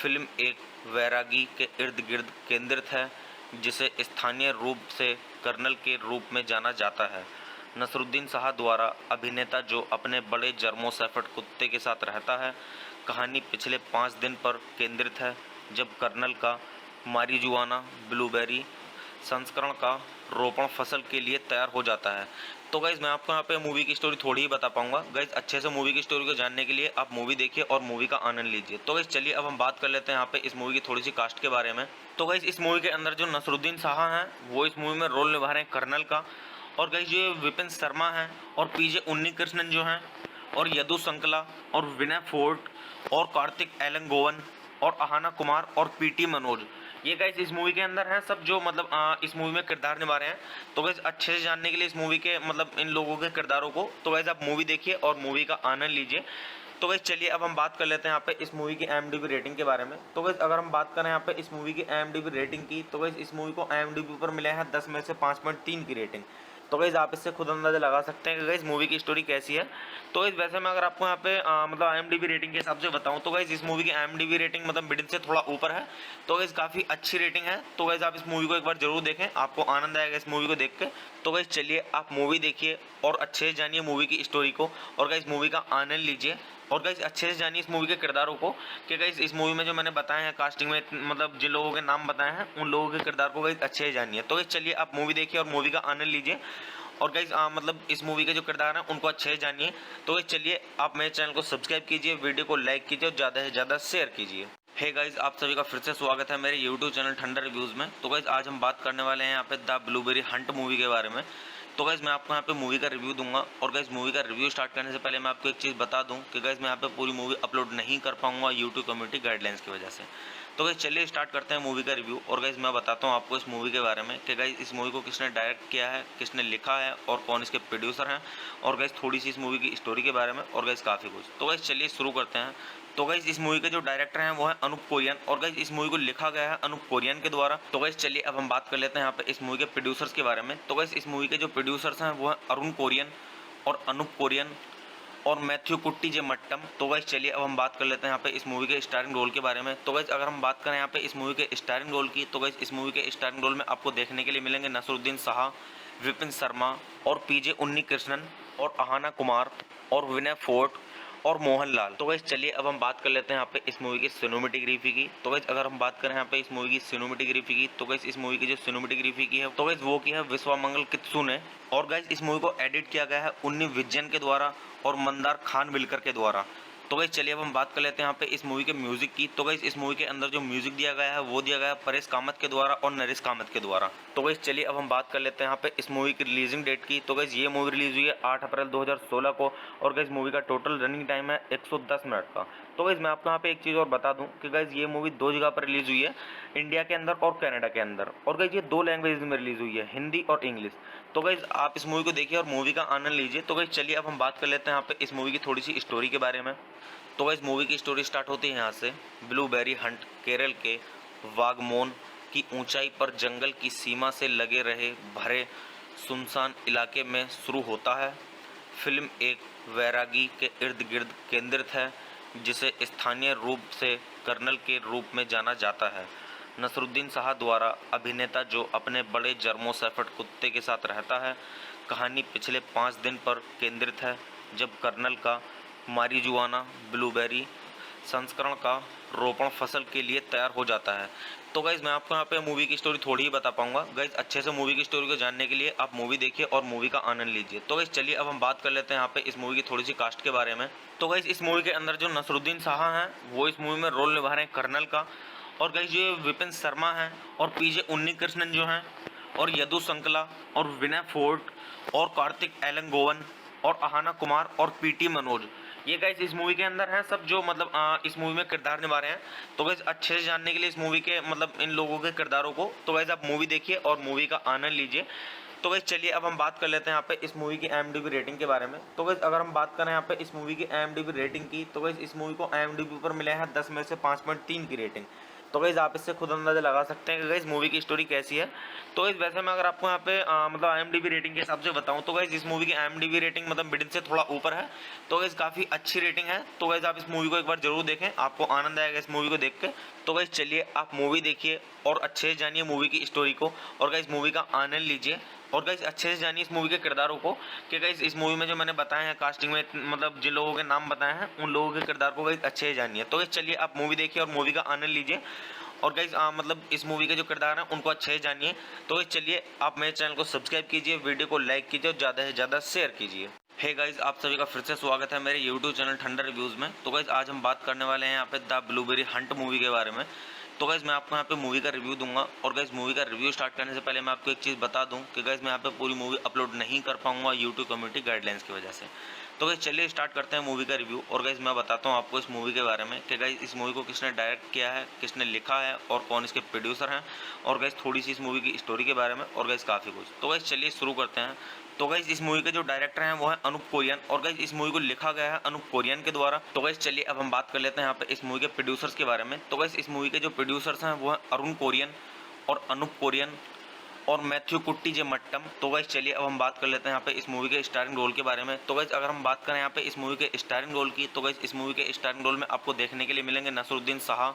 फिल्म एक वैरागी के इर्द गिर्द केंद्रित है जिसे स्थानीय रूप से कर्नल के रूप में जाना जाता है। नसरुद्दीन शाह द्वारा अभिनेता जो अपने बड़े जर्मो शेफर्ड कुत्ते के साथ रहता है। कहानी पिछले 5 दिन पर केंद्रित है जब कर्नल का मारिजुआना ब्लूबेरी संस्करण का रोपण फसल के लिए तैयार हो जाता है। तो गाइज मैं आपको यहाँ पे मूवी की स्टोरी थोड़ी ही बता पाऊंगा। गाइज अच्छे से मूवी की स्टोरी को जानने के लिए आप मूवी देखिए और मूवी का आनंद लीजिए। तो गाइज चलिए अब हम बात कर लेते हैं यहाँ पे इस मूवी की थोड़ी सी कास्ट के बारे में। तो गाइज इस मूवी के अंदर जो नसरुद्दीन शाह हैं वो इस मूवी में रोल निभा रहे हैं कर्नल का। और गाइस जो विपिन शर्मा हैं और पीजे उन्नीकृष्णन जो हैं और यदु संकला और विनय फोर्ट और कार्तिक एलंगोवन और अहाना कुमार और पीटी मनोज, ये गाइस इस मूवी के अंदर हैं सब जो मतलब इस मूवी में किरदार निभा रहे हैं। तो गाइस अच्छे से जानने के लिए इस मूवी के मतलब इन लोगों के किरदारों को, तो गाइस आप मूवी देखिए और मूवी का आनंद लीजिए। तो गाइस चलिए अब हम बात कर लेते हैं यहाँ पे इस मूवी की IMDb रेटिंग के बारे में। तो गाइस अगर हम बात करें यहाँ पे इस मूवी की IMDb रेटिंग की, तो गाइस इस मूवी को IMDb पर मिले हैं 10 में से 5.3 की रेटिंग। तो गाइस आप इससे खुद अंदाजा लगा सकते हैं कि गाइस मूवी की स्टोरी कैसी है। तो गाइस वैसे मैं अगर आपको यहाँ पे मतलब IMDb रेटिंग के हिसाब से बताऊं, तो गाइस इस मूवी की IMDb रेटिंग मतलब मिडिल से थोड़ा ऊपर है। तो गाइस काफ़ी अच्छी रेटिंग है। तो गाइस आप इस मूवी को एक बार जरूर देखें, आपको आनंद आएगा इस मूवी को देख के। तो गाइस चलिए आप मूवी देखिए और अच्छे से जानिए मूवी की स्टोरी को और गाइस मूवी का आनंद लीजिए और गाइस अच्छे से जानिए इस मूवी के किरदारों को कि गाइस इस मूवी में जो मैंने बताए हैं कास्टिंग में मतलब जिन लोगों के नाम बताए हैं उन लोगों के किरदार को गाइस अच्छे से जानिए। तो गाइस चलिए आप मूवी देखिए और मूवी का आनंद लीजिए और गाइस मतलब इस मूवी के जो किरदार हैं उनको अच्छे से जानिए। तो गाइस चलिए आप मेरे चैनल को सब्सक्राइब कीजिए, वीडियो को लाइक कीजिए और ज़्यादा से ज़्यादा शेयर कीजिए। हे गाइस आप सभी का फिर से स्वागत है मेरे यूट्यूब चैनल ठंडर रिव्यूज़ में। तो गाइस आज हम बात करने वाले हैं यहाँ पे द ब्लूबेरी हंट मूवी के बारे में। तो गाइस मैं आपको यहाँ पे मूवी का रिव्यू दूंगा और गाइस मूवी का रिव्यू स्टार्ट करने से पहले मैं आपको एक चीज़ बता दूं कि गाइस मैं यहाँ पे पूरी मूवी अपलोड नहीं कर पाऊंगा यूट्यूब कम्युनिटी गाइडलाइंस की वजह से। तो गाइस चलिए स्टार्ट करते हैं मूवी का रिव्यू और गाइस मैं बताता हूँ आपको इस मूवी के बारे में कि गाइस इस मूवी को किसने डायरेक्ट किया है, किसने लिखा है और कौन इसके प्रोड्यूसर हैं और गाइस थोड़ी सी इस मूवी की स्टोरी के बारे में और गाइस काफ़ी कुछ। तो गाइस चलिए शुरू करते हैं। तो गाइस इस मूवी के जो डायरेक्टर हैं वो है अनूप कोरियन और गाइस इस मूवी को लिखा गया है अनूप कोरियन के द्वारा। तो गाइस चलिए अब हम बात कर लेते हैं यहाँ पे इस मूवी के प्रोड्यूसर्स के बारे में। तो गाइस इस मूवी के जो प्रोड्यूसर्स हैं वो है अरुण कोरियन और अनूप कोरियन और मैथ्यू कुट्टी जे मट्टम। तो गाइस चलिए अब हम बात कर लेते हैं यहाँ पे इस मूवी के स्टारिंग रोल के बारे में। तो गाइस अगर हम बात करें यहाँ पे इस मूवी के स्टारिंग रोल की, तो गाइस इस मूवी के स्टारिंग रोल में आपको देखने के लिए मिलेंगे नसरुद्दीन शाह, विपिन शर्मा और पीजे उन्नीकृष्णन और अहाना कुमार और विनय फोर्ट और मोहनलाल। तो गाइस चलिए अब हम बात कर लेते हैं यहाँ पे इस मूवी की सिनेमेटोग्राफी की। तो गाइस अगर हम बात करें यहाँ पे इस मूवी की सिनेमेटोग्राफी की, तो गाइस इस मूवी की जो सिनेमेटोग्राफी की है तो गाइस वो की है विश्वामंगल कित्सू ने और गाइस इस मूवी को एडिट किया गया है उन्नी विजयन के द्वारा और मंदार खान बिलकर के द्वारा। तो गाइस चलिए अब हम बात कर लेते हैं यहाँ पे इस मूवी के म्यूजिक की। तो गाइस इस मूवी के अंदर जो म्यूजिक दिया गया है वो दिया गया है परेश कामत के द्वारा और नरेश कामत के द्वारा। तो गाइस चलिए अब हम बात कर लेते हैं यहाँ पे इस मूवी की रिलीजिंग डेट की। तो गाइस ये मूवी रिलीज हुई है 8 अप्रैल 2016 को और गाइस मूवी का टोटल रनिंग टाइम है 110 मिनट का। तो गाइस मैं आपको यहाँ पे एक चीज़ और बता दूं कि गाइस ये मूवी 2 जगह पर रिलीज हुई है, इंडिया के अंदर और कनाडा के अंदर। और गाइस ये 2 लैंग्वेज में रिलीज हुई है, हिंदी और इंग्लिश। तो गाइस आप इस मूवी को देखिए और मूवी का आनंद लीजिए। तो गाइस चलिए अब हम बात कर लेते हैं यहाँ पे इस मूवी की थोड़ी सी स्टोरी के बारे में। तो गाइस मूवी की स्टोरी स्टार्ट होती है यहाँ से। ब्लूबेरी हंट केरल के वागमोन की ऊंचाई पर जंगल की सीमा से लगे रहे भरे सुनसान इलाके में शुरू होता है। फिल्म एक वैरागी के इर्द गिर्द केंद्रित है जिसे स्थानीय रूप से कर्नल के रूप में जाना जाता है। नसरुद्दीन शाह द्वारा अभिनेता जो अपने बड़े जर्मो शेफर्ड कुत्ते के साथ रहता है। कहानी पिछले 5 दिन पर केंद्रित है जब कर्नल का मारिजुआना ब्लूबेरी संस्करण का रोपण फसल के लिए तैयार हो जाता है। तो गाइज मैं आपको यहाँ पे मूवी की स्टोरी थोड़ी ही बता पाऊंगा। गाइज अच्छे से मूवी की स्टोरी को जानने के लिए आप मूवी देखिए और मूवी का आनंद लीजिए। तो गाइज चलिए अब हम बात कर लेते हैं यहाँ पे इस मूवी की थोड़ी सी कास्ट के बारे में। तो गाइज इस मूवी के अंदर जो नसरुद्दीन शाह हैं वो इस मूवी में रोल निभा रहे हैं कर्नल का और गाइज जो विपिन शर्मा हैं और पीजे उन्नीकृष्णन जो हैं और यदु संकला और विनय फोर्ट और कार्तिक एलंगोवन और अहाना कुमार और पीटी मनोज, ये गाइस इस मूवी के अंदर हैं सब जो मतलब इस मूवी में किरदार निभा रहे हैं। तो गाइस अच्छे से जानने के लिए इस मूवी के मतलब इन लोगों के किरदारों को, तो गाइस आप मूवी देखिए और मूवी का आनंद लीजिए। तो गाइस चलिए अब हम बात कर लेते हैं यहाँ पे इस मूवी की IMDb रेटिंग के बारे में। तो गाइस अगर हम बात करें यहाँ पे इस मूवी की IMDb रेटिंग की, तो गाइस इस मूवी को IMDb पर मिले हैं 10 में से 5.3 की रेटिंग। तो गाइस आप इससे खुद अंदाजा लगा सकते हैं कि गाइस मूवी की स्टोरी कैसी है। तो गाइस वैसे मैं अगर आपको यहाँ पे मतलब IMDb रेटिंग के हिसाब से बताऊं, तो गाइस इस मूवी की IMDb रेटिंग मतलब मिडिल से थोड़ा ऊपर है। तो गाइस काफ़ी अच्छी रेटिंग है। तो गाइस आप इस मूवी को एक बार जरूर देखें, आपको आनंद आएगा इस मूवी को देख के। तो गाइस चलिए आप मूवी देखिए और अच्छे से जानिए मूवी की स्टोरी को और गाइस मूवी का आनंद लीजिए और गाइस अच्छे से जानिए इस मूवी के किरदारों को कि गाइस इस मूवी में जो मैंने बताए हैं कास्टिंग में मतलब जिन लोगों के नाम बताए हैं उन लोगों के किरदार को गाइस अच्छे से जानिए। तो गाइस चलिए आप मूवी देखिए और मूवी का आनंद लीजिए और गाइस मतलब इस मूवी के जो किरदार हैं उनको अच्छे से जानिए। तो गाइस चलिए आप मेरे चैनल को सब्सक्राइब कीजिए, वीडियो को लाइक कीजिए और ज़्यादा से ज़्यादा शेयर कीजिए। हे गाइस आप सभी का फिर से स्वागत है मेरे यूट्यूब चैनल ठंडर रिव्यूज़ में। तो गाइस आज हम बात करने वाले हैं यहाँ पे द ब्लूबेरी हंट मूवी के बारे में। तो गाइज़ मैं आपको यहाँ पे मूवी का रिव्यू दूंगा और गाइज़ मूवी का रिव्यू स्टार्ट करने से पहले मैं आपको एक चीज़ बता दूं कि गाइज़ मैं यहाँ पे पूरी मूवी अपलोड नहीं कर पाऊंगा यूट्यूब कम्युनिटी गाइडलाइंस की वजह से। तो गाइज़ चलिए स्टार्ट करते हैं मूवी का रिव्यू और गाइज़ मैं बताता हूँ आपको इस मूवी के बारे में कि गाइज़ इस मूवी को किसने डायरेक्ट किया है, किसने लिखा है और कौन इसके प्रोड्यूसर हैं, और गाइज़ थोड़ी सी इस मूवी की स्टोरी के बारे में और गाइज़ काफ़ी कुछ। तो गाइज़ चलिए शुरू करते हैं। तो गाइज़ इस मूवी के जो डायरेक्टर हैं वो है अनूप कोरियन और गाइज़ इस मूवी को लिखा गया है अनूप कोरियन के द्वारा। तो गाइज़ चलिए अब हम बात कर लेते हैं यहाँ पे इस मूवी के प्रोड्यूसर्स के बारे में। तो गाइज़ इस मूवी के जो प्रोड्यूसर्स हैं वो है अरुण कोरियन और अनूप कोरियन और मैथ्यू कुट्टी जे मट्टम। तो गाइज़ चलिए अब हम बात कर लेते हैं यहाँ पे इस मूवी के स्टारिंग रोल के बारे में। तो गाइज़ अगर हम बात करें यहाँ पे इस मूवी के स्टारिंग रोल की, तो गाइज़ इस मूवी के स्टारिंग रोल में आपको देखने के लिए मिलेंगे नसरुद्दीन शाह,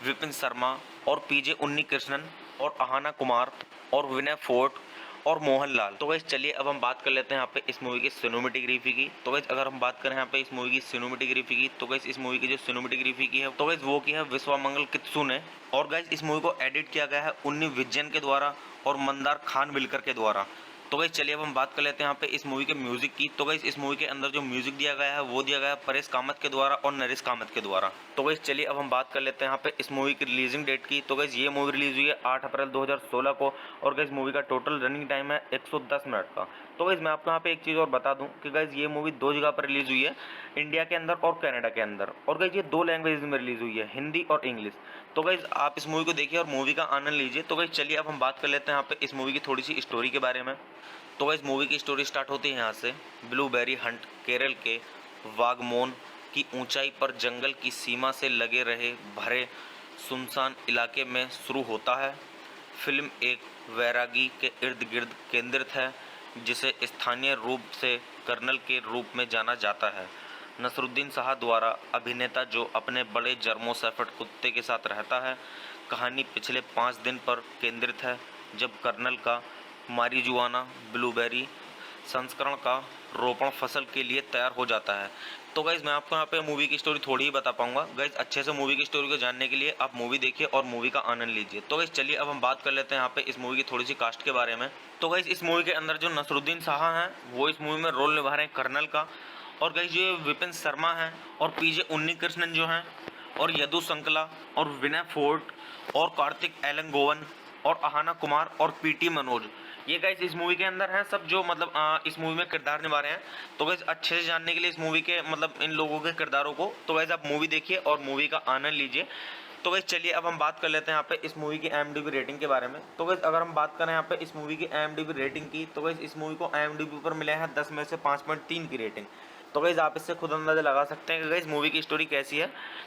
विपिन शर्मा और पीजे उन्नी कृष्णन और अहाना कुमार और विनय फोर्ट और मोहनलाल। तो गाइस चलिए अब हम बात कर लेते हैं यहाँ पे इस मूवी की सिनेमेटोग्राफी की। तो गाइस अगर हम बात करें यहाँ पे इस मूवी की सिनेमेटोग्राफी की, तो गाइस इस मूवी की जो सिनेमेटोग्राफी की है तो गाइस वो की है विश्वामंगल कित्सू ने, और गाइस इस मूवी को एडिट किया गया है उन्नी विजयन के द्वारा और मंदार खान विलकर के द्वारा। तो गाइस चलिए अब हम बात कर लेते हैं यहाँ पे इस मूवी के म्यूजिक की। तो गाइस इस मूवी के अंदर जो म्यूजिक दिया गया है वो दिया गया है परेश कामत के द्वारा और नरेश कामत के द्वारा। तो गाइस चलिए अब हम बात कर लेते हैं यहाँ पे इस मूवी की रिलीजिंग डेट की। तो गाइस ये मूवी रिलीज हुई है 8 अप्रैल 2016 को और गाइस मूवी का टोटल रनिंग टाइम है 110 मिनट का। तो गाइस मैं आपको यहाँ पे एक चीज़ और बता दूं कि गाइस ये मूवी 2 जगह पर रिलीज हुई है, इंडिया के अंदर और कनाडा के अंदर, और गाइस ये 2 लैंग्वेज में रिलीज हुई है, हिंदी और इंग्लिश। तो गाइस आप इस मूवी को देखिए और मूवी का आनंद लीजिए। तो गाइस चलिए अब हम बात कर लेते हैं यहाँ पे इस मूवी की थोड़ी सी स्टोरी के बारे में। तो गाइस मूवी की स्टोरी स्टार्ट होती है यहाँ से। ब्लूबेरी हंट केरल के वागमोन की ऊंचाई पर जंगल की सीमा से लगे रहे भरे सुनसान इलाके में शुरू होता है। फिल्म एक वैरागी के इर्द गिर्द केंद्रित है जिसे स्थानीय रूप से कर्नल के रूप में जाना जाता है। नसरुद्दीन शाह द्वारा अभिनेता जो अपने बड़े जर्मो शेफर्ड कुत्ते के साथ रहता है। कहानी पिछले 5 दिन पर केंद्रित है जब कर्नल का मारिजुआना ब्लूबेरी संस्करण का रोपण फसल के लिए तैयार हो जाता है। तो गाइज़ मैं आपको यहाँ पे मूवी की स्टोरी थोड़ी ही बता पाऊंगा। गाइज़ अच्छे से मूवी की स्टोरी को जानने के लिए आप मूवी देखिए और मूवी का आनंद लीजिए। तो गाइज़ चलिए अब हम बात कर लेते हैं यहाँ पे इस मूवी की थोड़ी सी कास्ट के बारे में। तो गाइज़ इस मूवी के अंदर जो नसरुद्दीन शाह हैं वो इस मूवी में रोल निभा रहे हैं कर्नल का, और गाइज़ जो विपिन शर्मा हैं और पीजे उन्नी कृष्णन जो हैं और यदु संकला और विनय फोर्ट और कार्तिक एलंगोवन और अहाना कुमार और पीटी मनोज, ये गाइस इस मूवी के अंदर हैं सब जो मतलब इस मूवी में किरदार निभा रहे हैं। तो गाइस अच्छे से जानने के लिए इस मूवी के मतलब इन लोगों के किरदारों को, तो गाइस आप मूवी देखिए और मूवी का आनंद लीजिए। तो गाइस चलिए अब हम बात कर लेते हैं यहाँ पे इस मूवी की IMDb रेटिंग के बारे में। तो गाइस अगर हम बात करें यहाँ पे इस मूवी की IMDb रेटिंग की, तो गाइस इस मूवी को IMDb पर मिले हैं 10 में से 5.3 की रेटिंग। तो गाइस आप इससे खुद अंदाजा लगा सकते हैं कि गाइस मूवी की स्टोरी कैसी है।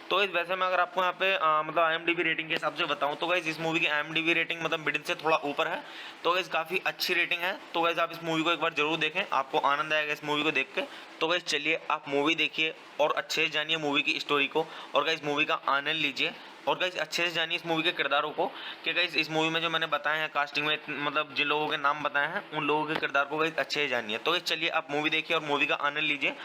तो गाइस वैसे मैं अगर आपको यहाँ पे मतलब IMDb रेटिंग के हिसाब से बताऊँ तो गाइस इस मूवी की IMDb रेटिंग मतलब मिडिल से थोड़ा ऊपर है। तो गाइस काफ़ी अच्छी रेटिंग है। तो गाइस आप इस मूवी को एक बार जरूर देखें, आपको आनंद आएगा इस मूवी को देख के। तो गाइस चलिए आप मूवी देखिए और अच्छे से जानिए मूवी की स्टोरी को, और गाइस मूवी का आनंद लीजिए, और गाइस अच्छे से जानिए इस मूवी के किरदारों को कि गाइस इस मूवी में जो मैंने बताए हैं कास्टिंग में मतलब जिन लोगों के नाम बताए हैं उन लोगों के किरदार को गाइस अच्छे से जानिए। तो गाइस चलिए आप मूवी देखिए और मूवी का आनंद लीजिए,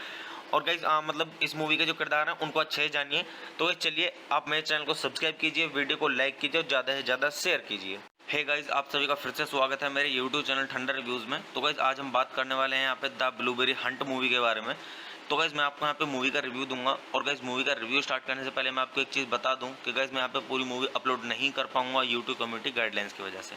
और गाइस मतलब इस मूवी के जो किरदार हैं उनको अच्छे से जानिए। तो गाइस चलिए आप मेरे चैनल को सब्सक्राइब कीजिए, वीडियो को लाइक कीजिए और ज़्यादा से ज़्यादा शेयर कीजिए। हे गाइस आप सभी का फिर से स्वागत है मेरे यूट्यूब चैनल ठंडर रिव्यूज़ में। तो गाइस आज हम बात करने वाले हैं यहाँ पे द ब्लूबेरी हंट मूवी के बारे में। तो गाइस मैं आपको यहाँ पे मूवी का रिव्यू दूंगा, और गाइस मूवी का रिव्यू स्टार्ट करने से पहले मैं आपको एक चीज़ बता दूं कि गाइस मैं यहाँ पे पूरी मूवी अपलोड नहीं कर पाऊंगा यूट्यूब कम्युनिटी गाइडलाइंस की वजह से।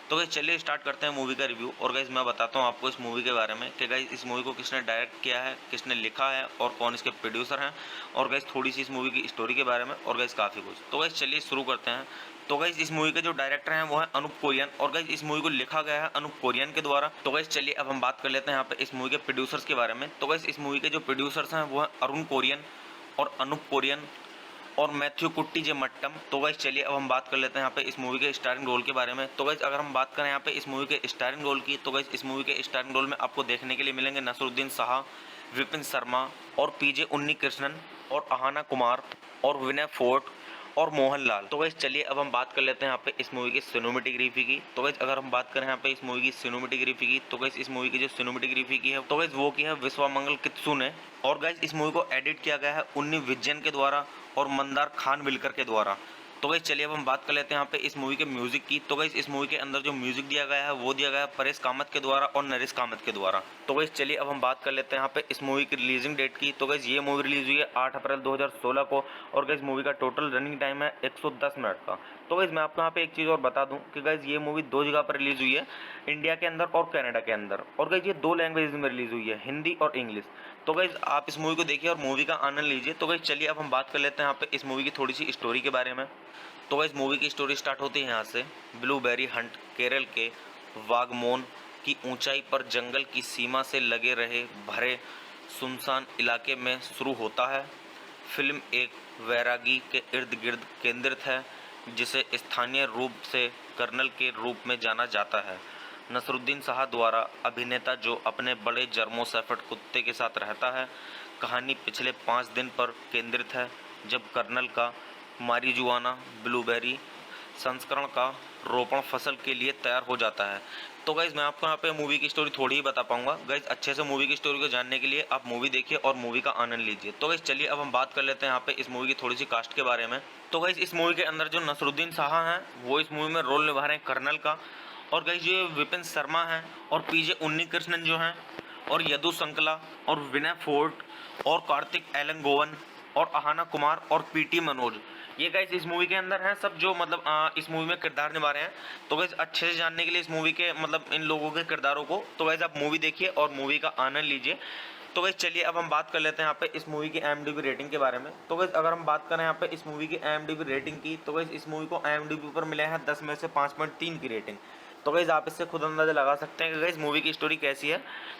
तो गाइस चलिए स्टार्ट करते हैं मूवी का रिव्यू, और गाइस मैं बताता हूँ आपको इस मूवी के बारे में कि गाइस इस मूवी को किसने डायरेक्ट किया है, किसने लिखा है और कौन इसके प्रोड्यूसर हैं, और गाइस थोड़ी सी इस मूवी की स्टोरी के बारे में और गाइस काफ़ी कुछ। तो गाइस चलिए शुरू करते हैं। तो गाइस इस मूवी के जो डायरेक्टर हैं वो है अनूप कोरियन, और गाइस इस मूवी को लिखा गया है अनूप कोरियन के द्वारा। तो गाइस चलिए अब हम बात कर लेते हैं यहाँ पे इस मूवी के प्रोड्यूसर्स के बारे में। तो गाइस इस मूवी के जो प्रोड्यूसर्स हैं वो है अरुण कोरियन और अनूप कोरियन और मैथ्यू कुट्टी जे मट्टम। तो गाइस चलिए अब हम बात कर लेते हैं यहाँ पे इस मूवी के स्टारिंग रोल के बारे में। तो गाइस अगर हम बात करें यहाँ पे इस मूवी के स्टारिंग रोल की, तो गाइस इस मूवी के स्टारिंग रोल में आपको देखने के लिए मिलेंगे नसरुद्दीन शाह, विपिन शर्मा और पीजे उन्नी कृष्णन और अहाना कुमार और विनय फोर्ट और मोहनलाल। तो गाइस चलिए अब हम बात कर लेते हैं यहाँ पे इस मूवी की सिनेमेटोग्राफी की। तो गाइस अगर हम बात करें यहाँ पे इस मूवी की सिनेमेटोग्राफी की, तो गाइस इस मूवी की जो सिनेमेटोग्राफी की है तो गाइस वो की है विश्वामंगल कित्सू ने, और गाइस इस मूवी को एडिट किया गया है उन्नी विजयन के द्वारा और मंदार खान विलकर के द्वारा। तो गाइस चलिए अब हम बात कर लेते हैं यहाँ पे इस मूवी के म्यूजिक की। तो गाइस इस मूवी के अंदर जो म्यूजिक दिया गया है वो दिया गया है परेश कामत के द्वारा और नरेश कामत के द्वारा। तो गाइस चलिए अब हम बात कर लेते हैं यहाँ पे इस मूवी की रिलीजिंग डेट की। तो गाइस ये मूवी रिलीज हुई है 8 अप्रैल 2016 को, और गाइस मूवी का टोटल रनिंग टाइम है 110 मिनट का। तो गाइज़ मैं आपको यहाँ पे एक चीज़ और बता दूं कि गाइज़ ये मूवी 2 जगह पर रिलीज़ हुई है, इंडिया के अंदर और कनाडा के अंदर। और गाइज़ ये 2 लैंग्वेज में रिलीज़ हुई है, हिंदी और इंग्लिश। तो गाइज़ आप इस मूवी को देखिए और मूवी का आनंद लीजिए। तो गाइज़ चलिए अब हम बात कर लेते हैं यहाँ पे इस मूवी की थोड़ी सी स्टोरी के बारे में। तो गाइज़ मूवी की स्टोरी स्टार्ट होती है यहाँ से। ब्लूबेरी हंट केरल के वागमोन की ऊंचाई पर जंगल की सीमा से लगे रहे भरे सुनसान इलाके में शुरू होता है। फिल्म एक वैरागी के इर्द गिर्द केंद्रित है, जिसे स्थानीय रूप से कर्नल के रूप में जाना जाता है। नसरुद्दीन शाह द्वारा अभिनेता जो अपने बड़े जर्मो शेफर्ड कुत्ते के साथ रहता है। कहानी पिछले 5 दिन पर केंद्रित है, जब कर्नल का मारिजुआना ब्लूबेरी संस्करण का रोपण फसल के लिए तैयार हो जाता है। तो गाइज़ मैं आपको यहाँ पे मूवी की स्टोरी थोड़ी ही बता पाऊंगा। गाइज़ अच्छे से मूवी की स्टोरी को जानने के लिए आप मूवी देखिए और मूवी का आनंद लीजिए। तो गाइज़ चलिए अब हम बात कर लेते हैं यहाँ पे इस मूवी की थोड़ी सी कास्ट के बारे में। तो गाइज़ इस मूवी के अंदर जो नसरुद्दीन शाह हैं वो इस मूवी में रोल निभा रहे हैं कर्नल का। और गाइज़ ये विपिन शर्मा हैं और पीजे उन्नी कृष्णन जो हैं और यदु संकला और विनय फोर्ट और कार्तिक एलंगोवन और अहाना कुमार और पीटी मनोज, ये गाइस इस मूवी के अंदर हैं सब, जो मतलब इस मूवी में किरदार निभा रहे हैं। तो गाइस अच्छे से जानने के लिए इस मूवी के मतलब इन लोगों के किरदारों को, तो गाइस आप मूवी देखिए और मूवी का आनंद लीजिए। तो गाइस चलिए अब हम बात कर लेते हैं यहाँ पे इस मूवी की IMDb रेटिंग के बारे में। तो गाइस अगर हम बात करें यहाँ पे इस मूवी की IMDb रेटिंग की, तो गाइस इस मूवी को IMDb पर मिला है 10 में से 5.3 की रेटिंग। तो गाइस आप इससे खुद अंदाजा लगा सकते हैं कि गाइस मूवी की स्टोरी कैसी है।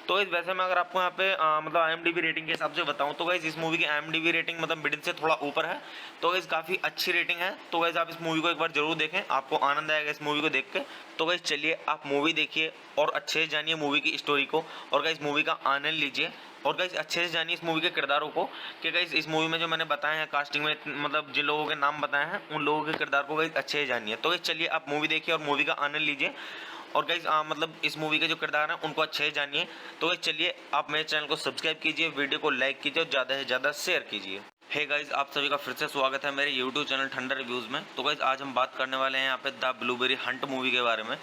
तो गाइस वैसे मैं अगर आपको यहाँ पे मतलब IMDb रेटिंग के हिसाब से बताऊँ, तो गाइस इस मूवी की IMDb रेटिंग मतलब मिडिल से थोड़ा ऊपर है। तो गाइस काफ़ी अच्छी रेटिंग है। तो गाइस आप इस मूवी को एक बार जरूर देखें, आपको आनंद आएगा इस मूवी को देख के। तो गाइस चलिए आप मूवी देखिए और अच्छे से जानिए मूवी की स्टोरी को, और गाइस मूवी का आनंद लीजिए। और गाइस अच्छे से जानिए इस मूवी के किरदारों को कि गाइस इस मूवी में जो मैंने बताए हैं कास्टिंग में, मतलब जिन लोगों के नाम बताए हैं उन लोगों के किरदार को गाइस अच्छे से जानिए। तो गाइस चलिए आप मूवी देखिए और मूवी का आनंद लीजिए। और गाइस मतलब इस मूवी के जो किरदार हैं उनको अच्छे से जानिए। तो गाइस चलिए आप मेरे चैनल को सब्सक्राइब कीजिए, वीडियो को लाइक कीजिए और ज़्यादा से ज़्यादा शेयर कीजिए। हे गाइस आप सभी का फिर से स्वागत है मेरे यूट्यूब चैनल ठंडर रिव्यूज़ में। तो गाइस आज हम बात करने वाले हैं यहाँ पे द ब्लूबेरी हंट मूवी के बारे में।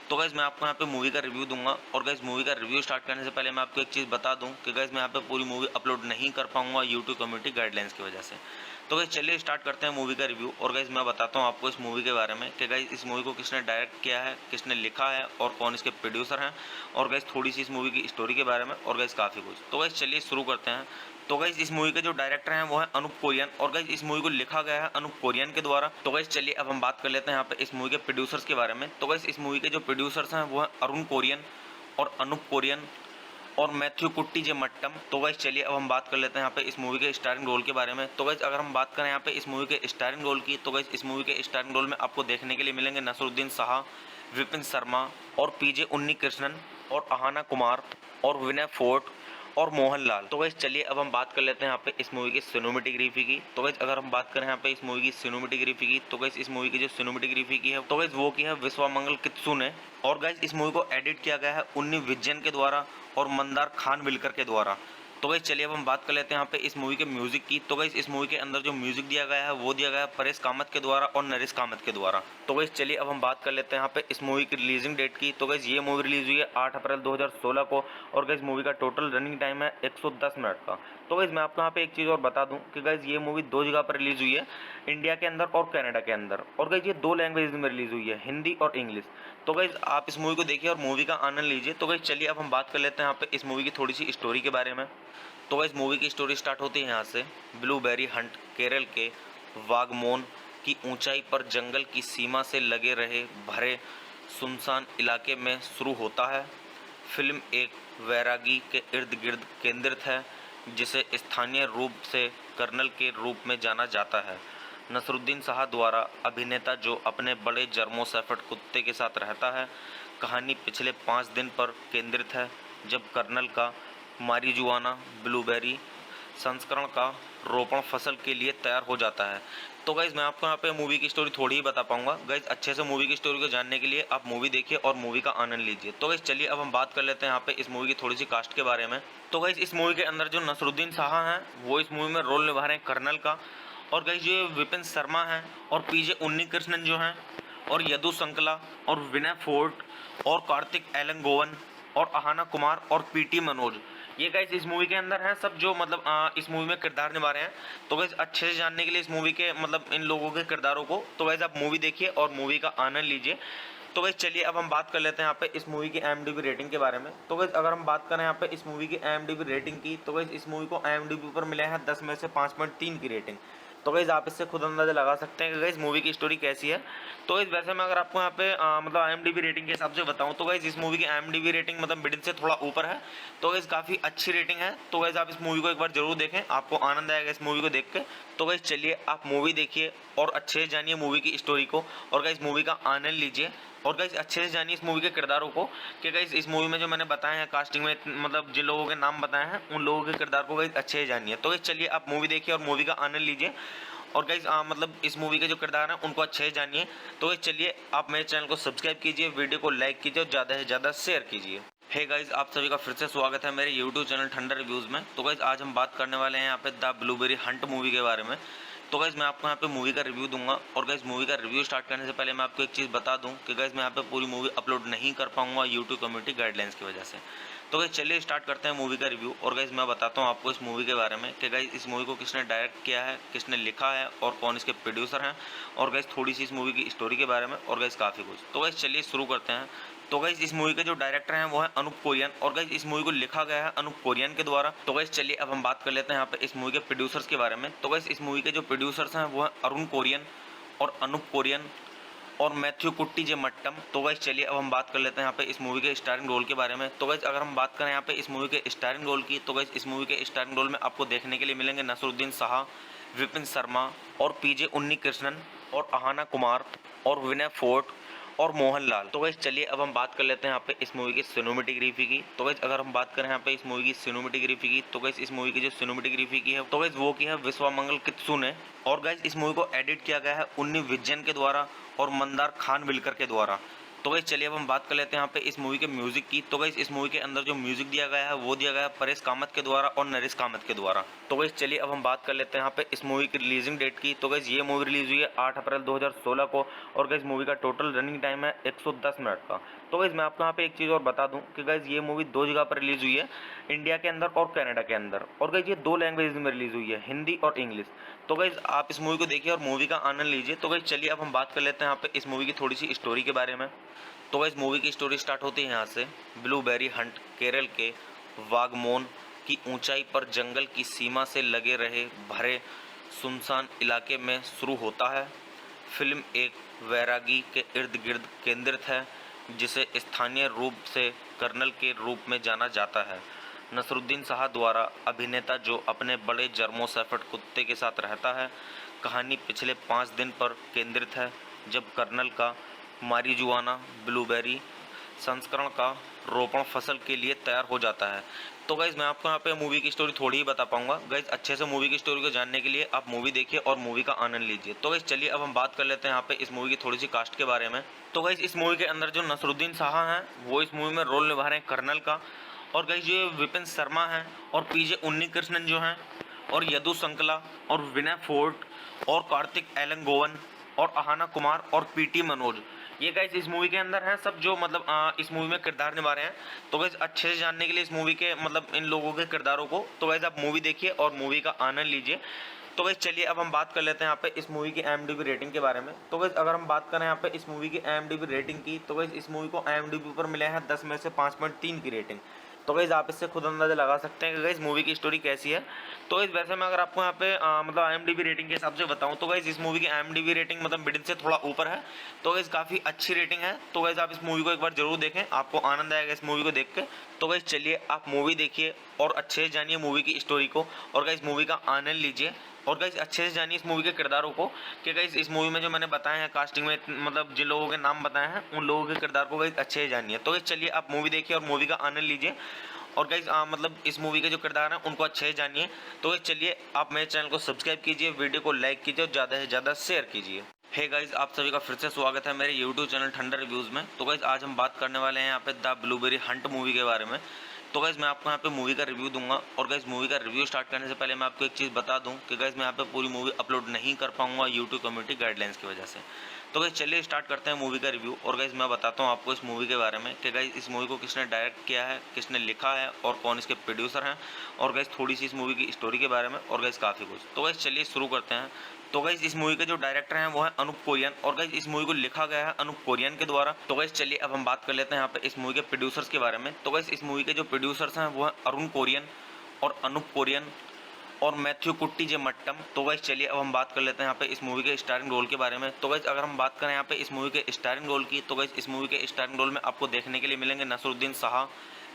तो गाइस मैं आपको यहाँ पे मूवी का रिव्यू दूंगा। और गाइस मूवी का रिव्यू स्टार्ट करने से पहले मैं आपको एक चीज़ बता दूं कि गाइस मैं यहाँ पे पूरी मूवी अपलोड नहीं कर पाऊंगा यूट्यूब कम्युनिटी गाइडलाइंस की वजह से। तो गाइस चलिए स्टार्ट करते हैं मूवी का रिव्यू। और गाइस मैं बताता हूँ आपको इस मूवी के बारे में कि गाइस इस मूवी को किसने डायरेक्ट किया है, किसने लिखा है और कौन इसके प्रोड्यूसर हैं, और गाइस थोड़ी सी इस मूवी की स्टोरी के बारे में, और गाइस काफ़ी कुछ। तो गाइस चलिए शुरू करते हैं। तो गाइस इस मूवी के जो डायरेक्टर हैं वो है अनूप कोरियन, और गाइस इस मूवी को लिखा गया है अनूप कोरियन के द्वारा। तो गाइस चलिए अब हम बात कर लेते हैं यहाँ पे इस मूवी के प्रोड्यूसर्स के बारे में। तो गाइस इस मूवी के जो प्रोड्यूसर्स हैं वो है अरुण कोरियन और अनूप कोरियन और मैथ्यू कुट्टी जे मट्टम। तो गाइस चलिए अब हम बात कर लेते हैं यहाँ पे इस मूवी के स्टारिंग रोल के बारे में। तो गाइस अगर हम बात करें यहाँ पे इस मूवी के स्टारिंग रोल की, तो गाइस इस मूवी के स्टारिंग रोल में आपको देखने के लिए मिलेंगे नसरुद्दीन शाह, विपिन शर्मा और पीजे उन्नी कृष्णन और अहाना कुमार और विनय फोर्ट और मोहनलाल। तो गाइस चलिए अब हम बात कर लेते हैं यहाँ पे इस मूवी की सिनेमेटोग्राफी की। तो गाइस अगर हम बात करें यहाँ पे इस मूवी की सिनेमेटोग्राफी की, तो गाइस इस मूवी की जो सिनेमेटोग्राफी की है तो गाइस वो की है विश्वामंगल कित्सू ने। और गाइस इस मूवी को एडिट किया गया है उन्नी विजयन के द्वारा और मंदार खान विलकर के द्वारा। तो गाइस चलिए अब हम बात कर लेते हैं यहाँ पे इस मूवी के म्यूजिक की। तो गाइस इस मूवी के अंदर जो म्यूजिक दिया गया है वो दिया गया है परेश कामत के द्वारा और नरेश कामत के द्वारा। तो गाइस चलिए अब हम बात कर लेते हैं यहाँ पे इस मूवी की रिलीजिंग डेट की। तो गाइस ये मूवी रिलीज हुई है 8 अप्रैल 2016 को, और गाइस मूवी का टोटल रनिंग टाइम है 110 मिनट का। तो गाइस मैं आपको यहाँ पे एक चीज़ और बता दूं कि गाइस ये मूवी 2 जगह पर रिलीज हुई है, इंडिया के अंदर और कनाडा के अंदर। और गाइस ये 2 लैंग्वेज में रिलीज हुई है, हिंदी और इंग्लिश। तो गाइस आप इस मूवी को देखिए और मूवी का आनंद लीजिए। तो गाइस चलिए अब हम बात कर लेते हैं यहाँ पे इस मूवी की थोड़ी सी स्टोरी के बारे में। तो गाइस मूवी की स्टोरी स्टार्ट होती है यहाँ से। ब्लूबेरी हंट केरल के वागमोन की ऊंचाई पर जंगल की सीमा से लगे रहे भरे सुनसान इलाके में शुरू होता है। फिल्म एक वैरागी के इर्द गिर्द केंद्रित है, जिसे स्थानीय रूप से कर्नल के रूप में जाना जाता है। नसरुद्दीन शाह द्वारा अभिनेता जो अपने बड़े जर्मो शेफर्ड कुत्ते के साथ रहता है। कहानी पिछले 5 दिन पर केंद्रित है, जब कर्नल का मारिजुआना ब्लूबेरी संस्करण का रोपण फसल के लिए तैयार हो जाता है। तो गाइज मैं आपको यहाँ पे मूवी की स्टोरी थोड़ी ही बता पाऊंगा। गाइज अच्छे से मूवी की स्टोरी को जानने के लिए आप मूवी देखिए और मूवी का आनंद लीजिए। तो गाइज चलिए अब हम बात कर लेते हैं यहाँ पे इस मूवी की थोड़ी सी कास्ट के बारे में। तो गाइज इस मूवी के अंदर जो नसरुद्दीन शाह हैं वो इस मूवी में रोल निभा रहे हैं कर्नल का। और गाइज ये विपिन शर्मा हैं और पीजे उन्नी कृष्णन जो हैं और यदु संकला और विनय फोर्ट और कार्तिक एलंगोवन और अहाना कुमार और पीटी मनोज, ये गाइस इस मूवी के अंदर हैं सब जो मतलब इस मूवी में किरदार निभा रहे हैं। तो गाइस अच्छे से जानने के लिए इस मूवी के मतलब इन लोगों के किरदारों को, तो गाइस आप मूवी देखिए और मूवी का आनंद लीजिए। तो गाइस चलिए अब हम बात कर लेते हैं यहाँ पे इस मूवी की IMDb रेटिंग के बारे में। तो गाइस अगर हम बात करें यहाँ पे इस मूवी की IMDb रेटिंग की, तो गाइस इस मूवी को IMDb पर मिले हैं 10 में से 5.3 की रेटिंग। तो गाइस आप इससे खुद अंदाजा लगा सकते हैं कि गाइस मूवी की स्टोरी कैसी है। तो गाइस वैसे मैं अगर आपको यहाँ पे मतलब IMDb रेटिंग के हिसाब से बताऊं, तो गाइस इस मूवी की IMDb रेटिंग मतलब मिडिल से थोड़ा ऊपर है। तो गाइस काफ़ी अच्छी रेटिंग है। तो गाइस आप इस मूवी को एक बार जरूर देखें, आपको आनंद आएगा इस मूवी को देख के। तो गाइस चलिए आप मूवी देखिए और अच्छे से जानिए मूवी की स्टोरी को, और गाइस मूवी का आनंद लीजिए, और गाइस अच्छे से जानिए इस मूवी के किरदारों को कि गाइस इस मूवी में जो मैंने बताए हैं कास्टिंग में मतलब जिन लोगों के नाम बताए हैं उन लोगों के किरदार को गाइस अच्छे से जानिए। तो गाइस चलिए आप मूवी देखिए और मूवी का आनंद लीजिए, और गाइस मतलब इस मूवी के जो किरदार हैं उनको अच्छे से जानिए। तो गाइस चलिए आप मेरे चैनल को सब्सक्राइब कीजिए, वीडियो को लाइक कीजिए और ज़्यादा से ज़्यादा शेयर कीजिए। हे गाइस आप सभी का फिर से स्वागत है मेरे यूट्यूब चैनल ठंडा रिव्यूज़ में। तो गाइस आज हम बात करने वाले हैं यहाँ पे द ब्लूबेरी हंट मूवी के बारे में। तो गाइस मैं आपको यहाँ पे मूवी का रिव्यू दूंगा, और गाइस मूवी का रिव्यू स्टार्ट करने से पहले मैं आपको एक चीज़ बता दूं कि गाइस मैं यहाँ पे पूरी मूवी अपलोड नहीं कर पाऊंगा यूट्यूब कम्युनिटी गाइडलाइंस की वजह से। तो गाइस चलिए स्टार्ट करते हैं मूवी का रिव्यू, और गाइस मैं बताता हूँ आपको इस मूवी के बारे में कि गाइस इस मूवी को किसने डायरेक्ट किया है, किसने लिखा है और कौन इसके प्रोड्यूसर हैं, और गाइस थोड़ी सी इस मूवी की स्टोरी के बारे में, और गाइस काफ़ी कुछ। तो गाइस चलिए शुरू करते हैं। तो गाइस इस मूवी के जो डायरेक्टर हैं वो है अनूप कोरियन, और गाइस इस मूवी को लिखा गया है अनूप कोरियन के द्वारा। तो गाइस चलिए अब हम बात कर लेते हैं यहाँ पे इस मूवी के प्रोड्यूसर्स के बारे में। तो गाइस इस मूवी के जो प्रोड्यूसर्स हैं वो है अरुण कोरियन और अनूप कोरियन और मैथ्यू कुट्टी जे मट्टम। तो गाइस चलिए अब हम बात कर लेते हैं यहाँ पे इस मूवी के स्टारिंग रोल के बारे में। तो गाइस अगर हम बात करें यहाँ पे इस मूवी के स्टारिंग रोल की, तो गाइस इस मूवी के स्टारिंग रोल में आपको देखने के लिए मिलेंगे नसरुद्दीन शाह, विपिन शर्मा और PJ उन्नी कृष्णन और अहाना कुमार और विनय फोर्ट और मोहनलाल। तो गाइस चलिए अब हम बात कर लेते हैं यहाँ पे इस मूवी की सिनेमेटोग्राफी की। तो गाइस अगर हम बात करें यहाँ पे इस मूवी की सिनेमेटोग्राफी की, तो गाइस इस मूवी की जो सिनेमेटोग्राफी की है तो गाइस वो की है विश्वामंगल कित्सू ने, और गाइस इस मूवी को एडिट किया गया है उन्नी विजयन के द्वारा और मंदार खान विलकर के द्वारा। तो गाइस चलिए अब हम बात कर लेते हैं यहाँ पे इस मूवी के म्यूजिक की। तो गाइस इस मूवी के अंदर जो म्यूजिक दिया गया है वो दिया गया है परेश कामत के द्वारा और नरेश कामत के द्वारा। तो गाइस चलिए अब हम बात कर लेते हैं यहाँ पे इस मूवी की रिलीजिंग डेट की। तो गाइस ये मूवी रिलीज हुई है 8 अप्रैल 2016 को, और गाइस मूवी का टोटल रनिंग टाइम है 110 मिनट का। तो गाइस मैं आपको यहाँ पे एक चीज़ और बता दूं कि गाइस ये मूवी 2 जगह पर रिलीज हुई है, इंडिया के अंदर और कनाडा के अंदर, और गाइस ये 2 लैंग्वेज में रिलीज हुई है, हिंदी और इंग्लिश। तो गाइस आप इस मूवी को देखिए और मूवी का आनंद लीजिए। तो गाइस चलिए अब हम बात कर लेते हैं यहाँ पे इस मूवी की थोड़ी सी स्टोरी के बारे में। तो गाइस मूवी की स्टोरी स्टार्ट होती है यहाँ से। ब्लूबेरी हंट केरल के वागमोन की ऊंचाई पर जंगल की सीमा से लगे रहे भरे सुनसान इलाके में शुरू होता है। फिल्म एक वैरागी के इर्द गिर्द केंद्रित है जिसे स्थानीय रूप से कर्नल के रूप में जाना जाता है। नसरुद्दीन शाह द्वारा अभिनेता जो अपने बड़े जर्मो शेफर्ड कुत्ते के साथ रहता है। कहानी पिछले 5 दिन पर केंद्रित है जब कर्नल का मारिजुआना ब्लूबेरी संस्करण का रोपण फसल के लिए तैयार हो जाता है। तो गाइज मैं आपको यहाँ पे मूवी की स्टोरी थोड़ी ही बता पाऊंगा। गाइज अच्छे से मूवी की स्टोरी को जानने के लिए आप मूवी देखिए और मूवी का आनंद लीजिए। तो गाइज चलिए अब हम बात कर लेते हैं यहाँ पे इस मूवी की थोड़ी सी कास्ट के बारे में। तो गाइज इस मूवी के अंदर जो नसरुद्दीन शाह हैं वो इस मूवी में रोल निभा रहे हैं कर्नल का, और गाइज जो विपिन शर्मा हैं और PJ उन्नी कृष्णन जो हैं और यदु संकला और विनय फोर्ट और कार्तिक एलंगोवन और अहाना कुमार और PT मनोज, ये गाइस इस मूवी के अंदर हैं सब जो मतलब इस मूवी में किरदार निभा रहे हैं। तो गाइस अच्छे से जानने के लिए इस मूवी के मतलब इन लोगों के किरदारों को, तो गाइस आप मूवी देखिए और मूवी का आनंद लीजिए। तो गाइस चलिए अब हम बात कर लेते हैं यहाँ पे इस मूवी की IMDb रेटिंग के बारे में। तो गाइस अगर हम बात करें यहाँ पे इस मूवी की IMDb रेटिंग की, तो गाइस इस मूवी को IMDb पर मिले हैं 10 में से 5.3 की रेटिंग। तो गाइस आप इससे खुद अंदाजा लगा सकते हैं कि गाइस मूवी की स्टोरी कैसी है। तो गाइस वैसे मैं अगर आपको यहाँ पे मतलब IMDb रेटिंग के हिसाब से बताऊं, तो गाइस इस मूवी की IMDb रेटिंग मतलब मिडिल से थोड़ा ऊपर है। तो गाइस काफ़ी अच्छी रेटिंग है। तो गाइस आप इस मूवी को एक बार जरूर देखें, आपको आनंद आएगा इस मूवी को देख के। तो गाइस चलिए आप मूवी देखिए और अच्छे से जानिए मूवी की स्टोरी को, और गाइस मूवी का आनंद लीजिए, और गाइस अच्छे से जानिए इस मूवी के किरदारों को कि गाइस इस मूवी में जो मैंने बताए हैं कास्टिंग में मतलब जिन लोगों के नाम बताए हैं उन लोगों के किरदार को गाइस अच्छे से जानिए। तो गाइस चलिए आप मूवी देखिए और मूवी का आनंद लीजिए, और गाइस मतलब इस मूवी के जो किरदार हैं उनको अच्छे से जानिए। तो गाइस चलिए आप मेरे चैनल को सब्सक्राइब कीजिए, वीडियो को लाइक कीजिए और ज़्यादा से ज़्यादा शेयर कीजिए। हे गाइस आप सभी का फिर से स्वागत है मेरे यूट्यूब चैनल ठंडा रिव्यूज़ में। तो गाइस आज हम बात करने वाले हैं यहाँ पे द ब्लूबेरी हंट मूवी के बारे में। तो गाइस मैं आपको यहाँ पे मूवी का रिव्यू दूंगा, और गाइस मूवी का रिव्यू स्टार्ट करने से पहले मैं आपको एक चीज़ बता दूं कि गाइस मैं यहाँ पे पूरी मूवी अपलोड नहीं कर पाऊंगा यूट्यूब कम्युनिटी गाइडलाइंस की वजह से। तो गाइस चलिए स्टार्ट करते हैं मूवी का रिव्यू। और गाइस मैं बताता हूँ आपको इस मूवी के बारे में कि गाइस इस मूवी को किसने डायरेक्ट किया है, किसने लिखा है और कौन इसके प्रोड्यूसर हैं, और गाइस थोड़ी सी इस मूवी की स्टोरी के बारे में, और गाइस काफ़ी कुछ। तो गाइस चलिए शुरू करते हैं। तो गाइस इस मूवी के जो डायरेक्टर हैं वो है अनूप कोरियन, और गाइस इस मूवी को लिखा गया है अनूप कोरियन के द्वारा। तो गाइस चलिए अब हम बात कर लेते हैं यहाँ पे इस मूवी के प्रोड्यूसर्स के बारे में। तो गाइस इस मूवी के जो प्रोड्यूसर्स हैं वो है अरुण कोरियन और अनूप कोरियन और मैथ्यू कुट्टी जे मट्टम। तो गाइस चलिए अब हम बात कर लेते हैं यहाँ पे इस मूवी के स्टारिंग रोल के बारे में। तो गाइस अगर हम बात करें यहाँ पे इस मूवी के स्टारिंग रोल की, तो गाइस इस मूवी के स्टारिंग रोल में आपको देखने के लिए मिलेंगे नसरुद्दीन शाह,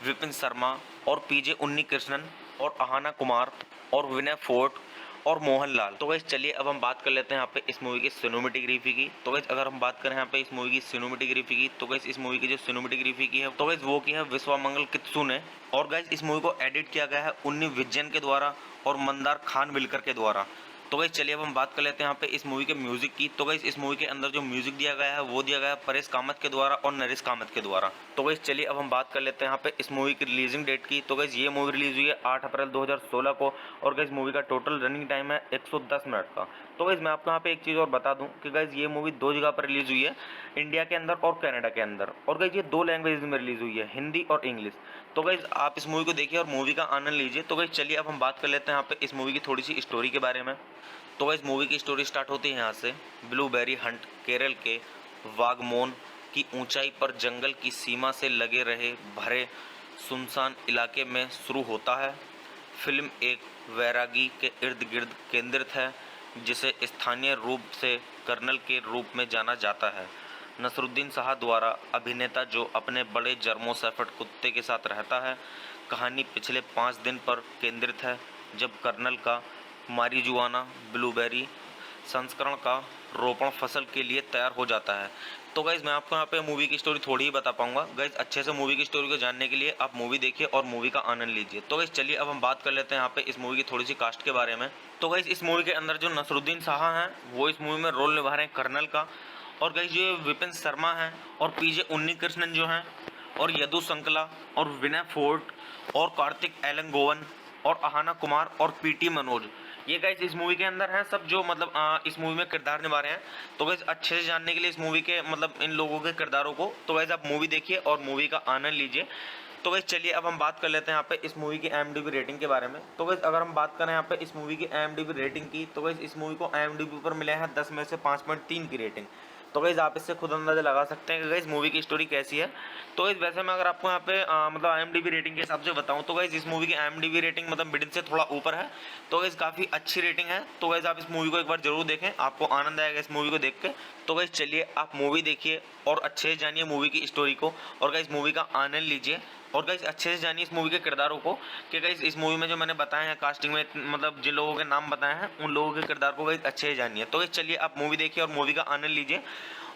विपिन शर्मा और पीजे उन्नी कृष्णन और अहाना कुमार और विनय फोर्ट और मोहनलाल। तो गाइस चलिए अब हम बात कर लेते हैं यहाँ पे इस मूवी की सिनेमेटोग्राफी की। तो गाइस अगर हम बात करें यहाँ पे इस मूवी की सिनेमेटोग्राफी की, तो गाइस इस मूवी की जो सिनेमेटोग्राफी की है तो गाइस वो की है विश्वामंगल कित्सू ने। और गाइस इस मूवी को एडिट किया गया है उन्नी विजयन के द्वारा और मंदार खान बिलकर के द्वारा। तो गाइस चलिए अब हम बात कर लेते हैं यहाँ पे इस मूवी के म्यूजिक की। तो गाइस इस मूवी के अंदर जो म्यूजिक दिया गया है वो दिया गया है परेश कामत के द्वारा और नरेश कामत के द्वारा। तो गाइस चलिए अब हम बात कर लेते हैं यहाँ पे इस मूवी की रिलीजिंग डेट की। तो गाइस ये मूवी रिलीज हुई है 8 अप्रैल 2016 को, और गाइस मूवी का टोटल रनिंग टाइम है 110 मिनट का। तो गाइस मैं आपको यहाँ पे एक चीज़ और बता दूं कि गाइस ये मूवी 2 जगह पर रिलीज हुई है, इंडिया के अंदर और कनाडा के अंदर। और गाइस ये 2 लैंग्वेज में रिलीज हुई है, हिंदी और इंग्लिश। तो गाइस आप इस मूवी को देखिए और मूवी का आनंद लीजिए। तो गाइस चलिए अब हम बात कर लेते हैं यहाँ पे इस मूवी की थोड़ी सी स्टोरी के बारे में। तो गाइस मूवी की स्टोरी स्टार्ट होती है यहाँ से। ब्लूबेरी हंट केरल के वागमोन की ऊंचाई पर जंगल की सीमा से लगे रहे भरे सुनसान इलाके में शुरू होता है। फिल्म एक वैरागी के इर्द गिर्द केंद्रित है जिसे स्थानीय रूप से कर्नल के रूप में जाना जाता है। नसरुद्दीन शाह द्वारा अभिनेता जो अपने बड़े जर्मो शेफर्ड कुत्ते के साथ रहता है। कहानी पिछले 5 दिन पर केंद्रित है जब कर्नल का मारिजुआना ब्लूबेरी संस्करण का रोपण फसल के लिए तैयार हो जाता है। तो गाइज मैं आपको यहाँ पे मूवी की स्टोरी थोड़ी ही बता पाऊंगा। गाइज अच्छे से मूवी की स्टोरी को जानने के लिए आप मूवी देखिए और मूवी का आनंद लीजिए। तो गाइज चलिए अब हम बात कर लेते हैं यहाँ पे इस मूवी की थोड़ी सी कास्ट के बारे में। तो गाइज इस मूवी के अंदर जो नसरुद्दीन शाह हैं वो इस मूवी में रोल निभा रहे हैं कर्नल का, और गाइज जो विपिन शर्मा हैं और पीजे उन्नी कृष्णन जो हैं और यदु संकला और विनय फोर्ट और कार्तिक एलंगोवन और अहाना कुमार और पीटी मनोज, ये गाइस इस मूवी के अंदर हैं सब जो मतलब इस मूवी में किरदार निभा रहे हैं। तो गाइस अच्छे से जानने के लिए इस मूवी के मतलब इन लोगों के किरदारों को, तो गाइस आप मूवी देखिए और मूवी का आनंद लीजिए। तो गाइस चलिए अब हम बात कर लेते हैं यहाँ पे इस मूवी की IMDb रेटिंग के बारे में। तो गाइस अगर हम बात करें यहाँ पे इस मूवी की IMDb रेटिंग की, तो गाइस इस मूवी को IMDb पर मिले हैं 10 में से 5.3 की रेटिंग। तो गाइस आप इससे खुद अंदाजा लगा सकते हैं कि गाइस मूवी की स्टोरी कैसी है। तो गाइस वैसे मैं अगर आपको यहाँ पे मतलब IMDb रेटिंग के हिसाब से बताऊं तो गाइस इस मूवी की IMDb रेटिंग मतलब मिडिल से थोड़ा ऊपर है। तो गाइस काफ़ी अच्छी रेटिंग है। तो गाइस आप इस मूवी को एक बार जरूर देखें, आपको आनंद आएगा इस मूवी को देख के। तो गाइस चलिए आप मूवी देखिए और अच्छे से जानिए मूवी की स्टोरी को, और गाइस मूवी का आनंद लीजिए, और गाइस अच्छे से जानिए इस मूवी के किरदारों को कि गाइस इस मूवी में जो मैंने बताए हैं कास्टिंग में मतलब जिन लोगों के नाम बताए हैं उन लोगों के किरदार को गाइस अच्छे से जानिए। तो गाइस चलिए आप मूवी देखिए और मूवी का आनंद लीजिए,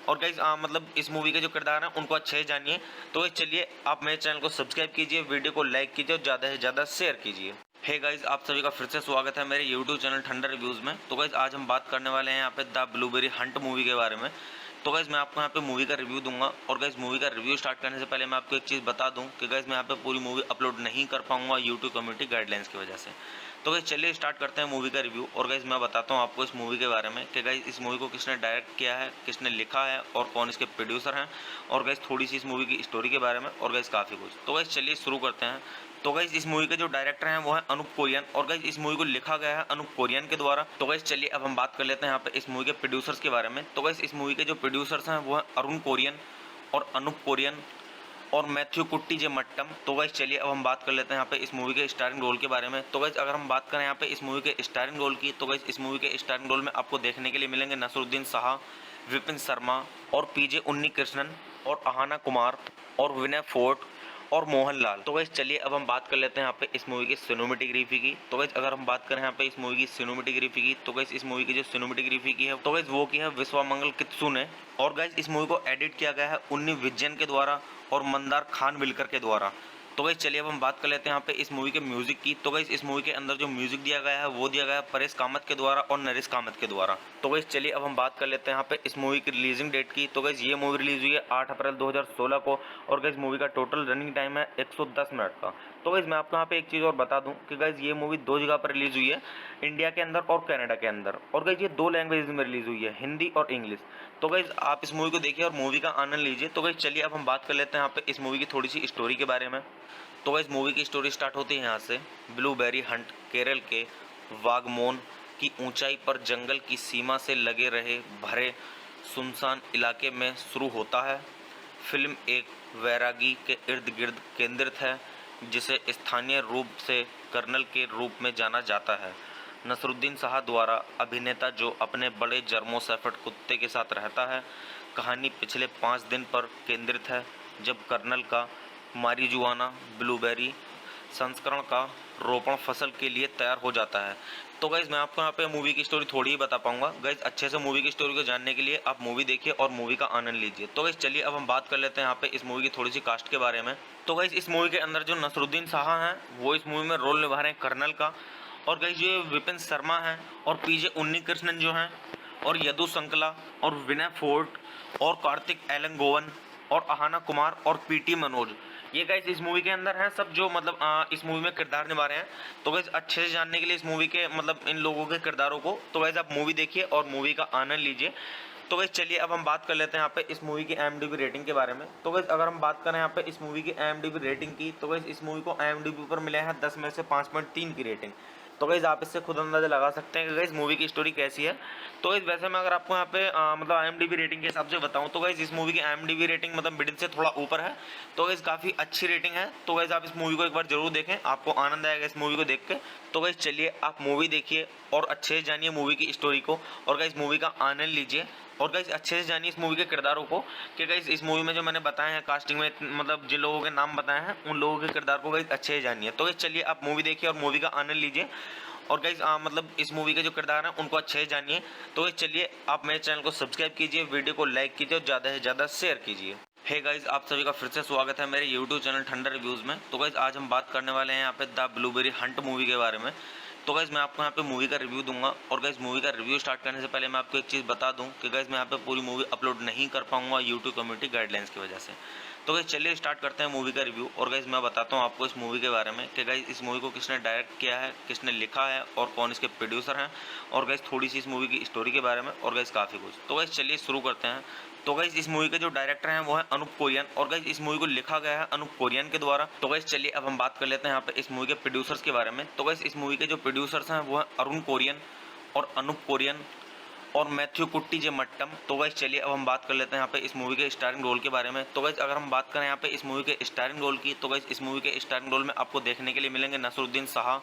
और गाइस मतलब इस मूवी के जो किरदार हैं उनको अच्छे से जानिए। तो गाइस चलिए आप मेरे चैनल को सब्सक्राइब कीजिए, वीडियो को लाइक कीजिए और ज़्यादा से ज़्यादा शेयर कीजिए। हे गाइस आप सभी का फिर से स्वागत है मेरे यूट्यूब चैनल ठंडर रिव्यूज़ में। तो गाइस आज हम बात करने वाले हैं यहाँ पे द ब्लूबेरी हंट मूवी के बारे में। तो गाइस मैं आपको यहाँ पे मूवी का रिव्यू दूंगा, और गाइस मूवी का रिव्यू स्टार्ट करने से पहले मैं आपको एक चीज़ बता दूं कि गाइस मैं यहाँ पे पूरी मूवी अपलोड नहीं कर पाऊंगा यूट्यूब कम्युनिटी गाइडलाइंस की वजह से। तो गाइस चलिए स्टार्ट करते हैं मूवी का रिव्यू, और गाइस मैं बताता हूँ आपको इस मूवी के बारे में कि गाइस इस मूवी को किसने डायरेक्ट किया है, किसने लिखा है और कौन इसके प्रोड्यूसर हैं, और गाइस थोड़ी सी इस मूवी की स्टोरी के बारे में, और गाइस काफ़ी कुछ। तो गाइस चलिए शुरू करते हैं। तो गाइस इस मूवी के जो डायरेक्टर हैं वो है अनूप कोरियन, और गाइस इस मूवी को लिखा गया है अनूप कोरियन के द्वारा। तो गाइस चलिए अब हम बात कर लेते हैं यहाँ पे इस मूवी के प्रोड्यूसर्स के बारे में। तो गाइस इस मूवी के जो प्रोड्यूसर्स हैं वो है अरुण कोरियन और अनूप कोरियन और मैथ्यू कुट्टी जे मट्टम। तो गाइस चलिए अब हम बात कर लेते हैं यहाँ पे इस मूवी के स्टारिंग रोल के बारे में। तो गाइस अगर हम बात करें यहाँ पे इस मूवी के स्टारिंग रोल की, तो गाइस इस मूवी के स्टारिंग रोल में आपको देखने के लिए मिलेंगे नसरुद्दीन शाह, विपिन शर्मा और पीजे उन्नी कृष्णन और अहाना कुमार और विनय फोर्ट और मोहनलाल। तो गाइस चलिए अब हम बात कर लेते हैं यहाँ पे इस मूवी की सिनेमेटोग्राफी की। तो गाइस अगर हम बात करें यहाँ पे इस मूवी की सिनेमेटोग्राफी की, तो गाइस इस मूवी की जो सिनेमेटोग्राफी की है तो गाइस वो की है विश्वामंगल कित्सू ने, और गाइस इस मूवी को एडिट किया गया है उन्नी विजयन के द्वारा और मंदार खान बिलकर के द्वारा। तो गाइस चलिए अब हम बात कर लेते हैं यहाँ पे इस मूवी के म्यूजिक की। तो गाइस इस मूवी के अंदर जो म्यूजिक दिया गया है वो दिया गया है परेश कामत के द्वारा और नरेश कामत के द्वारा। तो गाइस चलिए अब हम बात कर लेते हैं यहाँ पे इस मूवी की रिलीजिंग डेट की। तो गाइस ये मूवी रिलीज हुई है 8 अप्रैल 2016 को, और गाइस मूवी का टोटल रनिंग टाइम है 110 मिनट का। तो गाइस मैं आपको यहाँ पे एक चीज़ और बता दूं कि गाइस ये मूवी 2 जगह पर रिलीज हुई है, इंडिया के अंदर और कनाडा के अंदर, और गाइस ये 2 लैंग्वेज में रिलीज हुई है, हिंदी और इंग्लिश। तो गाइज आप इस मूवी को देखिए और मूवी का आनंद लीजिए। तो गाइज चलिए अब हम बात कर लेते हैं यहाँ पे इस मूवी की थोड़ी सी स्टोरी के बारे में। तो गाइज मूवी की स्टोरी स्टार्ट होती है यहाँ से। ब्लूबेरी हंट केरल के वागमोन की ऊंचाई पर जंगल की सीमा से लगे रहे भरे सुनसान इलाके में शुरू होता है। फिल्म एक वैरागी के इर्द गिर्द केंद्रित है जिसे स्थानीय रूप से कर्नल के रूप में जाना जाता है। नसरुद्दीन शाह द्वारा अभिनेता जो अपने बड़े जर्मो शेफर्ड कुत्ते के साथ रहता है। कहानी पिछले 5 दिन पर केंद्रित है जब कर्नल का मारिजुआना ब्लूबेरी संस्करण का रोपण फसल के लिए तैयार हो जाता है। तो गाइज मैं आपको यहाँ पे मूवी की स्टोरी थोड़ी ही बता पाऊंगा। गाइज अच्छे से मूवी की स्टोरी को जानने के लिए आप मूवी देखिए और मूवी का आनंद लीजिए। तो गाइज चलिए अब हम बात कर लेते हैं यहाँ पे इस मूवी की थोड़ी सी कास्ट के बारे में। तो गाइज इस मूवी के अंदर जो नसरुद्दीन शाह हैं वो इस मूवी में रोल निभा रहे हैं कर्नल का। और गाइज ये विपिन शर्मा हैं और पीजे उन्नीकृष्णन जो हैं और यदु संकला और विनय फोर्ट और कार्तिक एलंगोवन और अहाना कुमार और पीटी मनोज, ये गाइस इस मूवी के अंदर हैं सब जो मतलब इस मूवी में किरदार निभा रहे हैं। तो गाइस अच्छे से जानने के लिए इस मूवी के मतलब इन लोगों के किरदारों को, तो गाइस आप मूवी देखिए और मूवी का आनंद लीजिए। तो गाइस चलिए अब हम बात कर लेते हैं यहाँ पे इस मूवी की IMDb रेटिंग के बारे में। तो गाइस अगर हम बात करें यहाँ पे इस मूवी की IMDb रेटिंग की, तो गाइस इस मूवी को IMDb पर मिले हैं 10 में से 5.3 की रेटिंग। तो गाइस आप इससे खुद अंदाजा लगा सकते हैं कि गाइस मूवी की स्टोरी कैसी है। तो गाइस वैसे मैं अगर आपको यहाँ पे मतलब IMDb रेटिंग के हिसाब से बताऊं तो गाइस इस मूवी की IMDb रेटिंग मतलब मिडिल से थोड़ा ऊपर है। तो गाइस काफ़ी अच्छी रेटिंग है। तो गाइस आप इस मूवी को एक बार जरूर देखें, आपको आनंद आएगा इस मूवी को देख के। तो गाइस चलिए आप मूवी देखिए और अच्छे से जानिए मूवी की स्टोरी को और गाइस मूवी का आनंद लीजिए। और गाइस अच्छे से जानिए इस मूवी के किरदारों को कि गाइस इस मूवी में जो मैंने बताए हैं कास्टिंग में मतलब जिन लोगों के नाम बताए हैं उन लोगों के किरदार को गाइस अच्छे से जानिए। तो गाइस चलिए आप मूवी देखिए और मूवी का आनंद लीजिए और गाइस मतलब इस मूवी के जो किरदार हैं उनको अच्छे से जानिए। तो गाइस चलिए आप मेरे चैनल को सब्सक्राइब कीजिए, वीडियो को लाइक कीजिए और ज़्यादा से ज़्यादा शेयर कीजिए। हे गाइस आप सभी का फिर से स्वागत है मेरे यूट्यूब चैनल ठंडर रिव्यूज़ में। तो गाइस आज हम बात करने वाले हैं यहाँ पे द ब्लूबेरी हंट मूवी के बारे में। तो गाइस मैं आपको यहाँ पे मूवी का रिव्यू दूंगा और गाइस मूवी का रिव्यू स्टार्ट करने से पहले मैं आपको एक चीज़ बता दूं कि गाइस मैं यहाँ पे पूरी मूवी अपलोड नहीं कर पाऊंगा यूट्यूब कम्युनिटी गाइडलाइंस की वजह से। तो गाइस चलिए स्टार्ट करते हैं मूवी का रिव्यू और गाइस मैं बताता हूँ आपको इस मूवी के बारे में कि गाइस इस मूवी को किसने डायरेक्ट किया है, किसने लिखा है और कौन इसके प्रोड्यूसर हैं और गाइस थोड़ी सी इस मूवी की स्टोरी के बारे में और गाइस काफ़ी कुछ। तो गाइस चलिए शुरू करते हैं। तो गाइस इस मूवी के जो डायरेक्टर हैं वो है अनूप कोरियन और गाइस इस मूवी को लिखा गया है अनूप कोरियन के द्वारा। तो गाइस चलिए अब हम बात कर लेते हैं यहाँ पे इस मूवी के प्रोड्यूसर्स के बारे में। तो गाइस इस मूवी के जो प्रोड्यूसर्स हैं वो है अरुण कोरियन और अनूप कोरियन और मैथ्यू कुट्टी जे मट्टम। तो गाइस चलिए अब हम बात कर लेते हैं यहाँ पे इस मूवी के स्टारिंग रोल के बारे में। तो गाइस अगर हम बात करें यहाँ पे इस मूवी के स्टारिंग रोल की, तो गाइस इस मूवी के स्टारिंग रोल में आपको देखने के लिए मिलेंगे नसरुद्दीन शाह,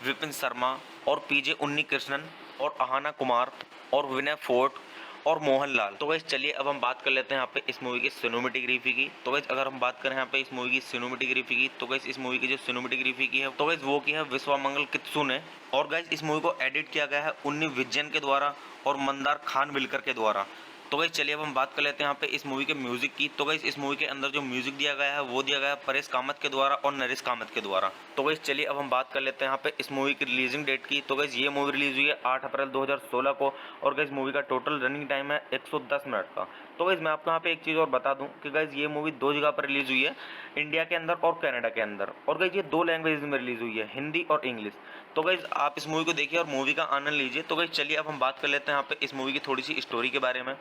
विपिन शर्मा और पीजे उन्नीकृष्णन और अहाना कुमार और विनय फोर्ट और मोहनलाल। तो गाइस चलिए अब हम बात कर लेते हैं यहाँ पे इस मूवी की सिनेमेटोग्राफी की। तो गाइस अगर हम बात करें यहाँ पे इस मूवी की सिनेमेटोग्राफी की, तो गाइस इस मूवी की जो सिनेमेटोग्राफी की है तो गाइस वो की है विश्वामंगल कित्सू ने। और गाइस इस मूवी को एडिट किया गया है उन्नी विजयन के द्वारा और मंदार खान विलकर के द्वारा। तो गाइस चलिए अब हम बात कर लेते हैं यहाँ पे इस मूवी के म्यूजिक की। तो गाइस इस मूवी के अंदर जो म्यूजिक दिया गया है वो दिया गया है परेश कामत के द्वारा और नरेश कामत के द्वारा। तो गाइस चलिए अब हम बात कर लेते हैं यहाँ पे इस मूवी की रिलीजिंग डेट की। तो गाइस ये मूवी रिलीज हुई है 8 अप्रैल 2016 को और गाइस मूवी का टोटल रनिंग टाइम है 110 मिनट का। तो गाइस मैं आपको यहाँ पे एक चीज़ और बता दूं कि गाइस ये मूवी 2 जगह पर रिलीज हुई है, इंडिया के अंदर और कनाडा के अंदर। और गाइस ये 2 लैंग्वेज में रिलीज हुई है, हिंदी और इंग्लिश। तो गाइस आप इस मूवी को देखिए और मूवी का आनंद लीजिए। तो गाइस चलिए अब हम बात कर लेते हैं यहाँ पे इस मूवी की थोड़ी सी स्टोरी के बारे में।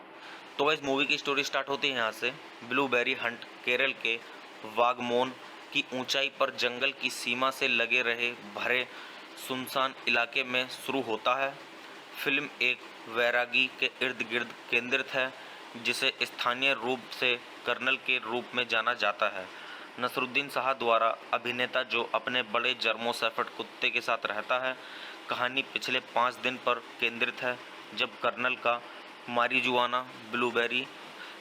तो गाइस मूवी की स्टोरी स्टार्ट होती है यहाँ से। ब्लूबेरी हंट केरल के वागमोन की ऊंचाई पर जंगल की सीमा से लगे रहे भरे सुनसान इलाके में शुरू होता है। फिल्म एक वैरागी के इर्द गिर्द केंद्रित है जिसे स्थानीय रूप से कर्नल के रूप में जाना जाता है। नसरुद्दीन शाह द्वारा अभिनेता जो अपने बड़े जर्मो शेफर्ड कुत्ते के साथ रहता है। कहानी पिछले 5 दिन पर केंद्रित है जब कर्नल का मारिजुआना ब्लूबेरी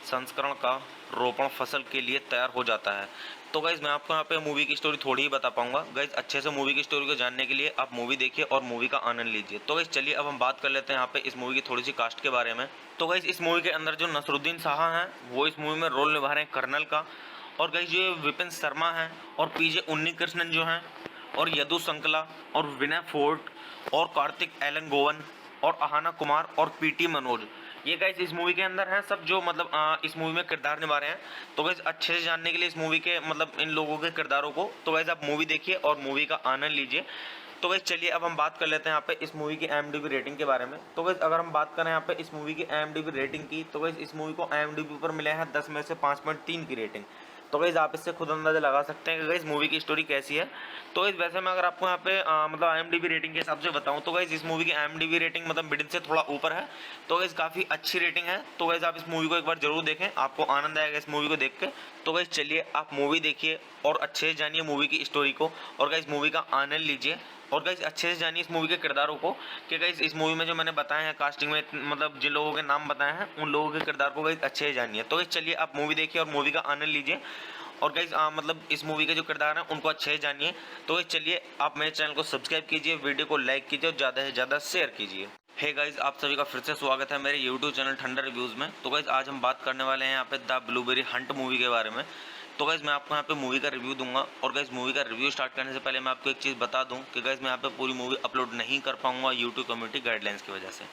संस्करण का रोपण फसल के लिए तैयार हो जाता है। तो गाइज मैं आपको यहाँ पे मूवी की स्टोरी थोड़ी ही बता पाऊंगा। गाइज अच्छे से मूवी की स्टोरी को जानने के लिए आप मूवी देखिए और मूवी का आनंद लीजिए। तो गाइज चलिए अब हम बात कर लेते हैं यहाँ पे इस मूवी की थोड़ी सी कास्ट के बारे में। तो गाइज इस मूवी के अंदर जो नसरुद्दीन शाह हैं वो इस मूवी में रोल निभा रहे हैं कर्नल का। और गाइज ये विपिन शर्मा हैं और पीजे उन्नीकृष्णन जो हैं और यदु संकला और विनय फोर्ट और कार्तिक एलंगोवन और अहाना कुमार और पीटी मनोज, ये गाइस इस मूवी के अंदर हैं सब जो मतलब इस मूवी में किरदार निभा रहे हैं। तो गाइस अच्छे से जानने के लिए इस मूवी के मतलब इन लोगों के किरदारों को, तो गाइस आप मूवी देखिए और मूवी का आनंद लीजिए। तो गाइस चलिए अब हम बात कर लेते हैं यहाँ पे इस मूवी की IMDb रेटिंग के बारे में। तो गाइस अगर हम बात करें यहाँ पे इस मूवी की IMDb रेटिंग की, तो गाइस इस मूवी को IMDb पर मिले हैं 10 में से 5.3 की रेटिंग। तो गाइस आप इससे खुद अंदाजा लगा सकते हैं कि गाइस मूवी की स्टोरी कैसी है। तो गाइस वैसे मैं अगर आपको यहाँ पे मतलब IMDb रेटिंग के हिसाब से बताऊँ तो गाइस इस मूवी की IMDb रेटिंग मतलब मिडिल से थोड़ा ऊपर है। तो गाइस काफ़ी अच्छी रेटिंग है। तो गाइस आप इस मूवी को एक बार जरूर देखें, आपको आनंद आएगा इस मूवी को देख के। तो गाइस चलिए आप मूवी देखिए और अच्छे से जानिए मूवी की स्टोरी को, और गाइस मूवी का आनंद लीजिए, और गाइस अच्छे से जानिए इस मूवी के किरदारों को कि गाइस इस मूवी में जो मैंने बताए हैं कास्टिंग में मतलब जिन लोगों के नाम बताए हैं उन लोगों के किरदार को गाइस अच्छे से जानिए। तो गाइस चलिए आप मूवी देखिए और मूवी का आनंद लीजिए, और गाइस मतलब इस मूवी के जो किरदार हैं उनको अच्छे से जानिए। तो गाइस चलिए आप मेरे चैनल को सब्सक्राइब कीजिए, वीडियो को लाइक कीजिए और ज़्यादा से ज़्यादा शेयर कीजिए। हे गाइस आप सभी का फिर से स्वागत है मेरे यूट्यूब चैनल ठंडर रिव्यूज़ में। तो गाइस आज हम बात करने वाले हैं यहाँ पे द ब्लूबेरी हंट मूवी के बारे में। तो गाइस मैं आपको यहाँ पे मूवी का रिव्यू दूंगा, और गाइस मूवी का रिव्यू स्टार्ट करने से पहले मैं आपको एक चीज़ बता दूं कि गाइस मैं यहाँ पे पूरी मूवी अपलोड नहीं कर पाऊंगा यूट्यूब कम्युनिटी गाइडलाइंस की वजह से।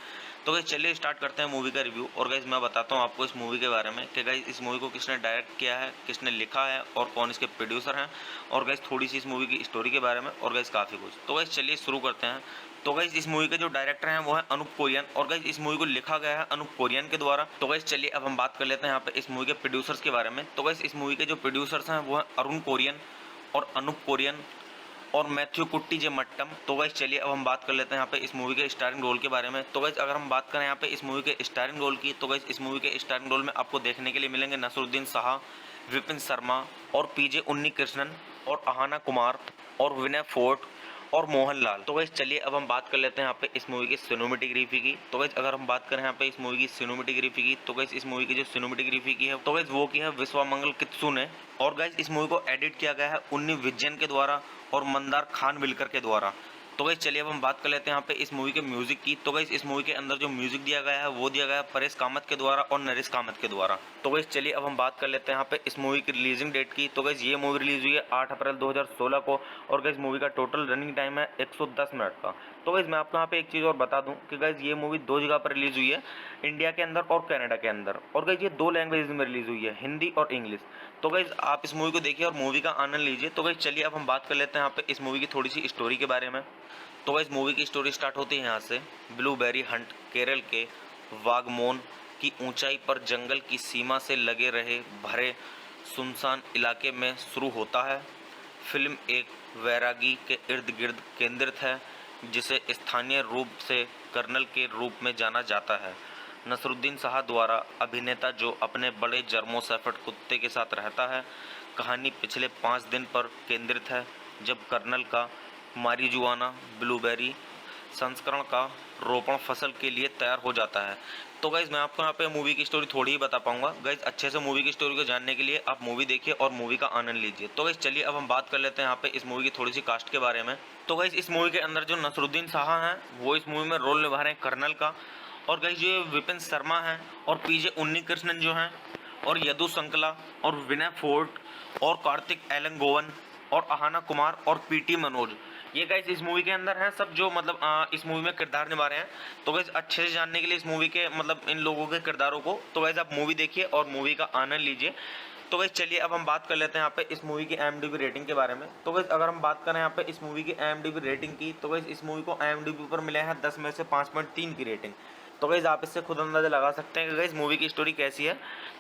तो गाइस चलिए स्टार्ट करते हैं मूवी का रिव्यू, और गाइस मैं बताता हूँ आपको इस मूवी के बारे में कि गाइस इस मूवी को किसने डायरेक्ट किया है, किसने लिखा है और कौन इसके प्रोड्यूसर हैं, और गाइस थोड़ी सी इस मूवी की स्टोरी के बारे में, और गाइस काफ़ी कुछ। तो गाइस चलिए शुरू करते हैं। तो गाइस इस मूवी के जो डायरेक्टर हैं वो है अनूप कोरियन, और गाइस इस मूवी को लिखा गया है अनूप कोरियन के द्वारा। तो गाइस चलिए अब हम बात कर लेते हैं यहाँ पे इस मूवी के प्रोड्यूसर्स के बारे में। तो गाइस इस मूवी के जो प्रोड्यूसर्स हैं वो है अरुण कोरियन और अनूप कोरियन और मैथ्यू कुट्टी जे मट्टम। तो गाइस चलिए अब हम बात कर लेते हैं यहाँ पे इस मूवी के स्टारिंग रोल के बारे में। तो गाइस अगर हम बात करें यहाँ पे इस मूवी के स्टारिंग रोल की, तो गाइस इस मूवी के स्टारिंग रोल में आपको देखने के लिए मिलेंगे नसरुद्दीन शाह, विपिन शर्मा और पीजे उन्नी कृष्णन और अहाना कुमार और विनय फोर्ट और मोहनलाल। तो गाइस चलिए अब हम बात कर लेते हैं यहाँ पे इस मूवी की सिनेमेटोग्राफी की। तो गाइस अगर हम बात करें यहाँ पे इस मूवी की सिनेमेटोग्राफी की, तो गाइस इस मूवी की जो सिनेमेटोग्राफी की है तो गाइस वो की है विश्वामंगल कित्सू ने, और गाइस इस मूवी को एडिट किया गया है उन्नी विजयन के द्वारा और मंदार खान विलकर के द्वारा। तो गाइस चलिए अब हम बात कर लेते हैं यहाँ पे इस मूवी के म्यूजिक की। तो गाइस इस मूवी के अंदर जो म्यूजिक दिया गया है वो दिया गया है परेश कामत के द्वारा और नरेश कामत के द्वारा। तो गाइस चलिए अब हम बात कर लेते हैं यहाँ पे इस मूवी की रिलीजिंग डेट की। तो गाइस ये मूवी रिलीज हुई है 8 अप्रैल 2016 को, और गाइस मूवी का टोटल रनिंग टाइम है 110 मिनट का। तो गाइस मैं आपको यहाँ पे एक चीज़ और बता दूं कि गाइस ये मूवी 2 जगह पर रिलीज हुई है, इंडिया के अंदर और कनाडा के अंदर, और गाइस ये 2 लैंग्वेज में रिलीज हुई है, हिंदी और इंग्लिश। तो गाइस आप इस मूवी को देखिए और मूवी का आनंद लीजिए। तो गाइस चलिए अब हम बात कर लेते हैं यहाँ पे इस मूवी की थोड़ी सी स्टोरी के बारे में। तो गाइस मूवी की स्टोरी स्टार्ट होती है यहाँ से। ब्लूबेरी हंट केरल के वागमोन की ऊंचाई पर जंगल की सीमा से लगे रहे भरे सुनसान इलाके में शुरू होता है। फिल्म एक वैरागी के इर्द गिर्द केंद्रित है जिसे स्थानीय रूप से कर्नल के रूप में जाना जाता है। नसरुद्दीन शाह द्वारा अभिनेता जो अपने बड़े जर्मो शेफर्ड कुत्ते के साथ रहता है। कहानी पिछले 5 दिन पर केंद्रित है जब कर्नल का मारिजुआना ब्लूबेरी संस्करण का रोपण फसल के लिए तैयार हो जाता है। तो गाइज मैं आपको यहाँ पे मूवी की स्टोरी थोड़ी ही बता पाऊंगा। गाइज अच्छे से मूवी की स्टोरी को जानने के लिए आप मूवी देखिए और मूवी का आनंद लीजिए। तो गाइज चलिए अब हम बात कर लेते हैं यहाँ पे इस मूवी की थोड़ी सी कास्ट के बारे में। तो गाइज इस मूवी के अंदर जो नसरुद्दीन शाह हैं वो इस मूवी में रोल निभा रहे हैं कर्नल का, और गाइज जो विपिन शर्मा हैं और पीजे उन्नी कृष्णन जो हैं और यदु संकला और विनय फोर्ट और कार्तिक एलंगोवन और अहाना कुमार और पीटी मनोज, ये गाइस इस मूवी के अंदर हैं सब जो मतलब इस मूवी में किरदार निभा रहे हैं। तो गाइस अच्छे से जानने के लिए इस मूवी के मतलब इन लोगों के किरदारों को, तो गाइस आप मूवी देखिए और मूवी का आनंद लीजिए। तो गाइस चलिए अब हम बात कर लेते हैं यहाँ पे इस मूवी की IMDb रेटिंग के बारे में। तो गाइस अगर हम बात करें यहाँ पे इस मूवी की IMDb रेटिंग की, तो गाइस इस मूवी को IMDb पर मिले हैं 10 में से 5.3 की रेटिंग। तो गाइस आप इससे खुद अंदाजा लगा सकते हैं कि गाइस मूवी की स्टोरी कैसी है।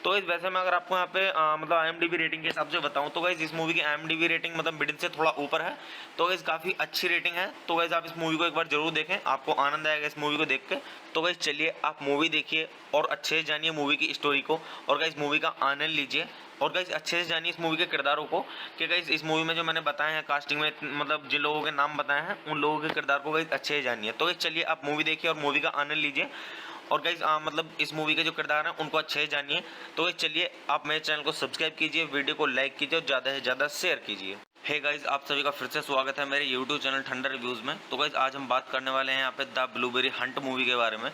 तो गाइस वैसे मैं अगर आपको यहाँ पे मतलब IMDb रेटिंग के हिसाब से बताऊं तो गाइस इस मूवी की IMDb रेटिंग मतलब मिडिल से थोड़ा ऊपर है। तो गाइस काफ़ी अच्छी रेटिंग है। तो गाइस आप इस मूवी को एक बार जरूर देखें, आपको आनंद आएगा इस मूवी को देख के। तो गाइस चलिए आप मूवी देखिए और अच्छे से जानिए मूवी की स्टोरी को, और गाइस मूवी का आनंद लीजिए, और गाइस अच्छे से जानिए इस मूवी के किरदारों को कि गाइस इस मूवी में जो मैंने बताए हैं कास्टिंग में मतलब जिन लोगों के नाम बताए हैं उन लोगों के किरदार को गाइस अच्छे से जानिए। तो गाइस चलिए आप मूवी देखिए और मूवी का आनंद लीजिए, और गाइस मतलब इस मूवी के जो किरदार हैं उनको अच्छे से जानिए। तो गाइस चलिए आप मेरे चैनल को सब्सक्राइब कीजिए, वीडियो को लाइक कीजिए और ज़्यादा से ज़्यादा शेयर कीजिए। हे गाइस आप सभी का फिर से स्वागत है मेरे यूट्यूब चैनल ठंडर रिव्यूज़ में। तो गाइस आज हम बात करने वाले हैं यहाँ पे द ब्लूबेरी हंट मूवी के बारे में।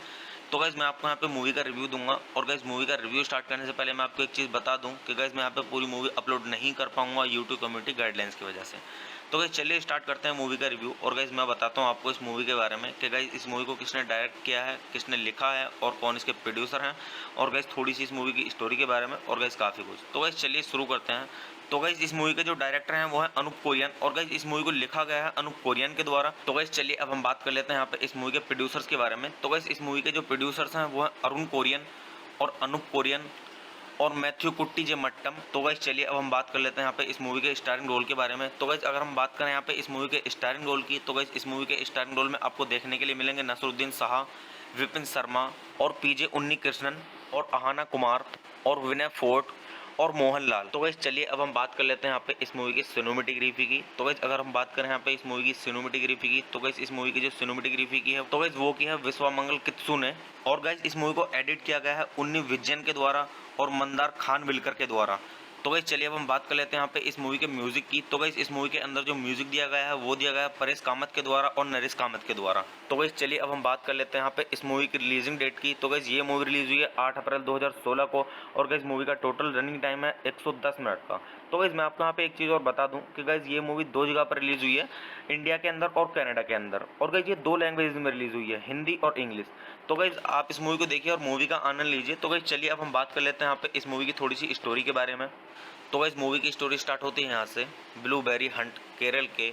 तो गाइस मैं आपको यहाँ पे मूवी का रिव्यू दूंगा, और गाइस मूवी का रिव्यू स्टार्ट करने से पहले मैं आपको एक चीज़ बता दूं कि गाइस मैं यहाँ पे पूरी मूवी अपलोड नहीं कर पाऊंगा यूट्यूब कम्युनिटी गाइडलाइंस की वजह से। तो गाइस चलिए स्टार्ट करते हैं मूवी का रिव्यू, और गाइस मैं बताता हूँ आपको इस मूवी के बारे में कि गाइस इस मूवी को किसने डायरेक्ट किया है, किसने लिखा है और कौन इसके प्रोड्यूसर हैं, और गाइस थोड़ी सी इस मूवी की स्टोरी के बारे में, और गाइस काफ़ी कुछ। तो गाइस चलिए शुरू करते हैं। तो गाइज इस मूवी के जो डायरेक्टर हैं वो है अनूप कोरियन, और गाइज इस मूवी को लिखा गया है अनूप कोरियन के द्वारा। तो गाइज चलिए अब हम बात कर लेते हैं यहाँ पे इस मूवी के प्रोड्यूसर्स के बारे में। तो गाइज इस मूवी के जो प्रोड्यूसर्स हैं वो है अरुण कोरियन और अनूप कोरियन और मैथ्यू कुट्टी जे मट्टम। तो गाइज चलिए अब हम बात कर लेते हैं यहाँ पे इस मूवी के स्टारिंग रोल के बारे में। तो गाइज अगर हम बात करें यहाँ पे इस मूवी के स्टारिंग रोल की, तो गाइज इस मूवी के स्टारिंग रोल में आपको देखने के लिए मिलेंगे नसरुद्दीन शाह, विपिन शर्मा और पीजे उन्नी कृष्णन और अहाना कुमार और विनय फोर्ट और मोहनलाल। तो गाइस चलिए अब हम बात कर लेते हैं यहाँ पे इस मूवी की सिनेमेटोग्राफी की। तो गाइस अगर हम बात करें यहाँ पे इस मूवी की सिनेमेटोग्राफी की, तो गाइस इस मूवी की जो सिनेमेटोग्राफी की है तो गाइस वो की है विश्वामंगल कित्सू ने, और गाइस इस मूवी को एडिट किया गया है उन्नी विजयन के द्वारा और मंदार खान विलकर के द्वारा। तो गाइस चलिए अब हम बात कर लेते हैं यहाँ पे इस मूवी के म्यूजिक की। तो गाइस इस मूवी के अंदर जो म्यूजिक दिया गया है वो दिया गया है परेश कामत के द्वारा और नरेश कामत के द्वारा। तो गाइस चलिए अब हम बात कर लेते हैं यहाँ पे इस मूवी की रिलीजिंग डेट की। तो गाइस ये मूवी रिलीज हुई है 8 अप्रैल 2016 को, और गाइस मूवी का टोटल रनिंग टाइम है 110 मिनट का। तो गाइस मैं आपको यहाँ पे एक चीज़ और बता दूं कि गाइस ये मूवी 2 जगह पर रिलीज हुई है, इंडिया के अंदर और कनाडा के अंदर, और गाइस ये 2 लैंग्वेज में रिलीज हुई है, हिंदी और इंग्लिश। तो गाइस आप इस मूवी को देखिए और मूवी का आनंद लीजिए। तो गाइस चलिए अब हम बात कर लेते हैं यहाँ पे इस मूवी की थोड़ी सी स्टोरी के बारे में। तो गाइस मूवी की स्टोरी स्टार्ट होती है यहाँ से। ब्लूबेरी हंट केरल के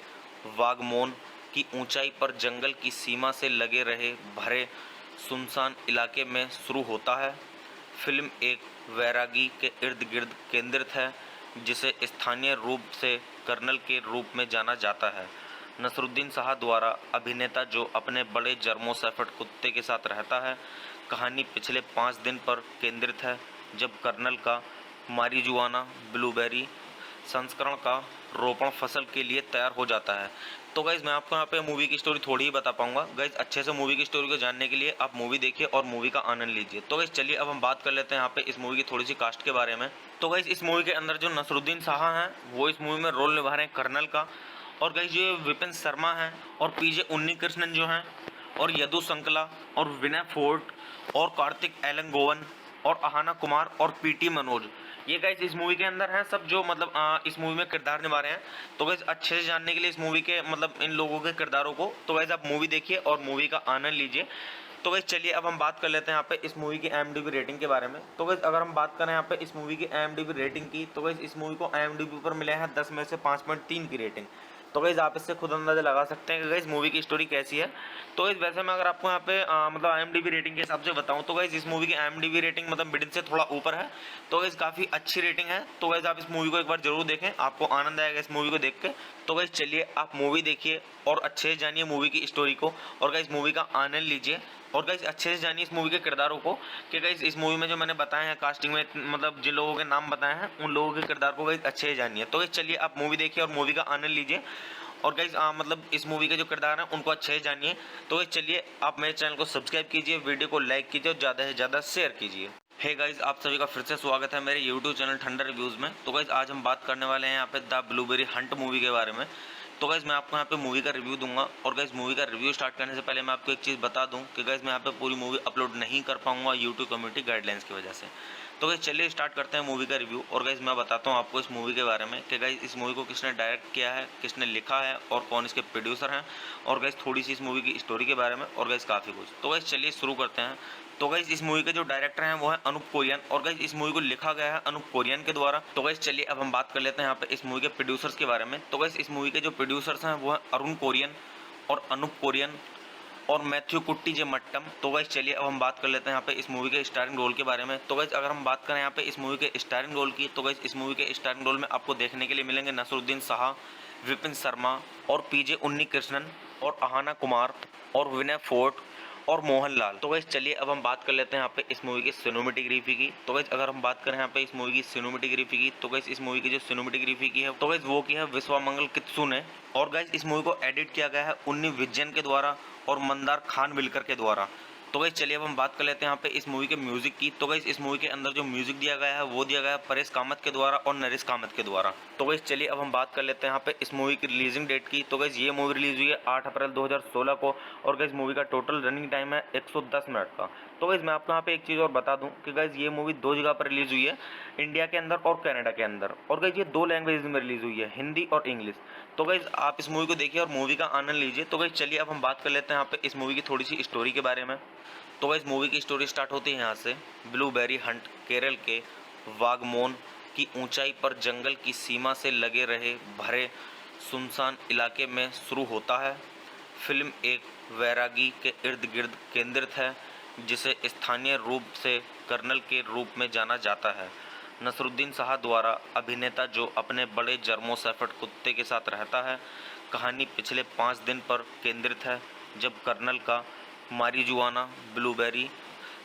वागमोन की ऊंचाई पर जंगल की सीमा से लगे रहे भरे सुनसान इलाके में शुरू होता है। फिल्म एक वैरागी के इर्द गिर्द केंद्रित है जिसे स्थानीय रूप से कर्नल के रूप में जाना जाता है। नसरुद्दीन शाह द्वारा अभिनेता जो अपने बड़े जर्मो शेफर्ड कुत्ते के साथ रहता है। कहानी पिछले 5 दिन पर केंद्रित है जब कर्नल का मारिजुआना ब्लूबेरी संस्करण का रोपण फसल के लिए तैयार हो जाता है। तो गाइज मैं आपको यहाँ पे मूवी की स्टोरी थोड़ी ही बता पाऊंगा। गाइज अच्छे से मूवी की स्टोरी को जानने के लिए आप मूवी देखिए और मूवी का आनंद लीजिए। तो गाइज चलिए अब हम बात कर लेते हैं यहाँ पे इस मूवी की थोड़ी सी कास्ट के बारे में। तो गाइज इस मूवी के अंदर जो नसरुद्दीन शाह हैं वो इस मूवी में रोल निभा रहे हैं कर्नल का, और गाइज जो विपिन शर्मा हैं और पीजे उन्नी कृष्णन जो हैं और यदु संकला और विनय फोर्ट और कार्तिक एलंगोवन और अहाना कुमार और पीटी मनोज, ये गाइस इस मूवी के अंदर हैं सब, जो मतलब इस मूवी में किरदार निभा रहे हैं। तो गाइस अच्छे से जानने के लिए इस मूवी के मतलब इन लोगों के किरदारों को, तो गाइस आप मूवी देखिए और मूवी का आनंद लीजिए। तो गाइस चलिए अब हम बात कर लेते हैं यहाँ पे इस मूवी की IMDb रेटिंग के बारे में। तो गाइस अगर हम बात करें यहाँ पे इस मूवी की IMDb रेटिंग की, तो गाइस इस मूवी को IMDb पर मिले हैं 10 में से 5.3 की रेटिंग। तो गाइस आप इससे खुद अंदाजा लगा सकते हैं कि गाइस मूवी की स्टोरी कैसी है। तो गाइस वैसे मैं अगर आपको यहाँ पे मतलब IMDb रेटिंग के हिसाब से बताऊं तो गाइस इस मूवी की IMDb रेटिंग मतलब मिडिल से थोड़ा ऊपर है। तो गाइस काफ़ी अच्छी रेटिंग है। तो गाइस आप इस मूवी को एक बार जरूर देखें, आपको आनंद आएगा इस मूवी को देख के। तो गाइस चलिए आप मूवी देखिए और अच्छे से जानिए मूवी की स्टोरी को, और गाइस मूवी का आनंद लीजिए, और गाइस अच्छे से जानिए इस मूवी के किरदारों को कि गाइस इस मूवी में जो मैंने बताए हैं कास्टिंग में मतलब जिन लोगों के नाम बताए हैं उन लोगों के किरदार को गाइस अच्छे से जानिए। तो गाइस चलिए आप मूवी देखिए और मूवी का आनंद लीजिए, और गाइस मतलब इस मूवी के जो किरदार हैं उनको अच्छे से जानिए। तो गाइस चलिए आप मेरे चैनल को सब्सक्राइब कीजिए, वीडियो को लाइक कीजिए और ज़्यादा से ज़्यादा शेयर कीजिए। हे गाइस आप सभी का फिर से स्वागत है मेरे यूट्यूब चैनल ठंडर रिव्यूज़ में। तो गाइस आज हम बात करने वाले हैं यहाँ पे द ब्लूबेरी हंट मूवी के बारे में। तो गाइस मैं आपको यहाँ पे मूवी का रिव्यू दूंगा, और गाइस मूवी का रिव्यू स्टार्ट करने से पहले मैं आपको एक चीज़ बता दूं कि गाइस मैं यहाँ पे पूरी मूवी अपलोड नहीं कर पाऊंगा यूट्यूब कम्युनिटी गाइडलाइंस की वजह से। तो गाइस चलिए स्टार्ट करते हैं मूवी का रिव्यू, और गाइस मैं बताता हूँ आपको इस मूवी के बारे में कि गाइस इस मूवी को किसने डायरेक्ट किया है, किसने लिखा है और कौन इसके प्रोड्यूसर हैं, और गाइस थोड़ी सी इस मूवी की स्टोरी के बारे में, और गाइस काफ़ी कुछ। तो गाइस चलिए शुरू करते हैं। तो गाइस इस मूवी के जो डायरेक्टर हैं वो है अनूप कोरियन, और गाइस इस मूवी को लिखा गया है अनूप कोरियन के द्वारा। तो गाइस चलिए अब हम बात कर लेते हैं यहाँ पे इस मूवी के प्रोड्यूसर्स के बारे में। तो गाइस इस मूवी के जो प्रोड्यूसर्स हैं वो है अरुण कोरियन और अनूप कोरियन और मैथ्यू कुट्टी जे मट्टम। तो गाइस चलिए अब हम बात कर लेते हैं यहाँ पे इस मूवी के स्टारिंग रोल के बारे में। तो गाइस अगर हम बात करें यहाँ पे इस मूवी के स्टारिंग रोल की, तो गाइस इस मूवी के स्टारिंग रोल में आपको देखने के लिए मिलेंगे नसरुद्दीन शाह, विपिन शर्मा और पीजे उन्नी कृष्णन और अहाना कुमार और विनय फोर्ट और मोहनलाल। तो गाइस चलिए अब हम बात कर लेते हैं यहाँ पे इस मूवी की सिनेमेटोग्राफी की। तो गाइस अगर हम बात करें यहाँ पे इस मूवी की सिनेमेटोग्राफी की, तो गाइस इस मूवी की जो सिनेमेटोग्राफी की है तो गाइस वो की है विश्वामंगल कित्सू ने, और गाइस इस मूवी को एडिट किया गया है उन्नी विजयन के द्वारा और मंदार खान विलकर के द्वारा। तो गाइस चलिए अब हम बात कर लेते हैं यहाँ पे इस मूवी के म्यूजिक की। तो गाइस इस मूवी के अंदर जो म्यूजिक दिया गया है वो दिया गया है परेश कामत के द्वारा और नरेश कामत के द्वारा। तो गाइस चलिए अब हम बात कर लेते हैं यहाँ पे इस मूवी की रिलीजिंग डेट की। तो गाइस ये मूवी रिलीज हुई है 8 अप्रैल 2016 को, और गाइस मूवी का टोटल रनिंग टाइम है 110 मिनट का। तो गाइस मैं आपको यहाँ पे एक चीज़ और बता दूं कि गाइस ये मूवी 2 जगह पर रिलीज हुई है, इंडिया के अंदर और कनाडा के अंदर, और गाइस ये 2 लैंग्वेज में रिलीज हुई है, हिंदी और इंग्लिश। तो गाइस आप इस मूवी को देखिए और मूवी का आनंद लीजिए। तो गाइस चलिए अब हम बात कर लेते हैं यहाँ पे इस मूवी की थोड़ी सी स्टोरी के बारे में। तो गाइस मूवी की स्टोरी स्टार्ट होती है यहाँ से। ब्लूबेरी हंट केरल के वागमोन की ऊंचाई पर जंगल की सीमा से लगे रहे भरे सुनसान इलाके में शुरू होता है। फिल्म एक वैरागी के इर्द गिर्द केंद्रित है जिसे स्थानीय रूप से कर्नल के रूप में जाना जाता है। नसरुद्दीन शाह द्वारा अभिनेता जो अपने बड़े जर्मो शेफर्ड कुत्ते के साथ रहता है। कहानी पिछले 5 दिन पर केंद्रित है जब कर्नल का मारिजुआना ब्लूबेरी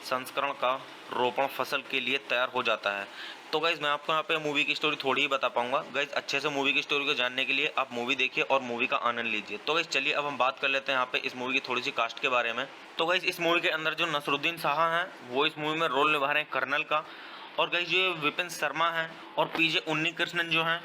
संस्करण का रोपण फसल के लिए तैयार हो जाता है। तो गाइज़ मैं आपको यहाँ पे मूवी की स्टोरी थोड़ी ही बता पाऊंगा। गाइज़ अच्छे से मूवी की स्टोरी को जानने के लिए आप मूवी देखिए और मूवी का आनंद लीजिए। तो गाइज़ चलिए अब हम बात कर लेते हैं यहाँ पे इस मूवी की थोड़ी सी कास्ट के बारे में। तो गाइज़ इस मूवी के अंदर जो नसरुद्दीन शाह हैं वो इस मूवी में रोल निभा रहे हैं कर्नल का। और गाइज़ जो विपिन शर्मा हैं और पीजे उन्नीकृष्णन जो हैं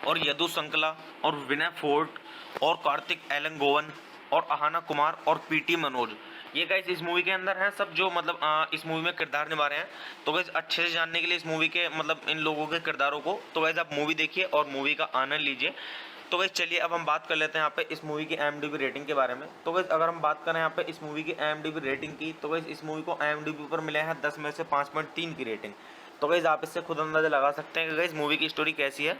और यदु संकला और विनय फोर्ट और कार्तिक एलंगोवन और अहाना कुमार और पीटी मनोज, ये गाइस इस मूवी के अंदर हैं सब जो मतलब इस मूवी में किरदार निभा रहे हैं। तो गाइस अच्छे से जानने के लिए इस मूवी के मतलब इन लोगों के किरदारों को तो गाइस आप मूवी देखिए और मूवी का आनंद लीजिए। तो गाइस चलिए अब हम बात कर लेते हैं यहाँ पे इस मूवी की IMDb रेटिंग के बारे में। तो गाइस अगर हम बात करें यहाँ पे इस मूवी की IMDb रेटिंग की तो गाइस इस मूवी को IMDb पर मिले हैं 10 में से 5.3 की रेटिंग। तो गाइस आप इससे खुद अंदाजा लगा सकते हैं कि गाइस मूवी की स्टोरी कैसी है।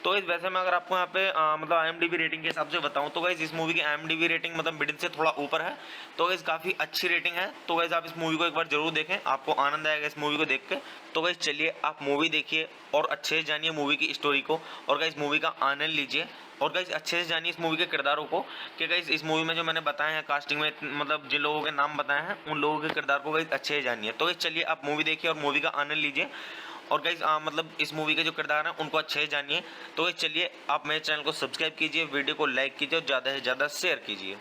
तो गाइस वैसे मैं अगर आपको यहाँ पे मतलब IMDb रेटिंग के हिसाब से बताऊं तो गाइस इस मूवी की IMDb रेटिंग मतलब मिडिल से थोड़ा ऊपर है। तो गाइस काफ़ी अच्छी रेटिंग है। तो गाइस आप इस मूवी को एक बार जरूर देखें, आपको आनंद आएगा इस मूवी को देख के। तो गाइस चलिए आप मूवी देखिए और अच्छे से जानिए मूवी की स्टोरी को और गाइस मूवी का आनंद लीजिए और गाइस अच्छे से जानिए इस मूवी के किरदारों को कि गाइस इस मूवी में जो मैंने बताए हैं कास्टिंग में मतलब जिन लोगों के नाम बताए हैं उन लोगों के किरदार को गाइस अच्छे से जानिए। तो गाइस चलिए आप मूवी देखिए और मूवी का आनंद लीजिए और गाइस मतलब इस मूवी के जो किरदार हैं उनको अच्छे से जानिए। तो गाइस चलिए आप मेरे चैनल को सब्सक्राइब कीजिए, वीडियो को लाइक कीजिए और ज़्यादा से ज़्यादा शेयर कीजिए।